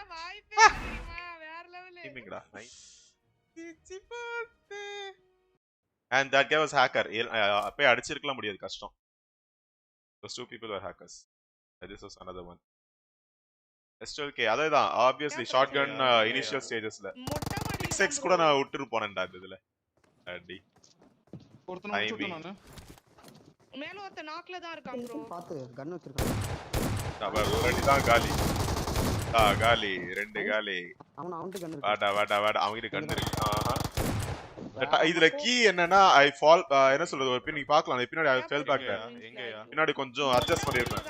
வேற லெவல். டீமிங்டா. Nice. And that guy was hacker. அப்பே அடிச்சிருக்கலாம் முடியாது கஷ்டம். Those two people were hackers. This was another one. SLK அதேதான் obviously shotgun initial stagesல 6x கூட நான் விட்டுட்டு போனேன்டா இதுல. அடி. ஒருத்தன முடிச்சுட்ட நானு. மேல ஒருத்த நாக்ல தான் இருக்கான் bro. பாத்து கன் வச்சிருக்கான். டபுள் ரெடி தான் காலி. காலி ரெண்டு காலி. அவன்ட்ட கன் இருக்கு. வாடா அவங்கிட்ட கன் இருக்கு. ஆஹா. இதுல கீ என்னன்னா ஐ ஃபால் என்ன சொல்றது ஒரு நீங்க பார்க்கலாம் பின்னாடி ஐ ஃபெல் பேக் எங்கயா பின்னாடி கொஞ்சம் அட்ஜஸ்ட் பண்ணிருப்பேன்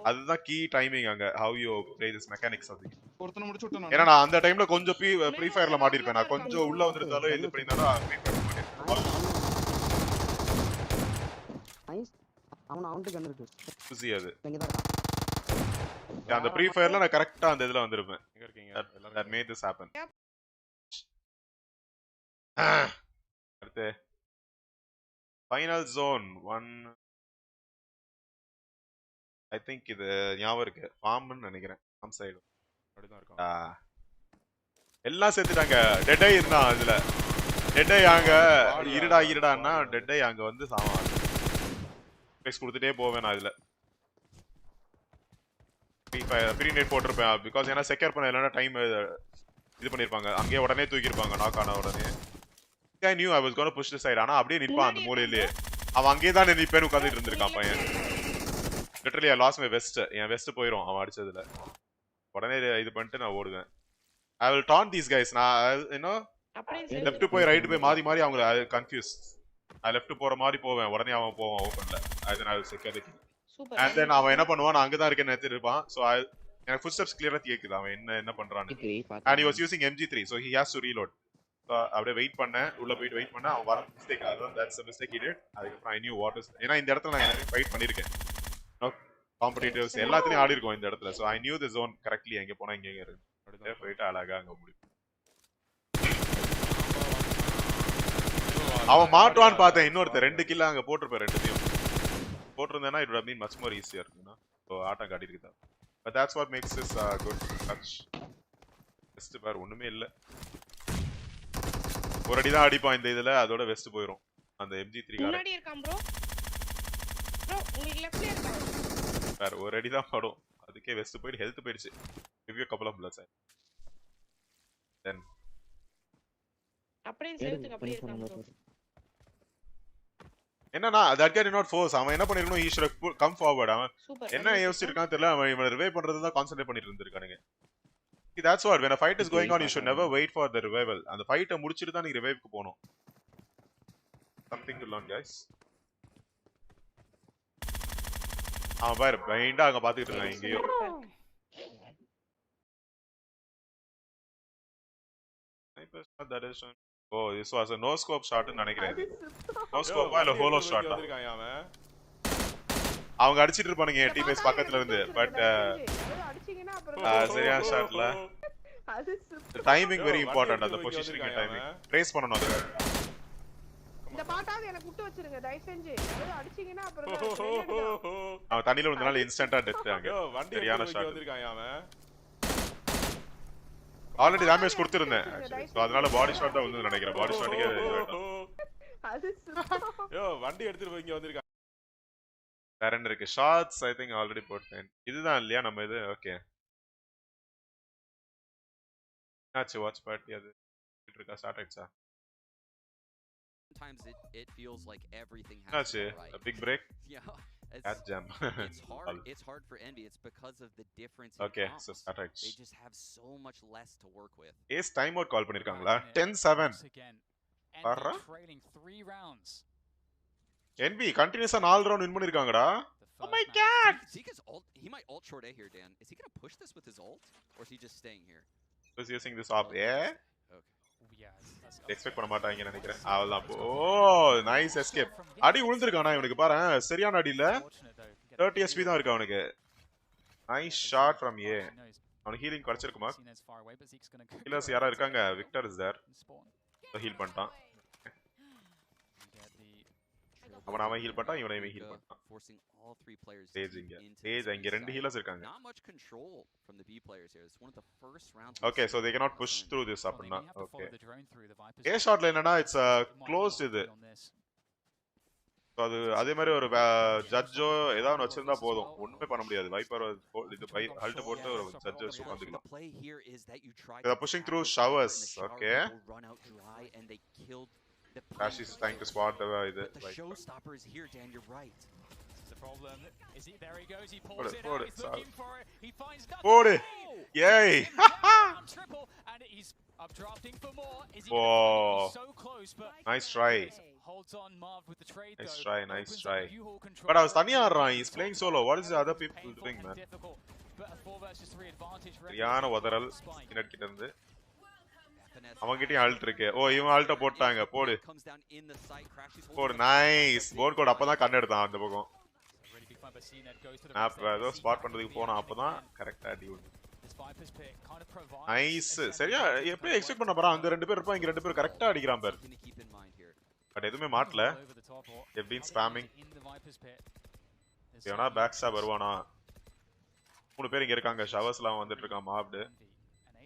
அதுதான் கீ டைமிங் அங்க how you play this mechanics of the ஒருத்தன முடிச்சுட்ட நான் ஏன்னா நான் அந்த டைம்ல கொஞ்சம் ப்ரீ ஃபயர்ல மாட்டிருப்பேன் நான் கொஞ்சம் உள்ள வந்திருந்தாலும் எது பண்ணினாலும் ப்ரீ ஃபயர் நைஸ் அவன்ட்ட கன் இருக்கு புசி அது இங்க தான் இருக்கான் அந்த ப்ரீ ஃபயர்ல நான் கரெக்ட்டா அந்த இதுல வந்திருப்பேன் எங்க இருக்கீங்க that made this happen அடுத்து ஃபைனல் ஜோன் 1 ஐ திங்க் இது ஞாபகம் இருக்கு ஃபார்ம்னு நினைக்கிறேன் ஃபார்ம் சைடு அப்படிதான் இருக்கும் எல்லாம் சேர்த்துட்டாங்க டெட்டை இருந்தான் அதுல டெட்டை அங்க இருடான்னா டெட்டை அங்க வந்து சாவான் ஸ்பேஸ் கொடுத்துட்டே போவேன் நான் இதுல ஃப்ரீ நெட் போட்டிருப்பேன் பிகாஸ் ஏன்னா செக்யூர் பண்ண இல்லைன்னா டைம் இது பண்ணிருப்பாங்க அங்கேயே உடனே தூக்கிருப்பாங்க நாக் ஆன உடனே I knew I was going to push this side. ஆனா அப்படியே நிப்பான் அந்த மூலையிலே அவன் அங்கேயே தான் நிப்பேன்னு உட்கார்ந்துட்டு இருந்திருக்கான் பையன் literally I lost my vest N west போயிடும் அவன் அடிச்சதுல உடனே இது பண்ணிட்டு நான் ஓடுவேன் I will taunt these guys நான் லெஃப்ட் போய் ரைட் போய் மாறி அவங்கள கன்ஃபியூஸ் நான் லெஃப்ட் போற மாதிரி போவேன் உடனே அவன் போவான் ஓபன்ல I will secure the kill and then அவன் என்ன பண்ணுவான் நான் அங்க தான் இருக்கேன்னு நினைச்சிட்டு இருப்பான் so எனக்கு ஃபுட் ஸ்டெப்ஸ் கிளியரா கேக்குது அவன் என்ன பண்றான்னு and he was using MG3 so he has to reload அப்படியே வெயிட் பண்ணேன் உள்ள போயிட்டு வெயிட் பண்ண அவன் வர மிஸ்டேக் அதான் that's a mistake he did அதுக்கப்புறம் I knew what is ஏன்னா இந்த இடத்துல நான் நிறைய ஃபைட் பண்ணிருக்கேன் காம்படிட்டிவ்ஸ் எல்லாத்துலயும் ஆடி இருக்கோம் இந்த இடத்துல so I knew the zone correctly எங்க போனா இங்க இருக்கு அப்படியே போயிட்டு அழகா அங்க முடியும் அவன் மாட்டுவான்னு பார்த்தேன் இன்னொருத்த 2 கில் அங்க போட்டுருப்பேன் ரெண்டுத்தையும் போட்டிருந்தேன்னா it would have been much more easier so ஆட்டம் காட்டிருக்கு but that's what makes this good touch best பார் ஒண்ணுமே இல்ல ஒரு அடி தான் அடிப்பான் இந்த இதுல அதோட வெஸ்ட் போயிடும் அந்த MG3 கார முன்னாடி இருக்கான் bro உங்களுக்கு லெஃப்ட்ல இருக்கான் சார் ஒரு அடி தான் படும் அதுக்கே வெஸ்ட் போயிடு ஹெல்த் போயிடுச்சு give you a couple of bullets then அப்படியே சேவுக்கு அப்படியே இருக்கான் bro என்னன்னா that guy did not force அவன் என்ன பண்ணிருக்கணும் he should have come forward அவன் என்ன யோசிச்சிருக்கான் தெரியல அவன் இவனை ரிவைவ் பண்றது தான் கான்சென்ட்ரேட் பண்ணிட்டு இருந்திருக்கானுங்க that's what when a fight is going on you should never wait for the revival and the fight முடிச்சிட்டு தான் நீ ரிவைவ்க்கு போணும் something to learn guys அவன் பாரு பைண்டா அங்க பாத்துக்கிட்டு இருக்கான் எங்கேயோ that is oh this was a no scope shot ன்னு நினைக்கிறேன் no scope இல்ல ஹோலோ ஷாட் வந்திருக்கான் அவன் அவங்க அடிச்சிட்டு இருப்பானுங்க டீம்மேட்ஸ் பக்கத்துல இருந்து பட் சரியான ஷாட்ல the timing very important அந்த பொசிஷனிங் டைமிங் ட்ரேஸ் பண்ணனும் அது இந்த பாட்டாவது எனக்கு விட்டு வச்சிருங்க தயவு செஞ்சு அடிச்சீங்கனா அப்புறம் அவன் தண்ணில விழுந்தனால இன்ஸ்டன்ட்டா டெத் அங்க சரியான ஷாட் வந்திருக்கான் அவன் ஆல்ரெடி டேமேஜ் கொடுத்திருந்தேன் சோ அதனால பாடி ஷாட் தான் வந்து நினைக்கிறேன் பாடி ஷாட்டுக்கே அது யோ வண்டி எடுத்துட்டு போய் இங்க வந்திருக்கான் வேற என்ன இருக்கு ஷாட்ஸ் ஐ திங்க் ஆல்ரெடி போட்டேன் இதுதான் இல்லையா நம்ம இது ஓகே ஆச்சு வாட்ச் பார்ட்டி அது இருக்கா ஸ்டார்ட் ஆயிடுச்சா sometimes it feels like everything has to go right a big break yeah cat jam it's hard for Envy it's because of the difference okay in so start ஆயிடுச்சு they just have so much less to work with ace time out call பண்ணிருக்காங்களா 10-7 Envy trailing 3 rounds Envy continuously 4 round win பண்ணிருக்காங்கடா oh my god Zika's ult he might ult short A here Dan is he going to push this with his ult or is he just staying here was using this op yeah expect பண்ண மாட்டாங்க நினைக்கிறேன் அவளதான் ஓ nice escape அடி விழுந்திருக்கானா இவனுக்கு பாரு சரியான அடி இல்ல 30 HP தான் இருக்கு அவனுக்கு நைஸ் ஷாட் ஃப்ரம் ஏ அவனுக்கு ஹீலிங் கிடைச்சிருக்குமா ஹீலர்ஸ் யாரா இருக்காங்க விக்டர் இஸ் தேர் ஹீல் பண்ணிட்டான் அவன் ஹீல் பண்ணிட்டான் இவனை ஹீல் பண்ணிட்டான் ஸ்டேஜ் இங்க ரெண்டு ஹீலர்ஸ் இருக்காங்க okay so they cannot push through this அப்படினா ஓகே ஏ ஷாட்ல என்னன்னா இட்ஸ் க்ளோஸ்ட் இது அது அதே மாதிரி ஒரு ஜட்ஜோ ஏதாவது வச்சிருந்தா போதும் ஒண்ணுமே பண்ண முடியாது வைப்பர் இது ஹல்ட் போட்டு ஒரு ஜட்ஜ் வச்சு உட்காந்துக்கலாம் they are pushing through showers okay Rashi is trying to spot the showstopper is here Dan you're right the problem is he there he goes he pulls it out he's looking for it he finds nothing yay triple and he's updrafting for more is he so close but nice try holds on Marv with the trade nice try but I was taniya aadran he's playing solo what is the other people doing man but a 4 versus 3 advantage yana wadaral inat kitta irundhu அவங்கிட்டயும் alt இருக்கு ஓ இவன் ஆல்ட்ட போட்டாங்க போடு போடு nice board code அப்பதான் கண்ணு எடுத்தான் அந்த பக்கம் மேப் ஏதோ ஸ்பாட் பண்றதுக்கு போனா அப்பதான் கரெக்டா டியூட் நைஸ் சரியா எப்படி எக்ஸ்பெக்ட் பண்ண போறான் அங்க ரெண்டு பேர் இருப்பான் இங்க ரெண்டு பேர் கரெக்டா அடிக்கிறான் பேர் பட் எதுவுமே மாட்டல எப்படின் ஸ்பாமிங் ஏனா பேக் ஸ்டாப் வருவானா மூணு பேர் இங்க இருக்காங்க ஷவர்ஸ்லாம் வந்துட்டு இருக்கான் மாப்டு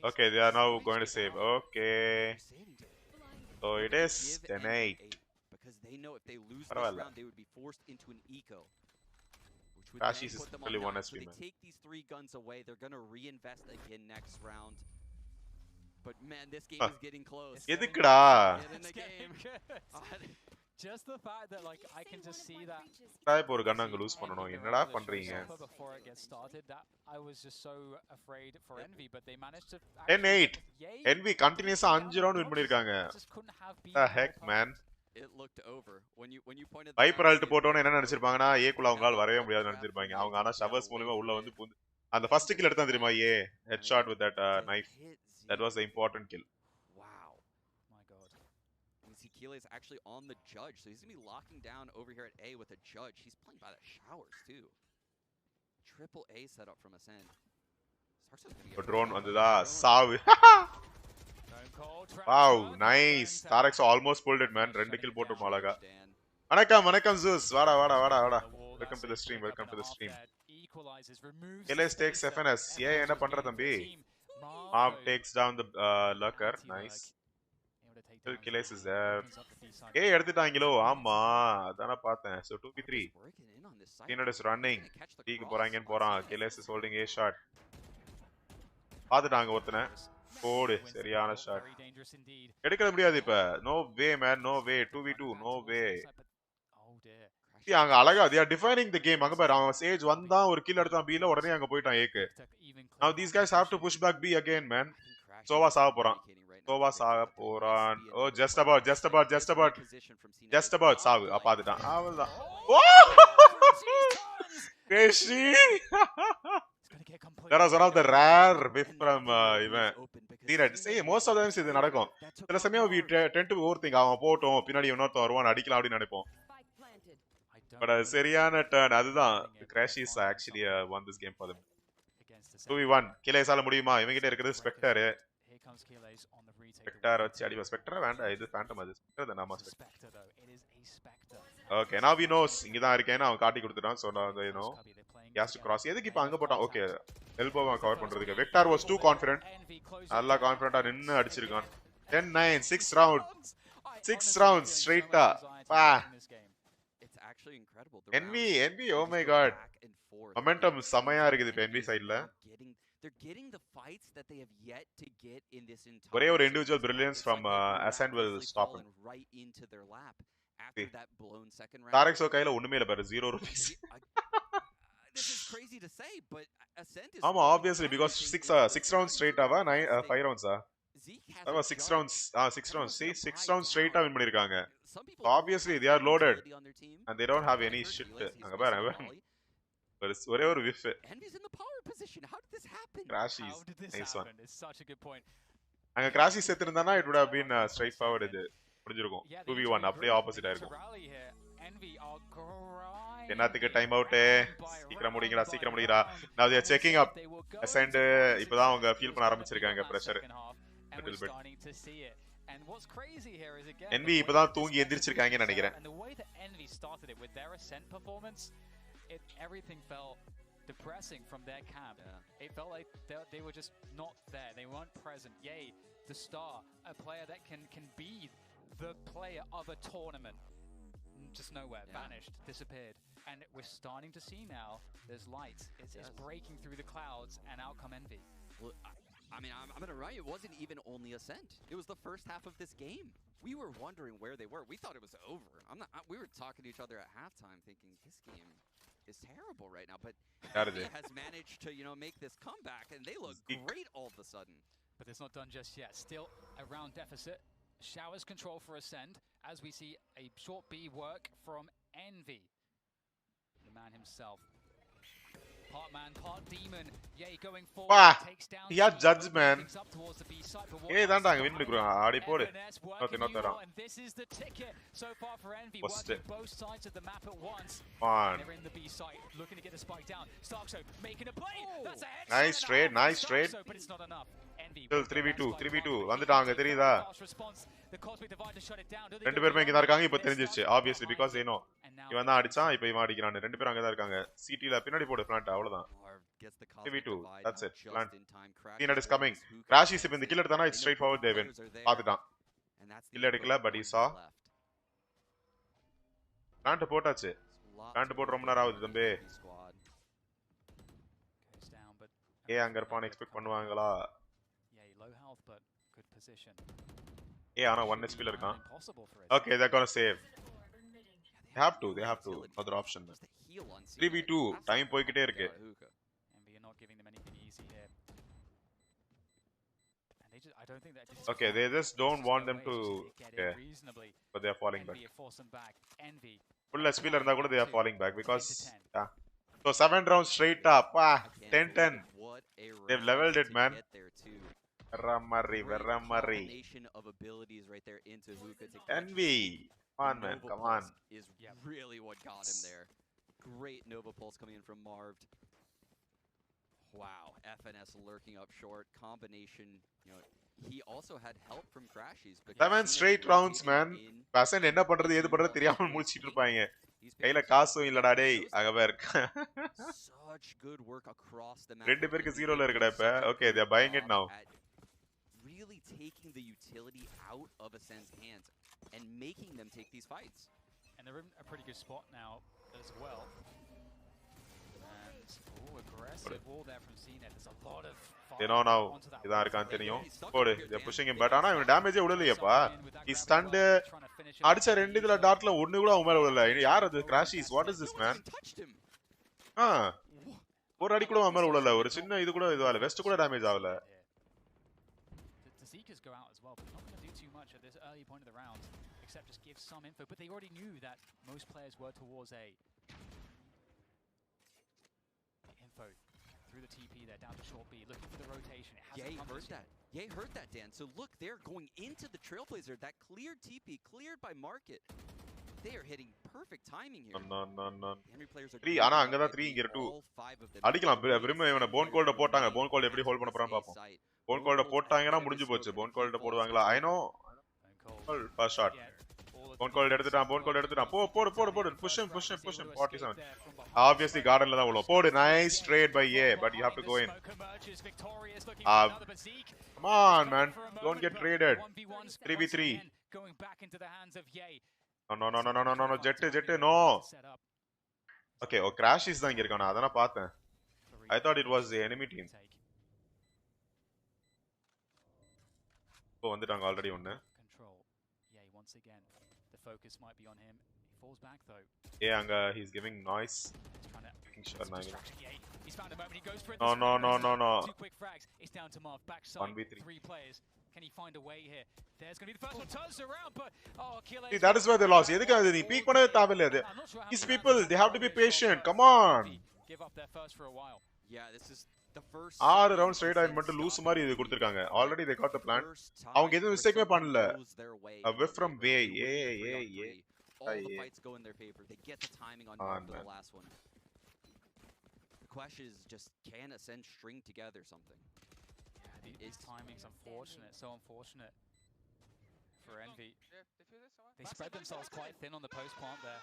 Okay, they are now going to save. Okay. So it is 10-8. Because they know if they lose this round, they would be forced into an eco. Rashi is only 1 SP. They take these 3 guns away. They're going to reinvest again next round. But man, this game is getting close. Edukda. In the game. Just the fact that like I can just see that type ஒரு கன் அங்க loose பண்ணனும் என்னடா பண்றீங்க before it gets started that I was just so afraid for Envy but they managed to 10-8 Envy continuous 5 round win பண்ணிருக்காங்க the heck man it looked over when you pointed Hyper alt போட்டோனே என்ன நினைச்சிருப்பாங்கனா ஏ குள்ள அவங்கால வரவே முடியாது நினைச்சிருப்பாங்க அவங்க ஆனா showers மூலமா உள்ள வந்து அந்த ஃபர்ஸ்ட் கில் எடுத்தான் தெரியுமா ஏ headshot with that knife that was the important kill Keela is actually on the judge, so he's going to be locking down over here at A with a judge. He's playing by the showers, too. Triple A setup from Ascend. Drone vandha saavu. Wow, nice. Tarex almost pulled it, man. 2 kill potu malaga. Vanakkam Zeus. Vada. Welcome to the stream. Keles takes FNS. Yeah, enna pandra thambi. Mob takes down the lurker. Nice. Keles is there. Hey, எடுத்துட்டாங்களோ ஆமா அதான பார்த்தேன் so 2v3 Encoder is running டீக்கு போறாங்கன்னு போறான் Keles is holding a shot பாத்துட்டாங்க ஒருத்தனை போடு சரியான shot எடுக்க முடியாது இப்ப no way man no way 2v2 no way அங்க அழகா they are defining the game அங்க பாரு அவன் சேஜ் வந்தான் ஒரு கில் எடுத்தான் B ல உடனே அங்க போய்ட்டான் ஏக்கு now these guys have to push back B again man சோவா சாவ போறான் oh just about சாவு பாத்துட்டான் அவ்வளவுதான் crazy that was one of the rare whiff from even see most of the times இது நடக்கும் சில சமயம் we tend to overthink அவன் போட்டும் பின்னாடி இன்னொருத்தன் வருவான் அடிக்கலாம் அப்படி நினைப்போம் but சரியான turn அதுதான் Crash is actually won this game for them 2v1 கிலேஸால முடியுமா இவங்கிட்ட இருக்குது ஸ்பெக்டர் Spectre வச்சு அடிவா ஸ்பெக்டர் வேண்டாம் இது ஃபேண்டம் அது ஸ்பெக்டர் தான் நாம Spectre okay now we knows இங்க தான் இருக்கேன்னு அவன் காட்டி கொடுத்துட்டான் சோ நான் you know he has to cross எதுக்கு இப்ப அங்க போட்டான் ஓகே எல்போவை கவர் பண்றதுக்கு Vector was too confident நல்லா கான்ஃபிடென்ட்டா நின்னு அடிச்சிருக்கான் 10-9 6 rounds straight பா it's actually incredible Envy oh my god momentum செமையா இருக்குது இப்ப Envy சைடுல they're getting the fights that they have yet to get in this entire ஒரே ஒரு individual brilliance from Ascend will stop him right into their lap after that blown second round Tarex கையில ஒண்ணுமே இல்ல பாரு 0 rupees this is crazy to say but Ascend is ஆமா obviously because 6 rounds straight Aava 5 rounds that was 6 rounds 6 rounds see 6 rounds straight ah win பண்ணிருக்காங்க obviously they are loaded and they don't have any shit அங்க பாரு ஒரே ஒரு whiff Envy's in the power position how did this happen Crashies nice one it's such a good point அங்க Crashies செத்துறதானா it would have been straight forward இது முடிஞ்சிருக்கும் 2v1 அப்படியே opposite ஆயிருக்கும் என்னத்துக்கு டைம் அவுட் சீக்கிரம் முடிங்கடா now they are checking up Ascend இப்போதான் அவங்க feel பண்ண ஆரம்பிச்சிருக்காங்க pressure little bit And what's crazy here is again Envy இப்பதான் தூங்கி எந்திரிச்சிருக்காங்கன்னு நினைக்கிறேன். And the way that Envy started it with their ascent performance, everything felt depressing from their camp. It felt like they were just not there. They weren't present. Yay, the star, a player that can be the player of a tournament. Just nowhere, vanished, disappeared. And we're starting to see now there's light. It's breaking through the clouds, and out come Envy. Well, I mean, I'm going to write, it wasn't even only Ascent. It was the first half of this game. We were wondering where they were. We thought it was over. We were talking to each other at halftime thinking, this game is terrible right now. But Envy has managed to, make this comeback, and they look great all of a sudden. But it's not done just yet. Still a round deficit. Showers control for Ascend, as we see a short B work from Envy. The man himself. Part man, part demon. Yay, going forward. Takes down. He had judge, man. Hey, that's not win. Aadi pode. Not there. And this is the ticket so far for Envy. Working both sides of the map at once. They're in the B site, looking to get the spike down. Starkso making a play. That's a headshot. Nice trade. But it's not enough. Envy. Still 3v2. வந்துட்டாங்க தெரியுதா? ரெண்டு பேரும் இங்க தான் இருக்காங்க. இப்போ தெரிஞ்சிருச்சு. Obviously because they know. இவன் தான் அடிச்சான். இப்போ இவன் அடிக்கிறான். ரெண்டு பேரும் அங்க தான் இருக்காங்க. CT ல பின்னாடி போடு plant அவ்வளவுதான். 3v2. That's it. Plant. Peanut is coming. Crashes இப்ப இந்த kill எடுத்தானா it's straight forward they win. பாத்துட்டான். kill எடுக்கல but he saw. Plant போட்டாச்சு. Plant போட்டு ரொம்ப நேரம் ஆகுது தம்பி. அங்க இருப்பான் எக்ஸ்பெக்ட் பண்ணுவாங்களா? ஆனா 1 HP ல இருக்கான். Okay, they're gonna save. They have to. Other option. 3v2. Time போயிட்டே இருக்கு. Okay, they just don't want them to. Okay. But they are falling back. Full HP ல இருந்தா கூட they are falling back because so 7 rounds straight up. 10-10. They've leveled it, man. Veramari. Envy. Come on, man. Come on. Is really what got him there. Great Nova Pulse coming in from Marv. Wow. FNS lurking up short. Combination. He also had help from Crashies. 7 straight rounds, man. Passion என்ன பண்றது ஏது பண்றது தெரியாம முடிச்சிட்டு இருப்பாங்க. கையில காசும் இல்லடா டேய். அங்க பாரு. Such good work across the map. ரெண்டு பேருக்கு 0 ல இருக்குடா இப்ப. Okay, they are buying it now. Really taking the utility out of Ascend's hands and making them take these fights. And they're in a pretty good spot now as well. And aggressive wall there from CNET. There's a lot of they know now. இதான் இருக்கான் தெரியும். போடு. They're pushing him but ஆனா இவன் டேமேஜே விடலையேப்பா. He stunned. அடிச்ச ரெண்டு இதுல டாட்ல ஒண்ணு கூட அவன் மேல விடல. யார் அது? Crashies. What is this, man? ஒரு அடி கூட அவன் மேல விடல. ஒரு சின்ன இது கூட இதுவால வெஸ்ட் கூட டேமேஜ் ஆகல. Go out as well, but not going to do too much at this early point of the round, except just give some info. But they already knew that most players were towards A. Info through the TP there, down to short B, looking for the rotation. It hasn't heard that. Yeah, heard that, Dan. So look, they're going into the Trailblazer. That cleared TP, cleared by Market. They are hitting perfect timing here. No. 3 ஆனா அங்க தான் 3 இங்க 2. அடிக்கலாம். விரும்ப இவனை phone கோல்ட போட்டாங்க. Phone gold எப்படி hold பண்ண போறான்னு பாப்போம். போன் கோல்ட போட்டாங்கன்னா முடிஞ்சு போச்சு. போன் கோல்ட போடுவாங்களா? I know. First shot. Bone cold எடுத்துட்டான். போடு. Push him. 47. Obviously gardenல தான் உள்ள. போடு. Nice trade by A, but you have to go in. Come on, man. Don't get traded. 3v3. Going back into the hands of Ye. No. Jet, no. Okay, Crashies தான் இங்க இருக்கானா? அத நான் பார்த்தேன். I thought it was the enemy team. வந்துட்டாங்க already ஒன்னு. Once again, the focus might be on him. He falls back though. Yeah, anga he's giving noise. Making sure now. He's found a moment. He goes for it. No. 2 quick frags. It's down to Marv. Backside. 1v3. 3 players. Can he find a way here? There's going to be the first one. Turns around, but kill it. See, that is why they lost. எதுக்கு அது நீ peak பண்ணவே தேவையில்லை அது. These people, they have to be patient. Come on. Give up their first for a while. Yeah, this is the first 6 round straight ஆ மட்டும் loose மாதிரி இது கொடுத்திருக்காங்க. Already they got the plan. அவங்க எதுவும் மிஸ்டேக்மே பண்ணல. A whiff from way. All the fights go in their favor. They get the timing on Marv for the last one. The question is just can Ascend string together something? His timing's unfortunate, so unfortunate. for Envy. They spread themselves quite thin on the post plant there.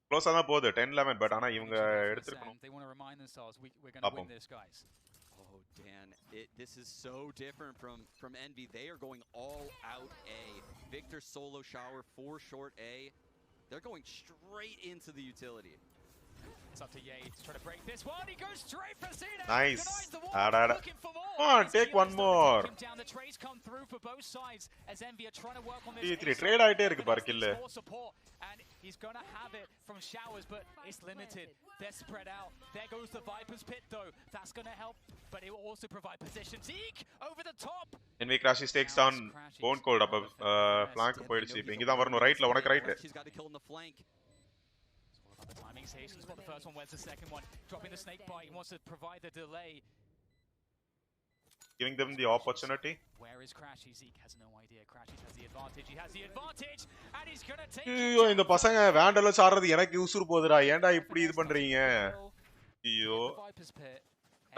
க்ளோஸா தான் போகுது 10-11 but ஆனா இவங்க எடுத்துக்கணும். They want to remind themselves we're going to win this, guys. Oh, Dan, this is so different from Envy. They are going all out A. Victor solo shower for short A. They're going straight into the utility. It's up to Ye to try to break this one. He goes straight for Zeta. Nice. Looking for more. Come on, take one more. Down. The trades come through for both sides as Envy are trying to work on this. 3 trade ஆயிட்டே இருக்கு பாரு கில்ல. And he's going to have it from showers, but it's limited. They're spread out. There goes the Viper's pit, though. That's going to help, but it will also provide position. Zeke over the top. Envy Crashy takes down Bone Cold அப்ப flank போயிடுச்சு. இப்போ இங்க தான் வரணும் ரைட்ல உனக்கு right. He's got to kill in the flank. The timing says he's got the first one, where's the second one? Dropping the snake bite, he wants to provide the delay. Giving them the opportunity. Where is Crashy? Zeke has no idea. Crashy has the advantage. He has the advantage, and he's gonna take. ஐயோ இந்த பசங்க வேண்டல சாடுறது எனக்கு உசுறு போகுதுடா. ஏன்டா இப்படி இது பண்றீங்க? ஐயோ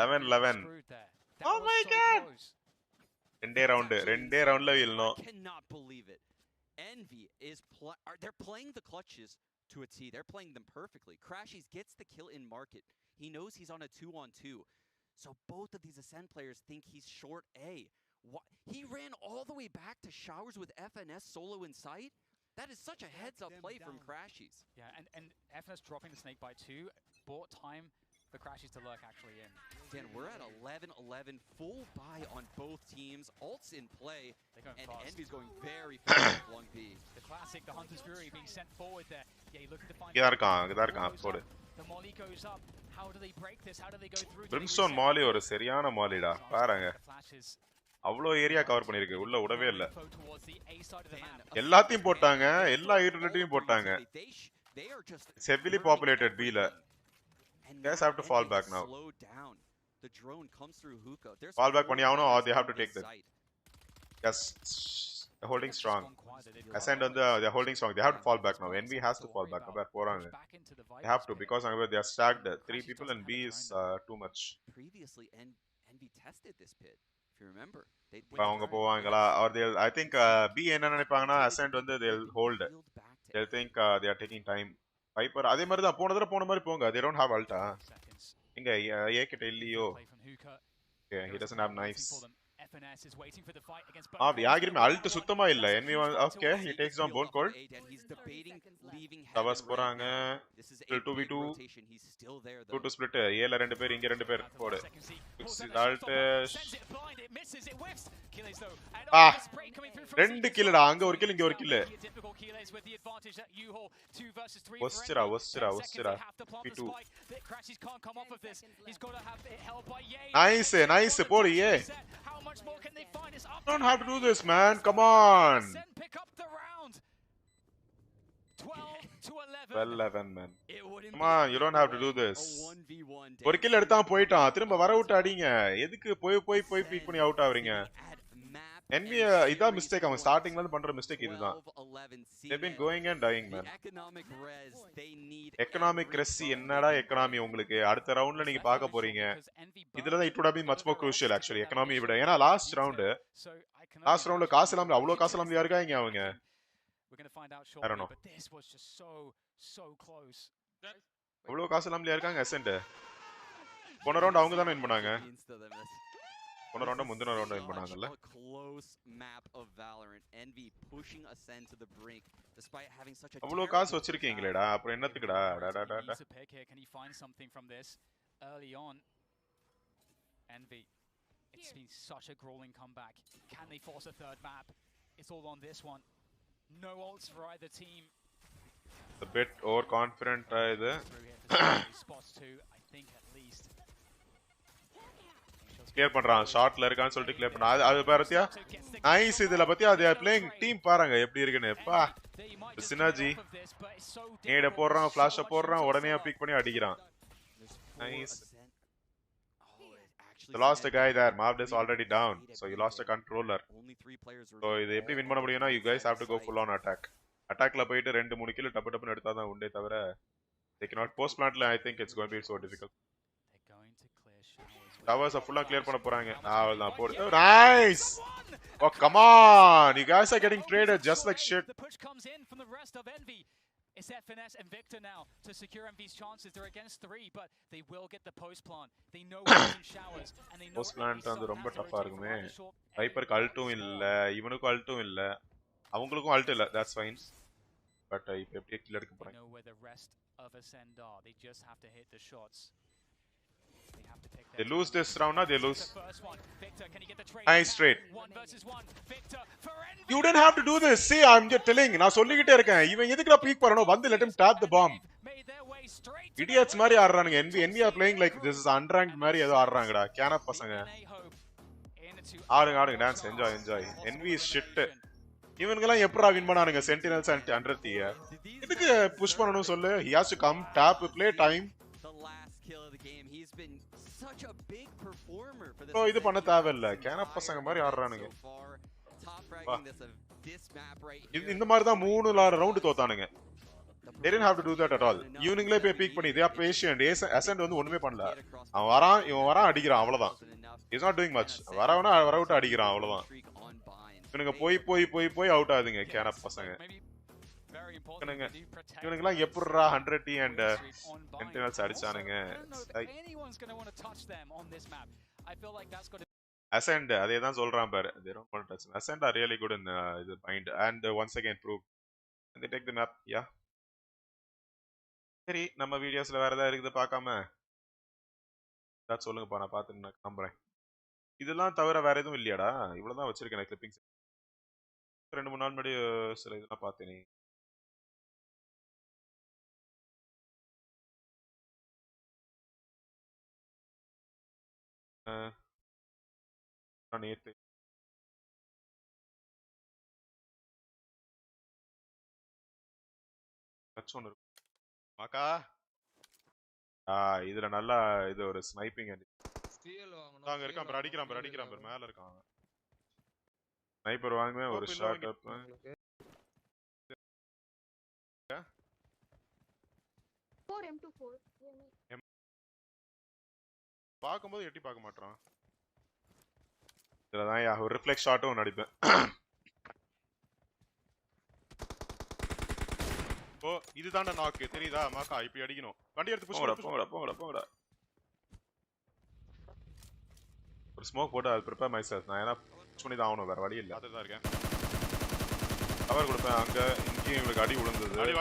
11-11. Oh my god. ரெண்டே ரவுண்ட்ல வீழ்னோம். I cannot believe it. Envy is they're playing the clutches to a T. They're playing them perfectly. Crashies gets the kill in market. He knows he's on a 2-on-2. So both of these Ascend players think he's short A. He ran all the way back to showers with FNS solo in sight? That is such a heads-up play from Crashies. Yeah, and FNS dropping the snake bite too bought time for Crashies to lurk actually in. Dan, we're at 11-11, full buy on both teams. Ult's in play, and fast. Envy's going very fast along B. The classic, the Hunter's Fury being sent forward there. Yeah, you're looking to find... இங்க இருக்கான் போடு. The Molly goes up. How do they break this? How do they go through? Brimstone Molly ஒரு சரியான மாலிடா. பாருங்க. அவ்வளோ area cover பண்ணிருக்கு. உள்ள விடவே இல்ல. எல்லாத்தையும் போட்டாங்க. எல்லா யூட்டிலிட்டியும் போட்டாங்க. It's heavily populated B-ல. Guys have to fall back now. The drone comes through hookah. Fall back பண்ணி ஆவணும் or they have to take that. Yes, they're holding strong. Ascend on they're holding strong. They have to fall back now. Envy has to fall back. போறாங்க. They have to because they are stacked. 3 people and B is too much. Previously Envy tested this pit. If you remember, அவங்க போவாங்களா or they'll I think B என்ன நினைப்பாங்கன்னா Ascend வந்து they'll hold. They'll think they are taking time. Viper அதே மாதிரி தான் போன மாதிரி போங்க. They don't have ulta. இங்க A கிட்ட இல்லையோ. Okay, he doesn't have knives. அப்படி யாகிரமே அல்ட் சுத்தமா இல்ல. Envy okay, he takes down Bone Cold. Towers போறாங்க. 2v2 2 split. A ல 2 பேர் இங்க 2 பேர் போடு. அல்ட் ரெண்டு கில்டா. அங்க ஒரு கில் இங்க ஒரு கில். ஒஸ்டரா P2. Nice போடு ஏ. Don't have to do this, man. Come on. 12-11, man. Come on, you don't have to do this. ஒரு கில் எடுத்தான் போயிட்டான். திரும்ப வர விட்டு அடிங்க. எதுக்கு போய் பீக் பண்ணி அவுட் ஆவறீங்க? Envy இதான் மிஸ்டேக். அவன் ஸ்டார்டிங்ல இருந்து பண்ற மிஸ்டேக் இதுதான். They've been going and dying, man. Economic res என்னடா எக்கனாமி உங்களுக்கு? அடுத்த ரவுண்ட்ல நீங்க பார்க்க போறீங்க. இதுல தான் it would have been much more crucial actually economy விட. ஏனா லாஸ்ட் ரவுண்ட்ல காசு இல்லாம அவ்வளவு காசு இல்லாம இருக்காங்க அவங்க. I don't know. அவ்வளவு காசு இல்லாம இருக்காங்க Ascend. போன ரவுண்ட் அவங்க தான் வின் பண்ணாங்க. போன ரவுண்ட முந்தின ரவுண்ட win பண்ணாங்கல்ல. Close map of Valorant. Envy pushing Ascend to the brink despite having such a அவ்வளவு காசு வச்சிருக்கீங்களேடா. அப்புறம் என்னத்துக்குடா? Can he find something from this early on? Envy. It's been such a grueling comeback. Can they force a third map? It's all on this one. No ults for either team. A bit overconfident இது. Spots too, I think at least. Clear பண்றான். ஷாட்ல இருக்கான்னு சொல்லிட்டு clear பண்ணா. அது பாத்தியா? Nice. இதுல பாத்தியா they are playing team பாருங்க எப்படி இருக்குன்னு. பா. சினர்ஜி. நேட போடுறான், ஃபிளாஷ் போடுறான், உடனே பிக் பண்ணி அடிக்கிறான். Nice. You lost a guy there. Marv is already down. So you lost a controller. So இது எப்படி வின் பண்ண முடியும்னா you guys have to go full on attack. அட்டாக்ல போயிட்டு 2-3 கில் டப்பு எடுத்தா தான் உண்டே தவிர they cannot post plantல I think it's going to be so difficult. Towers full clear பண்ண போறாங்க. அவ்வளவுதான் போடு. Nice. Oh come on. You guys are getting traded just like shit. The push comes in from the rest of Envy. It's that Finesse and Victor now to secure MV's chances. They're against 3, but they will get the post plant. They know it's in showers and they know post plant வந்து ரொம்ப டஃபா இருக்குமே. வைப்பருக்கு அல்ட்டும் இல்ல, இவனுக்கு அல்ட்டும் இல்ல. அவங்களுக்கும் Alt இல்ல. That's fine. But இப்ப எப்படி கில் எடுக்க போறாங்க? Know where the rest of Ascend are. They just have to hit the shots. They lose this round, now they lose. Nice trade. You didn't have to do this. See, I'm just telling. நான் சொல்லிக்கிட்டே இருக்கேன். இவன் எதுக்குடா peak பண்ணனும்? வந்து let him tap the bomb. Idiots மாதிரி ஆடுறானுங்க. NV are playing like this is unranked மாதிரி ஏதோ ஆடுறாங்கடா. கேன பசங்க. ஆடுங்க dance enjoy. NV is shit. இவனுங்கலாம் எப்பறா வின் பண்ணானுங்க சென்டினல்ஸ் அண்ட் 100 இதுக்கு புஷ் பண்ணனும் சொல்லு. He has to come tap play time. ஓ இது பண்ண தேவையில்ல. கேன பசங்க மாதிரி ஆடுறானுங்க. இந்த மாதிரி தான் 3 ரவுண்ட் தோத்தானுங்க. They didn't have to do that at all. இவனுங்களே போய் பீக் பண்ணி they are patient. Ascent வந்து ஒண்ணுமே பண்ணல. இவன் வரான் அடிக்கிறான் அவ்வளவுதான். He's not doing much. வர விட்டு அடிக்கிறான் அவ்வளவுதான். இவனுங்க போய் அவுட் ஆகுதுங்க கேன பசங்க. இவனுங்கலாம் எப்பறா 100 and சென்டினல்ஸ் அடிச்சானுங்க. Ascend அதே தான் சொல்றான் பாரு. They don't want to touch. Ascend are really good in the bind and once again proved. And they take the map. Yeah. சரி நம்ம வீடியோஸ்ல வேற ஏதாவது இருக்குது பார்க்காம அத சொல்லுங்கப்பா நான் பார்த்து நான் நம்புறேன். இதெல்லாம் தவிர வேற எதுவும் இல்லையாடா? இவ்வளவுதான் வச்சிருக்கேன் கிளிப்பிங்ஸ். 2-3 நாள் முன்னாடி சில இதெல்லாம் பார்த்தேனே. நேத்து மாக்கா இதுல நல்லா இது ஒரு ஸ்னைப்பிங் அங்க இருக்கான் பாரு அடிக்கிறான் பாரு மேல இருக்கான். ஸ்னைப்பர் வாங்குவேன் ஒரு ஷாட் அப். பாக்கும்போது எட்டி பார்க்க மாட்டான். இதுலதான் ஒரு ரிஃப்ளெக்ட் ஷாட்டும் நடிப்பேன். ஓ இதுதான்டா நாக்கு தெரியுதா மாக்கா இப்படி அடிக்கணும். வண்டி எடுத்து போங்கடா. ஒரு ஸ்மோக் போட்டு அது ப்ரிப்பேர் மைசெல்ஃப். நான் ஏன்னா புஷ் பண்ணி தான் ஆகணும் வேற வழி இல்ல. அதுதான் இருக்கேன். கவர் கொடுப்பேன். அங்க இங்கேயும் இவனுக்கு அடி விழுந்தது. அடி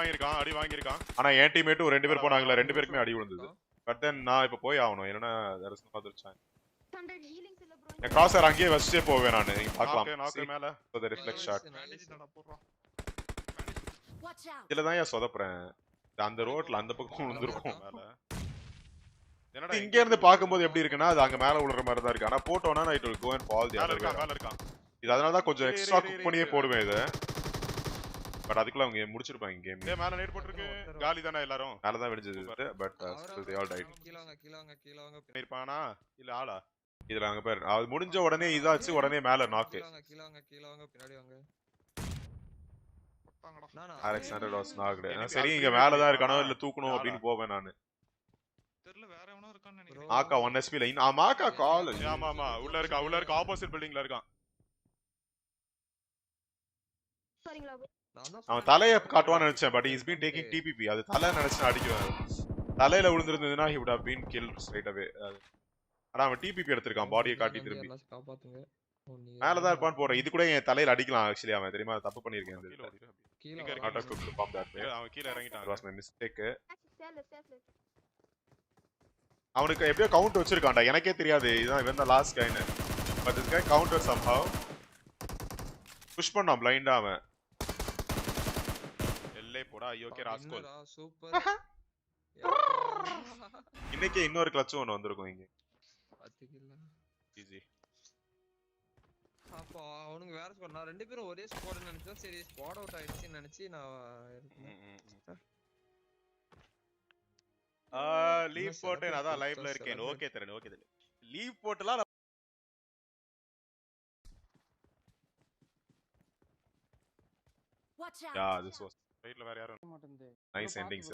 வாங்கியிருக்கான். ஆனா என் டீம்மேட்டும் 2 பேர் போனாங்களா 2 பேருக்குமே அடி விழுந்தது. பட் தென் நான் இப்ப போய் ஆகணும். ஏன்னா there is no other chance. நான் கிராஸர் அங்கேயே வச்சிட்டே போவேன் நான். நீங்க பார்க்கலாம். நாக்கு மேல so the reflex shot. இதுல தான் ஏன் சொதப்புறேன். அந்த ரோட்ல அந்த பக்கம் விழுந்துருக்கும் மேல. என்னடா இங்க இருந்து பாக்கும்போது எப்படி இருக்குன்னா அது அங்க மேல விழுற மாதிரி தான் இருக்கு. ஆனா போட்டோனா நான் it will go and fall the other way. மேல இருக்கான். இது அதனால தான் கொஞ்சம் எக்ஸ்ட்ரா குக் பண்ணியே போடுவேன் இது. பட் அதுக்குள்ள அவங்க முடிச்சிருப்பாங்க கேம். மேல நேட் போட்டுருக்கு. காலி தான எல்லாரும். மேல தான் வெடிச்சது. But still they all died. கீழ வாங்க இருப்பானா இல்ல ஆளா? இதுல அங்க பாரு. அது முடிஞ்ச உடனே இதாச்சு உடனே மேல நாக்கு. கீழ வாங்க பின்னாடி வாங்க. Alexander was knocked. சரி இங்க மேல தான் இருக்கானோ இல்ல தூக்கணும் அப்படினு போவேன் நான். தெரியல வேற எவனோ இருக்கான்னு நினைக்கிறேன். மாக்கா 1 SP ல. மாக்கா கால். ஆமா உள்ள இருக்க ஆப்போசிட் பில்டிங்ல இருக்கான். அவன் தலைய காட்டுவான்னு நினைச்சேன். But he's been taking TPP. அது தலை நினைச்சு அடிக்குவான். தலையில விழுந்திருந்ததுனா he would have been killed straight away. ஆனா அவன் TPP எடுத்துட்டான் பாடியை காட்டி திரும்பி. மேல தான் இருப்பான்னு போறேன். இது கூட என் தலையில அடிக்கலாம் एक्चुअली அவன் தெரியுமா தப்பு பண்ணிருக்கேன் இந்த இதுல. அவன் கீழ இறங்கிட்டான். It was my mistake. அவனுக்கு எப்படியோ கவுண்ட் வச்சிருக்கான்டா. எனக்கே தெரியாது இதான் இவன் தான் லாஸ்ட் கைன்னு. But this guy counted somehow. Push பண்ணான் பிளைண்டா அவன். எல்லே போடா யோகே ராஸ்கோல். சூப்பர். இன்னைக்கு இன்னொரு கிளட்ச் ஒன்னு வந்திருக்கும் இங்க. பாத்தீங்களா? ஈஸி. அப்ப அவனுங்க வேற ஸ்குவாட். நான் 2 பேரும் ஒரே ஸ்குவாட்னு நினைச்சேன். சரி ஸ்குவாட் அவுட் ஆயிடுச்சுன்னு நினைச்சி நான் லீவ் போட்டேன். அதான் லைவ்ல இருக்கேன். ஓகே தரேன். லீவ் போட்டலாம். Yeah, this was ரைட்ல வேற யாரும் nice endings.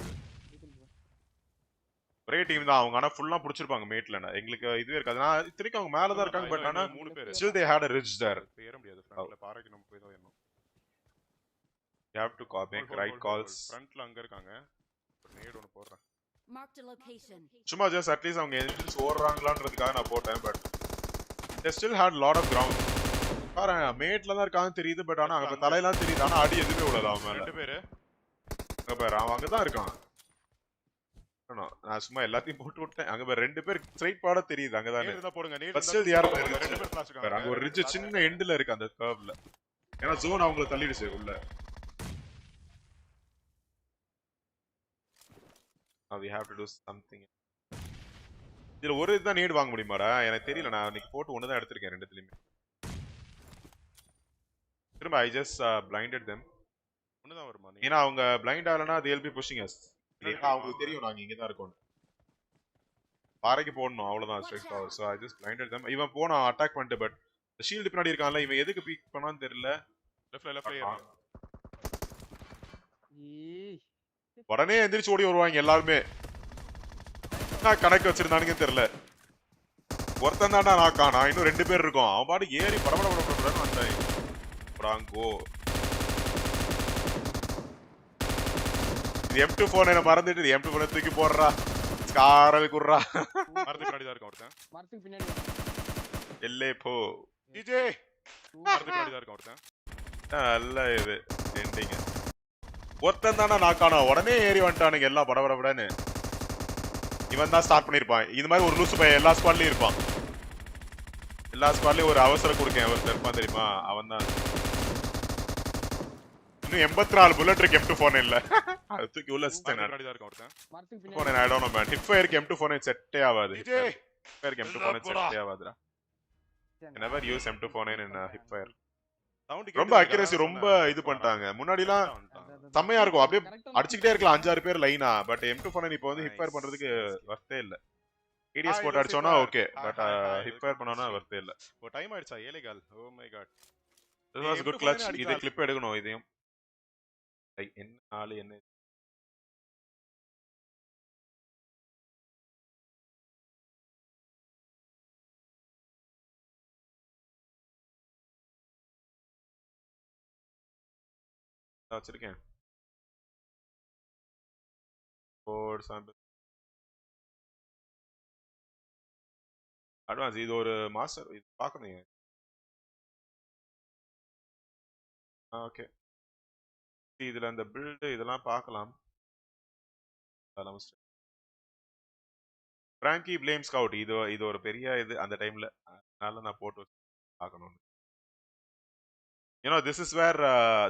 ஒரே டீம் தான் அவங்க. ஆனா ஃபுல்லா புடிச்சிருப்பாங்க மேட்ல. எங்களுக்கு இதுவே இருக்காது. நான் இத்தனைக்கும் அவங்க மேல தான் இருக்காங்க. பட் ஆனா 3 பேர் still they had a ridge there. ஏற முடியாது ஃப்ரண்ட்ல. பாறைக்கு நம்ம போய் தான் ஏறணும். You have to make right calls. ஃப்ரண்ட்ல அங்க இருக்காங்க. ஒரு நேட் ஒன்னு போடுறேன். Marked a location. சும்மா ஜஸ்ட் அட்லீஸ்ட் அவங்க என்ஜின்ஸ் ஓடுறாங்களான்றதுக்காக நான் போட்டேன். But they still had lot of ground. பாரு மேட்ல தான் இருக்காங்க தெரியுது. பட் ஆனா அங்க தலையெல்லாம் தெரியுது. ஆனா அடி எதுவுமே விழல அவன் மேல. 2 பேர் அங்க பாரு அவன் அங்க தான் இருக்கான். நான் சும்மா எல்லாத்தையும் போட்டு விட்டேன். அங்க பாரு 2 பேர் ஸ்ட்ரைட் பாட தெரியுது. அங்க தான் நேட் போடுங்க. நேட் ஃபர்ஸ்ட் யார் 2 பேர் ஃபிளாஷ் இருக்காங்க. அங்க ஒரு ரிட்ஜ் சின்ன எண்ட்ல இருக்கு அந்த கர்வ்ல. ஏன்னா ஜோன் அவங்கள தள்ளிடுச்சு உள்ள. Now we have to do something. இதுல ஒரு இதுதான் நேட் வாங்க முடியுமாடா? எனக்கு தெரியல. நான் இன்னைக்கு போட்டு ஒன்னு தான் எடுத்திருக்கேன் ரெண்டுத்துலயுமே. திரும்ப I just blinded them. ஒன்னு தான் வருமா? ஏன்னா அவங்க blind ஆகலனா they'll be pushing us. ஏன்னா அவங்களுக்கு தெரியும் நாங்க இங்க தான் இருக்கோம். பாறைக்கு போடணும் அவ்வளவுதான் straight forward. So I just blinded them. இவன் போனா அட்டாக் பண்ணிட்டு பட் ஷீல்ட் பின்னாடி இருக்கான்ல இவன் எதுக்கு பீக் பண்ணான்னு தெரியல. லெஃப்ட்ல ஏறான். உடனே எந்திரிச்சு ஓடி வருவாங்க எல்லாருமே. என்ன கணக்கு வச்சிருந்தானுங்க தெரியல. ஒருத்தன் தான்டா நாக்கானா. இன்னும் 2 பேர் இருக்கோம். அவன் பாட்டு ஏறி படபடன்னு வந்தாங்க. பிராங்கோ M24 மறந்துட்டு M24 தூக்கி போடுறா. ஸ்காரல் குர்ரா. மரத்துக்கு பின்னாடி தான் இருக்கான் ஒருத்தன். மரத்துக்கு பின்னாடி எல்லே போ. டிஜே மரத்துக்கு பின்னாடி தான் இருக்கான் ஒருத்தன். நல்ல இது எண்டிங். ஒருத்தன் தானே நாக்கானா. உடனே ஏறி வந்துட்டானுங்க எல்லாம் படபடன்னு. இவன் தான் ஸ்டார்ட் பண்ணிருப்பான். இது மாதிரி ஒரு லூசு பையன் எல்லா ஸ்குவாட்லயும் இருப்பான். எல்லா ஸ்குவாட்லயும் ஒரு அவசரம் கொடுக்கேன் ஒருத்தர் இருப்பான் தெரியுமா? அவன் தான். இன்னும் 84 புல்லட் இருக்கு M24 இல்ல. அது தூக்கி உள்ள வச்சிட்டேன். பின்னாடி தான் இருக்கான் ஒருத்தன். மரத்துக்கு M24 I don't know man. Hipfireக்கு M24 செட்டே ஆகாது. Hipfireக்கு M24 செட்டே ஆகாதுடா. I never use M24 in Hipfire. ரொம்ப அக்யூரசி ரொம்ப இது பண்ணிட்டாங்க. முன்னாடிலாம் செம்மையா இருக்கும். அப்படியே அடிச்சுக்கிட்டே இருக்கலாம் 5-6 பேர் லைனா. பட் M24 இப்போ வந்து ஹிப்பயர் பண்றதுக்கு வர்த்தே இல்ல. ADS போட்டு அடிச்சோம்னா ஓகே. பட் ஹிப்பயர் பண்ணோம்னா வர்த்தே இல்ல. ஓ டைம் ஆயிடுச்சா? ஏலேகால். Oh my God. This was a good clutch. இது கிளிப் எடுக்கணும் இதையும். என்ன ஆளு என்ன வச்சிருக்கேன். போர்ட் சாம்பிள் அட்வான்ஸ். இது ஒரு மாஸ்டர். இது பார்க்கணுங்க. ஓகே இதுல அந்த பில்டு இதெல்லாம் பார்க்கலாம். பிராங்கி பிளேம் ஸ்கவுட் இது ஒரு பெரிய இது அந்த டைம்ல. அதனால நான் போட்டு பார்க்கணும். this is where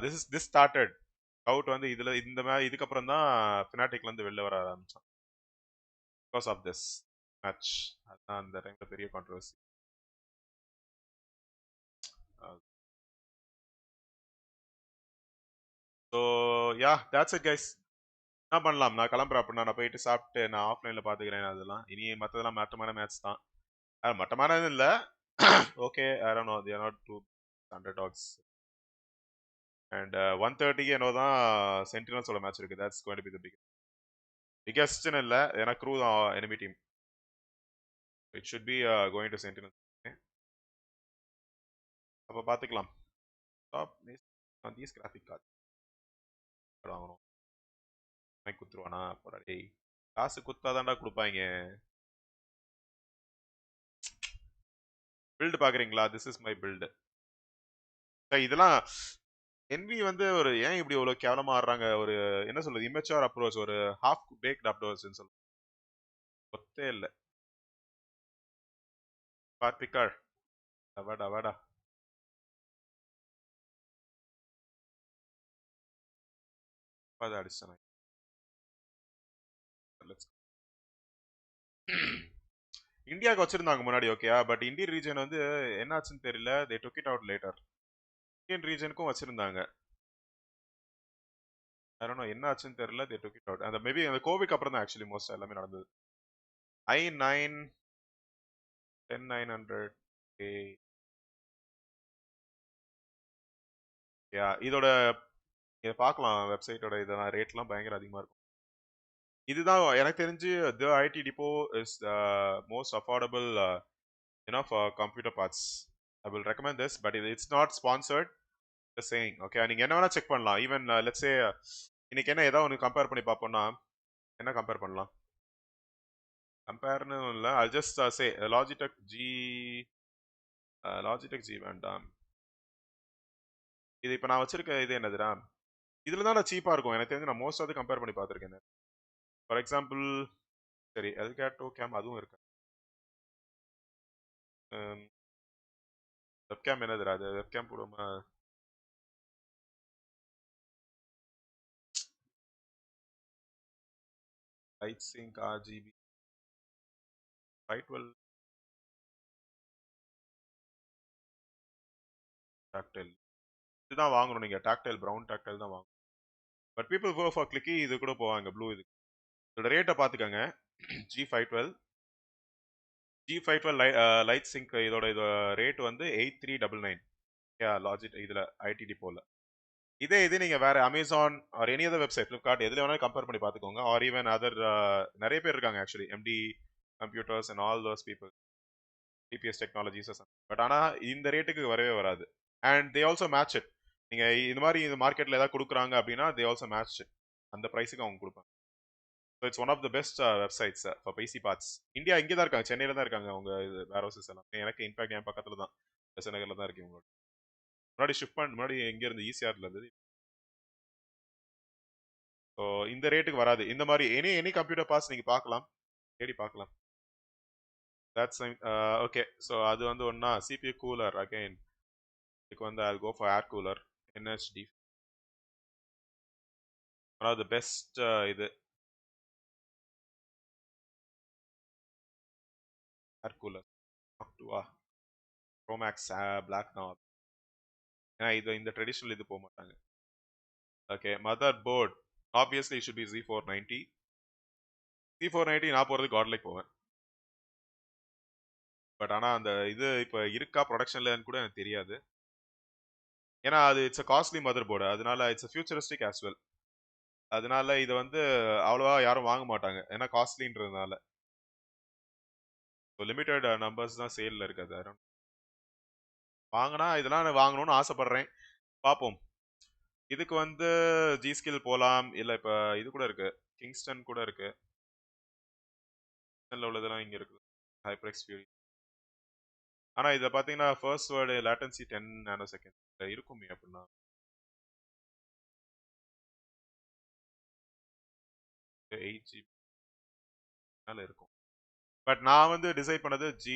this started. Scout வந்து இதுல இந்த மாதிரி இதுக்கு அப்புறம் தான் ஃபனாட்டிக்ல இருந்து வெளில வர ஆரம்பிச்சான். because of this match. அதான் அந்த டைம்ல பெரிய controversy. So yeah, that's it guys. என்ன பண்ணலாம்? நான் கிளம்புறேன். அப்படின்னா நான் போயிட்டு சாப்பிட்டு நான் ஆஃப்லைன்ல பாத்துக்கிறேன். அதெல்லாம் இனி மற்றதெல்லாம் மட்டமான மேட்ச் தான். மட்டமானது இல்ல. Okay I don't know, they are not too underdogs. And 1:30 என்னோதான் சென்டினல்ஸோட match இருக்கு. that's going to be the biggest இல்ல. ஏன்னா க்ரூ தான் enemy team. it should be going to sentinels. அப்ப பாத்துக்கலாம். Top on these graphic cards வாங்கணும். Mic குத்துருவானா? போடா டேய். காசு குத்தாதான்டா கொடுப்பாங்க. பில்ட் பாக்குறீங்களா? this is my build. இதெல்லாம் NV வந்து ஒரு ஏன் இப்படி இவ்வளவு கேவலமா ஆடுறாங்க? ஒரு என்ன சொல்றது, இமெச்சூர் அப்ரோச், ஒரு ஹாஃப் பேக்ட் அப்ரோச் சொல்லுங்க. ஒத்தே இல்ல. பார்த்திகார் வாடா வாடா. பாத அடிச்சானே. இந்தியாவுக்கு வச்சிருந்தாங்க முன்னாடி ஓகேயா. பட் இந்தியன் ரீஜன் வந்து என்னாச்சுன்னு தெரியல. they took it out later. Indian ரீஜனுக்கும் வச்சிருந்தாங்க. I don't know என்ன ஆச்சுன்னு தெரியல. they took it out. அந்த மேபி அந்த கோவிட் அப்புறம் தான் ஆக்சுவலி மோஸ்ட் எல்லாமே நடந்தது. i9 10900 இதோட இதை பார்க்கலாம். வெப்சைட்டோட இதெல்லாம் ரேட்லாம் பயங்கர அதிகமா இருக்கும். இதுதான் எனக்கு தெரிஞ்சு the IT depot is the most affordable for computer parts. I will recommend this, but it's not sponsored. Just saying. Okay, நீங்க என்ன வேணா செக் பண்ணலாம். ஈவன் let's say இன்னைக்கு என்ன ஏதாவது ஒன்று கம்பேர் பண்ணி பார்ப்போம்னா என்ன கம்பேர் பண்ணலாம்? கம்பேர்னு இல்லை, I'll just say Logitech G வேண்டாம். இது இப்போ நான் வச்சிருக்க இது என்னதுடா, இதுல தான் சீப்பா இருக்கும் எனக்கு தெரிஞ்சு. நான் மோஸ்ட் ஆஃப் கம்பேர் பண்ணி பார்த்துருக்கேன். ஃபார் எக்ஸாம்பிள் சரி எல்காட்டோ கேம் அதுவும் இருக்கு. வெப்கேம் என்னதுடா அது, வெப்கேம் போடுமா? லைட் சிங்க் RGB 512 டாக்டைல் இதுதான் வாங்கணும். நீங்க டாக்டைல் ப்ரௌன் டாக்டைல் தான் வாங்கணும். But people go for clicky இது கூட போவாங்க ப்ளூ. இது இதோட ரேட்டை பார்த்துக்கோங்க. G512 லைட் சிங்க் இதோட ரேட் வந்து 8399. லாஜிக் இதில் ஐடி டிப்போல. இது நீங்க வேற Amazon or any other website, Flipkart எதுல வேணாலும் கம்பேர் பண்ணி பார்த்துக்கோங்க. ஆர் ஈவன் அதர் நிறைய பேர் இருக்காங்க actually, MD computers and all those people, DPS technologies. But ஆனால் இந்த ரேட்டுக்கு வரவே வராது. And they also match it. நீங்க இந்த மாதிரி இந்த மார்க்கெட்ல ஏதாவது கொடுக்குறாங்க அப்படின்னா தே ஆல்சோ மேட்ச் இட். அந்த ப்ரைஸுக்கு அவங்க கொடுப்பாங்க. So it's one of the best websites for PC parts. India இங்கே தான் இருக்காங்க, சென்னையில் தான் இருக்காங்க அவங்க வேர் ஹவுசஸ் எல்லாம். எனக்கு இன்ஃபேக்ட் என் பக்கத்தில் தான், நகரில் தான் இருக்கு உங்களோட. முன்னாடி ஷிஃப்ட் பண்ண முன்னாடி எங்கே இருந்து ஈசிஆர்ல இருந்து. ஸோ இந்த ரேட்டுக்கு வராது. இந்த மாதிரி எனி கம்ப்யூட்டர் பார்ட்ஸ் நீங்கள் பார்க்கலாம், தேடி பார்க்கலாம். That's okay. ஸோ அது வந்து ஒன்றா CPU கூலர். அகைன் இதுக்கு வந்து I'll go for air cooler NHD. One of the best இது ஏர் கூலர். ப்ரோமேக்ஸ் பிளாக் தான். ஏன்னா இது இந்த ட்ரெடிஷ்னல் இது போக மாட்டாங்க. Okay, motherboard obviously should be Z490. Z490 நான் போகிறது காட்லைக் போவேன். பட் ஆனால் அந்த இது இப்போ இருக்கா ப்ரொடக்ஷன்லன்னு கூட எனக்கு தெரியாது. ஏன்னா அது it's a costly mother board, அதனால it's a futuristic as well. அதனால இதை வந்து அவ்வளோவா யாரும் வாங்க மாட்டாங்க, ஏன்னா காஸ்ட்லின்றதுனால. லிமிட்டட் நம்பர்ஸ் தான் சேலில் இருக்காது. வாங்கினா இதெல்லாம் வாங்கணும்னு ஆசைப்படுறேன், பார்ப்போம். இதுக்கு வந்து ஜி ஸ்கில் போகலாம், இல்லை இப்போ இது கூட இருக்கு, கிங்ஸ்டன் கூட இருக்கு. உள்ளதெல்லாம் இங்கே இருக்குது, HyperX Fury. ஆனால் இதை பார்த்தீங்கன்னா ஃபர்ஸ்ட் வேர்டு லேட்டன்சி 10 nanosecond இருக்குமே அப்படின்னா. 8GB மேலே இருக்கும். பட் நான் வந்து டிசைட் பண்ணது ஜி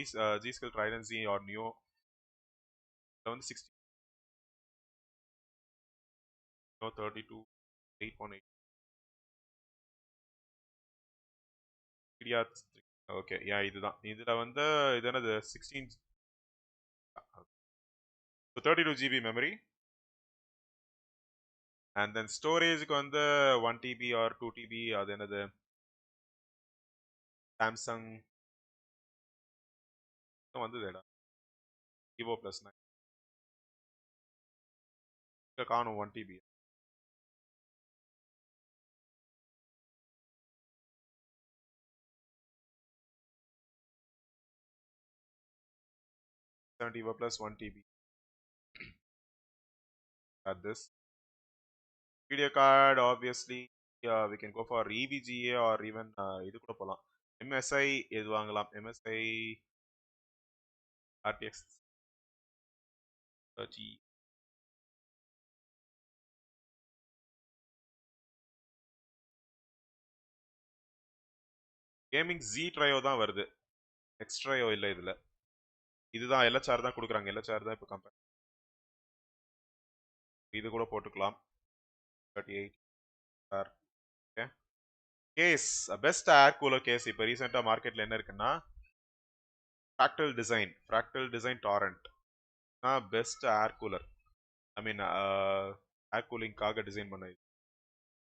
ஸ்கில் ட்ரைடன்சி ஆர் நியோ. இதில் வந்து 60 32 8.8 ஓகே. இதுதான் இதில் வந்து இது என்னது 16 32GB மெமரி. அண்ட் தென் ஸ்டோரேஜுக்கு வந்து 1TB ஆர் 2TB. அது என்னது சாம்சங் வந்ததுடா, Evo Plus 9 காணும் 1TB. Evo Plus 1TB at this. Video card obviously we can go for EVGA or even இது கூட போகலாம். MSI எது வாங்கலாம்? MSI RTX 30. Gaming Z trio தான் வருது, எக்ஸ்ட்ரையோ இல்லை இதில். இதுதான் LHR தான் கொடுக்குறாங்க, LHR தான் இப்போ கம்பேர். இது கூட போட்டுக்கலாம் 38. Okay. Case best air cooler case இப்போ ரீசெண்டாக மார்க்கெட்டில் என்ன இருக்குன்னா Fractal Design Torrent best air cooler. I mean air கூலிங்காக டிசைன் பண்ணது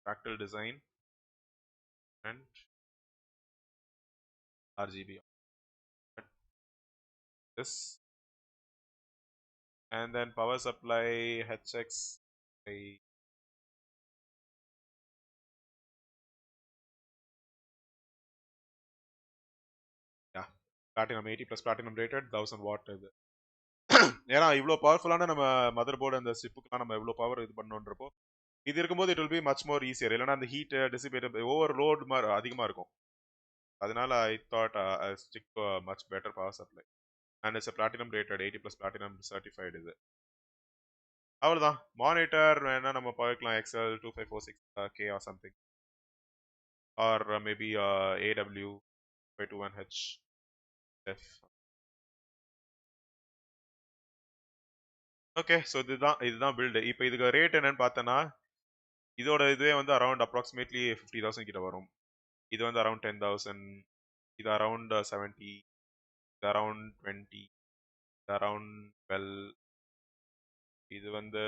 Fractal Design and RGB. This and then power supply HX. Platinum 80 + platinum rated 1000 watt இது. ஏன்னா இவ்வளோ பவர்ஃபுல்லான நம்ம மதர் போர்டு அந்த சிப்புக்குலாம் நம்ம எவ்வளோ பவர் இது பண்ணணுன்றப்போ இது இருக்கும்போது it will be much more easier. இல்லைன்னா அந்த ஹீட் டிசிபேட் ஓவர் லோட் மாதிரி அதிகமாக இருக்கும். அதனால I thought I stick to much better power supply and it's platinum rated 80 + platinum certified இது. அவ்வளோதான். மானிட்டர் வேணா நம்ம பார்க்கலாம் XL 2546K or something or maybe AW 521H F. Okay, so இதுதான் பில்டு. இப்போ இதுக்கு ரேட் என்னன்னு பார்த்தோன்னா இதோட இதுவே வந்து அரௌண்ட் அப்ராக்சிமேட்லி 50,000 கிட்ட வரும். இது வந்து அரௌண்ட் 10,000, இது அரௌண்ட் 70, இது அரௌண்ட் 20, இது அரௌண்ட் 12, இது வந்து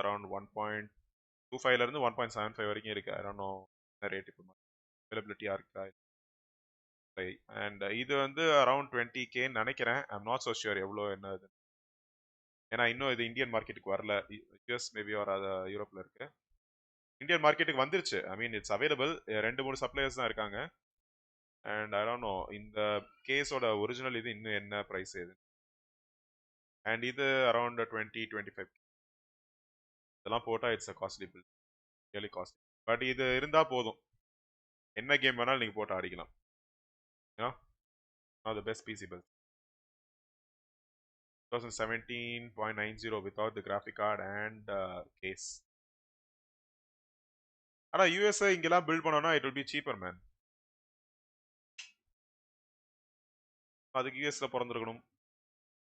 அரௌண்ட் 1.25 1.75 வரைக்கும் இருக்கு. ஐ டோன்ட் நோ என்ன ரேட் இப்போ அவைலபிலிட்டியா இருக்கா. அண்ட் இது வந்து அரௌண்ட் 20K நினைக்கிறேன். ஐம் நாட் ஸோ ஷியூர் எவ்வளோ என்ன இது. ஏன்னா இன்னும் இது இந்தியன் மார்க்கெட்டுக்கு வரல. யூஎஸ் மேபி ஆர் அது யூரோப்பில் இருக்கு. இந்தியன் மார்க்கெட்டுக்கு வந்துருச்சு. ஐ மீன் இட்ஸ் அவைலபிள். 2-3 சப்ளையர்ஸ் தான் இருக்காங்க. அண்ட் ஐ டோன்ட் நோ இந்த கேஸோட ஒரிஜினல் இது இன்னும் என்ன ப்ரைஸ் இது. அண்ட் இது அரௌண்ட் 20-25. இதெல்லாம் போட்டால் it's a costly build, really costly. But இது இருந்தால் போதும், என்ன கேம் வேணாலும் நீங்கள் போட்டு ஆடிக்கலாம். The best PC build 2017.90 without the graphic card and case. ஆனா யூஎஸ்ஏ இங்கெல்லாம் பில்ட் பண்ணோம்னா it will be cheaper man. அதுக்கு யூஎஸ்ல பிறந்திருக்கணும்.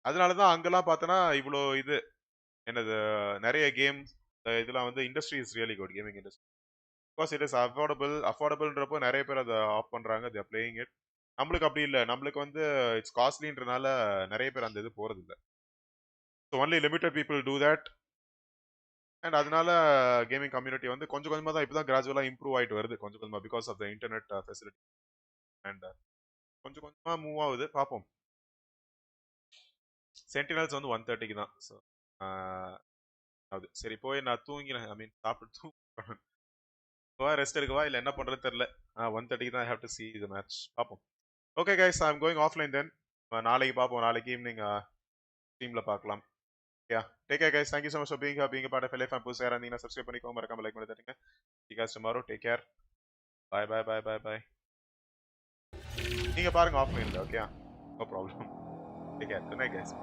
அதனால தான் அங்கெல்லாம் பார்த்தோன்னா இவ்வளோ இது என்னது நிறைய கேம்ஸ் இதெல்லாம் வந்து industry is really good, gaming industry. Because it is அஃபோர்டபுள்ன்றப்போ நிறைய பேர் அதை ஆஃப் பண்ணுறாங்க, தே ஆர் பிளேயிங் இட். நம்மளுக்கு அப்படி இல்லை, நம்மளுக்கு வந்து இட்ஸ் காஸ்ட்லின்றனால நிறைய பேர் அந்த இது போகிறது இல்லை. So only limited people do that. And அதனால கேமிங் கம்யூனிட்டி வந்து கொஞ்சம் கொஞ்சமாக தான் இப்போ தான் கிராஜுவலாக இம்ப்ரூவ் ஆகிட்டு வருது, கொஞ்சம் கொஞ்சமாக, because of the internet facility. And கொஞ்சம் கொஞ்சமாக மூவ் ஆகுது, பார்ப்போம். சென்டினல்ஸ் வந்து 130க்கு தான். ஸோ அது சரி, போய் நான் தூங்கினேன், ஐ மீன் சாப்பிட்டு ரெஸ்ட் எடுக்கவா இல்லை என்ன பண்ணுறது தெரில. 130க்கு தான் I have to see the match, பார்ப்போம். Okay guys, I am going offline then. நாளைக்கு பார்ப்போம், நாளைக்கு ஈவினிங் ஸ்ட்ரீமில் பார்க்கலாம். Yeah, take care guys. Thank you so much for being here, being a part of LA Fan. Push and subscribe பண்ணிக்கோங்க, மறக்காம like பண்ணி தட்டுங்க. See you guys tomorrow. Take care. Bye bye bye bye bye. நீங்க பாருங்க ஆஃப்லைன்ல, okay? No problem. Take care. Good night guys.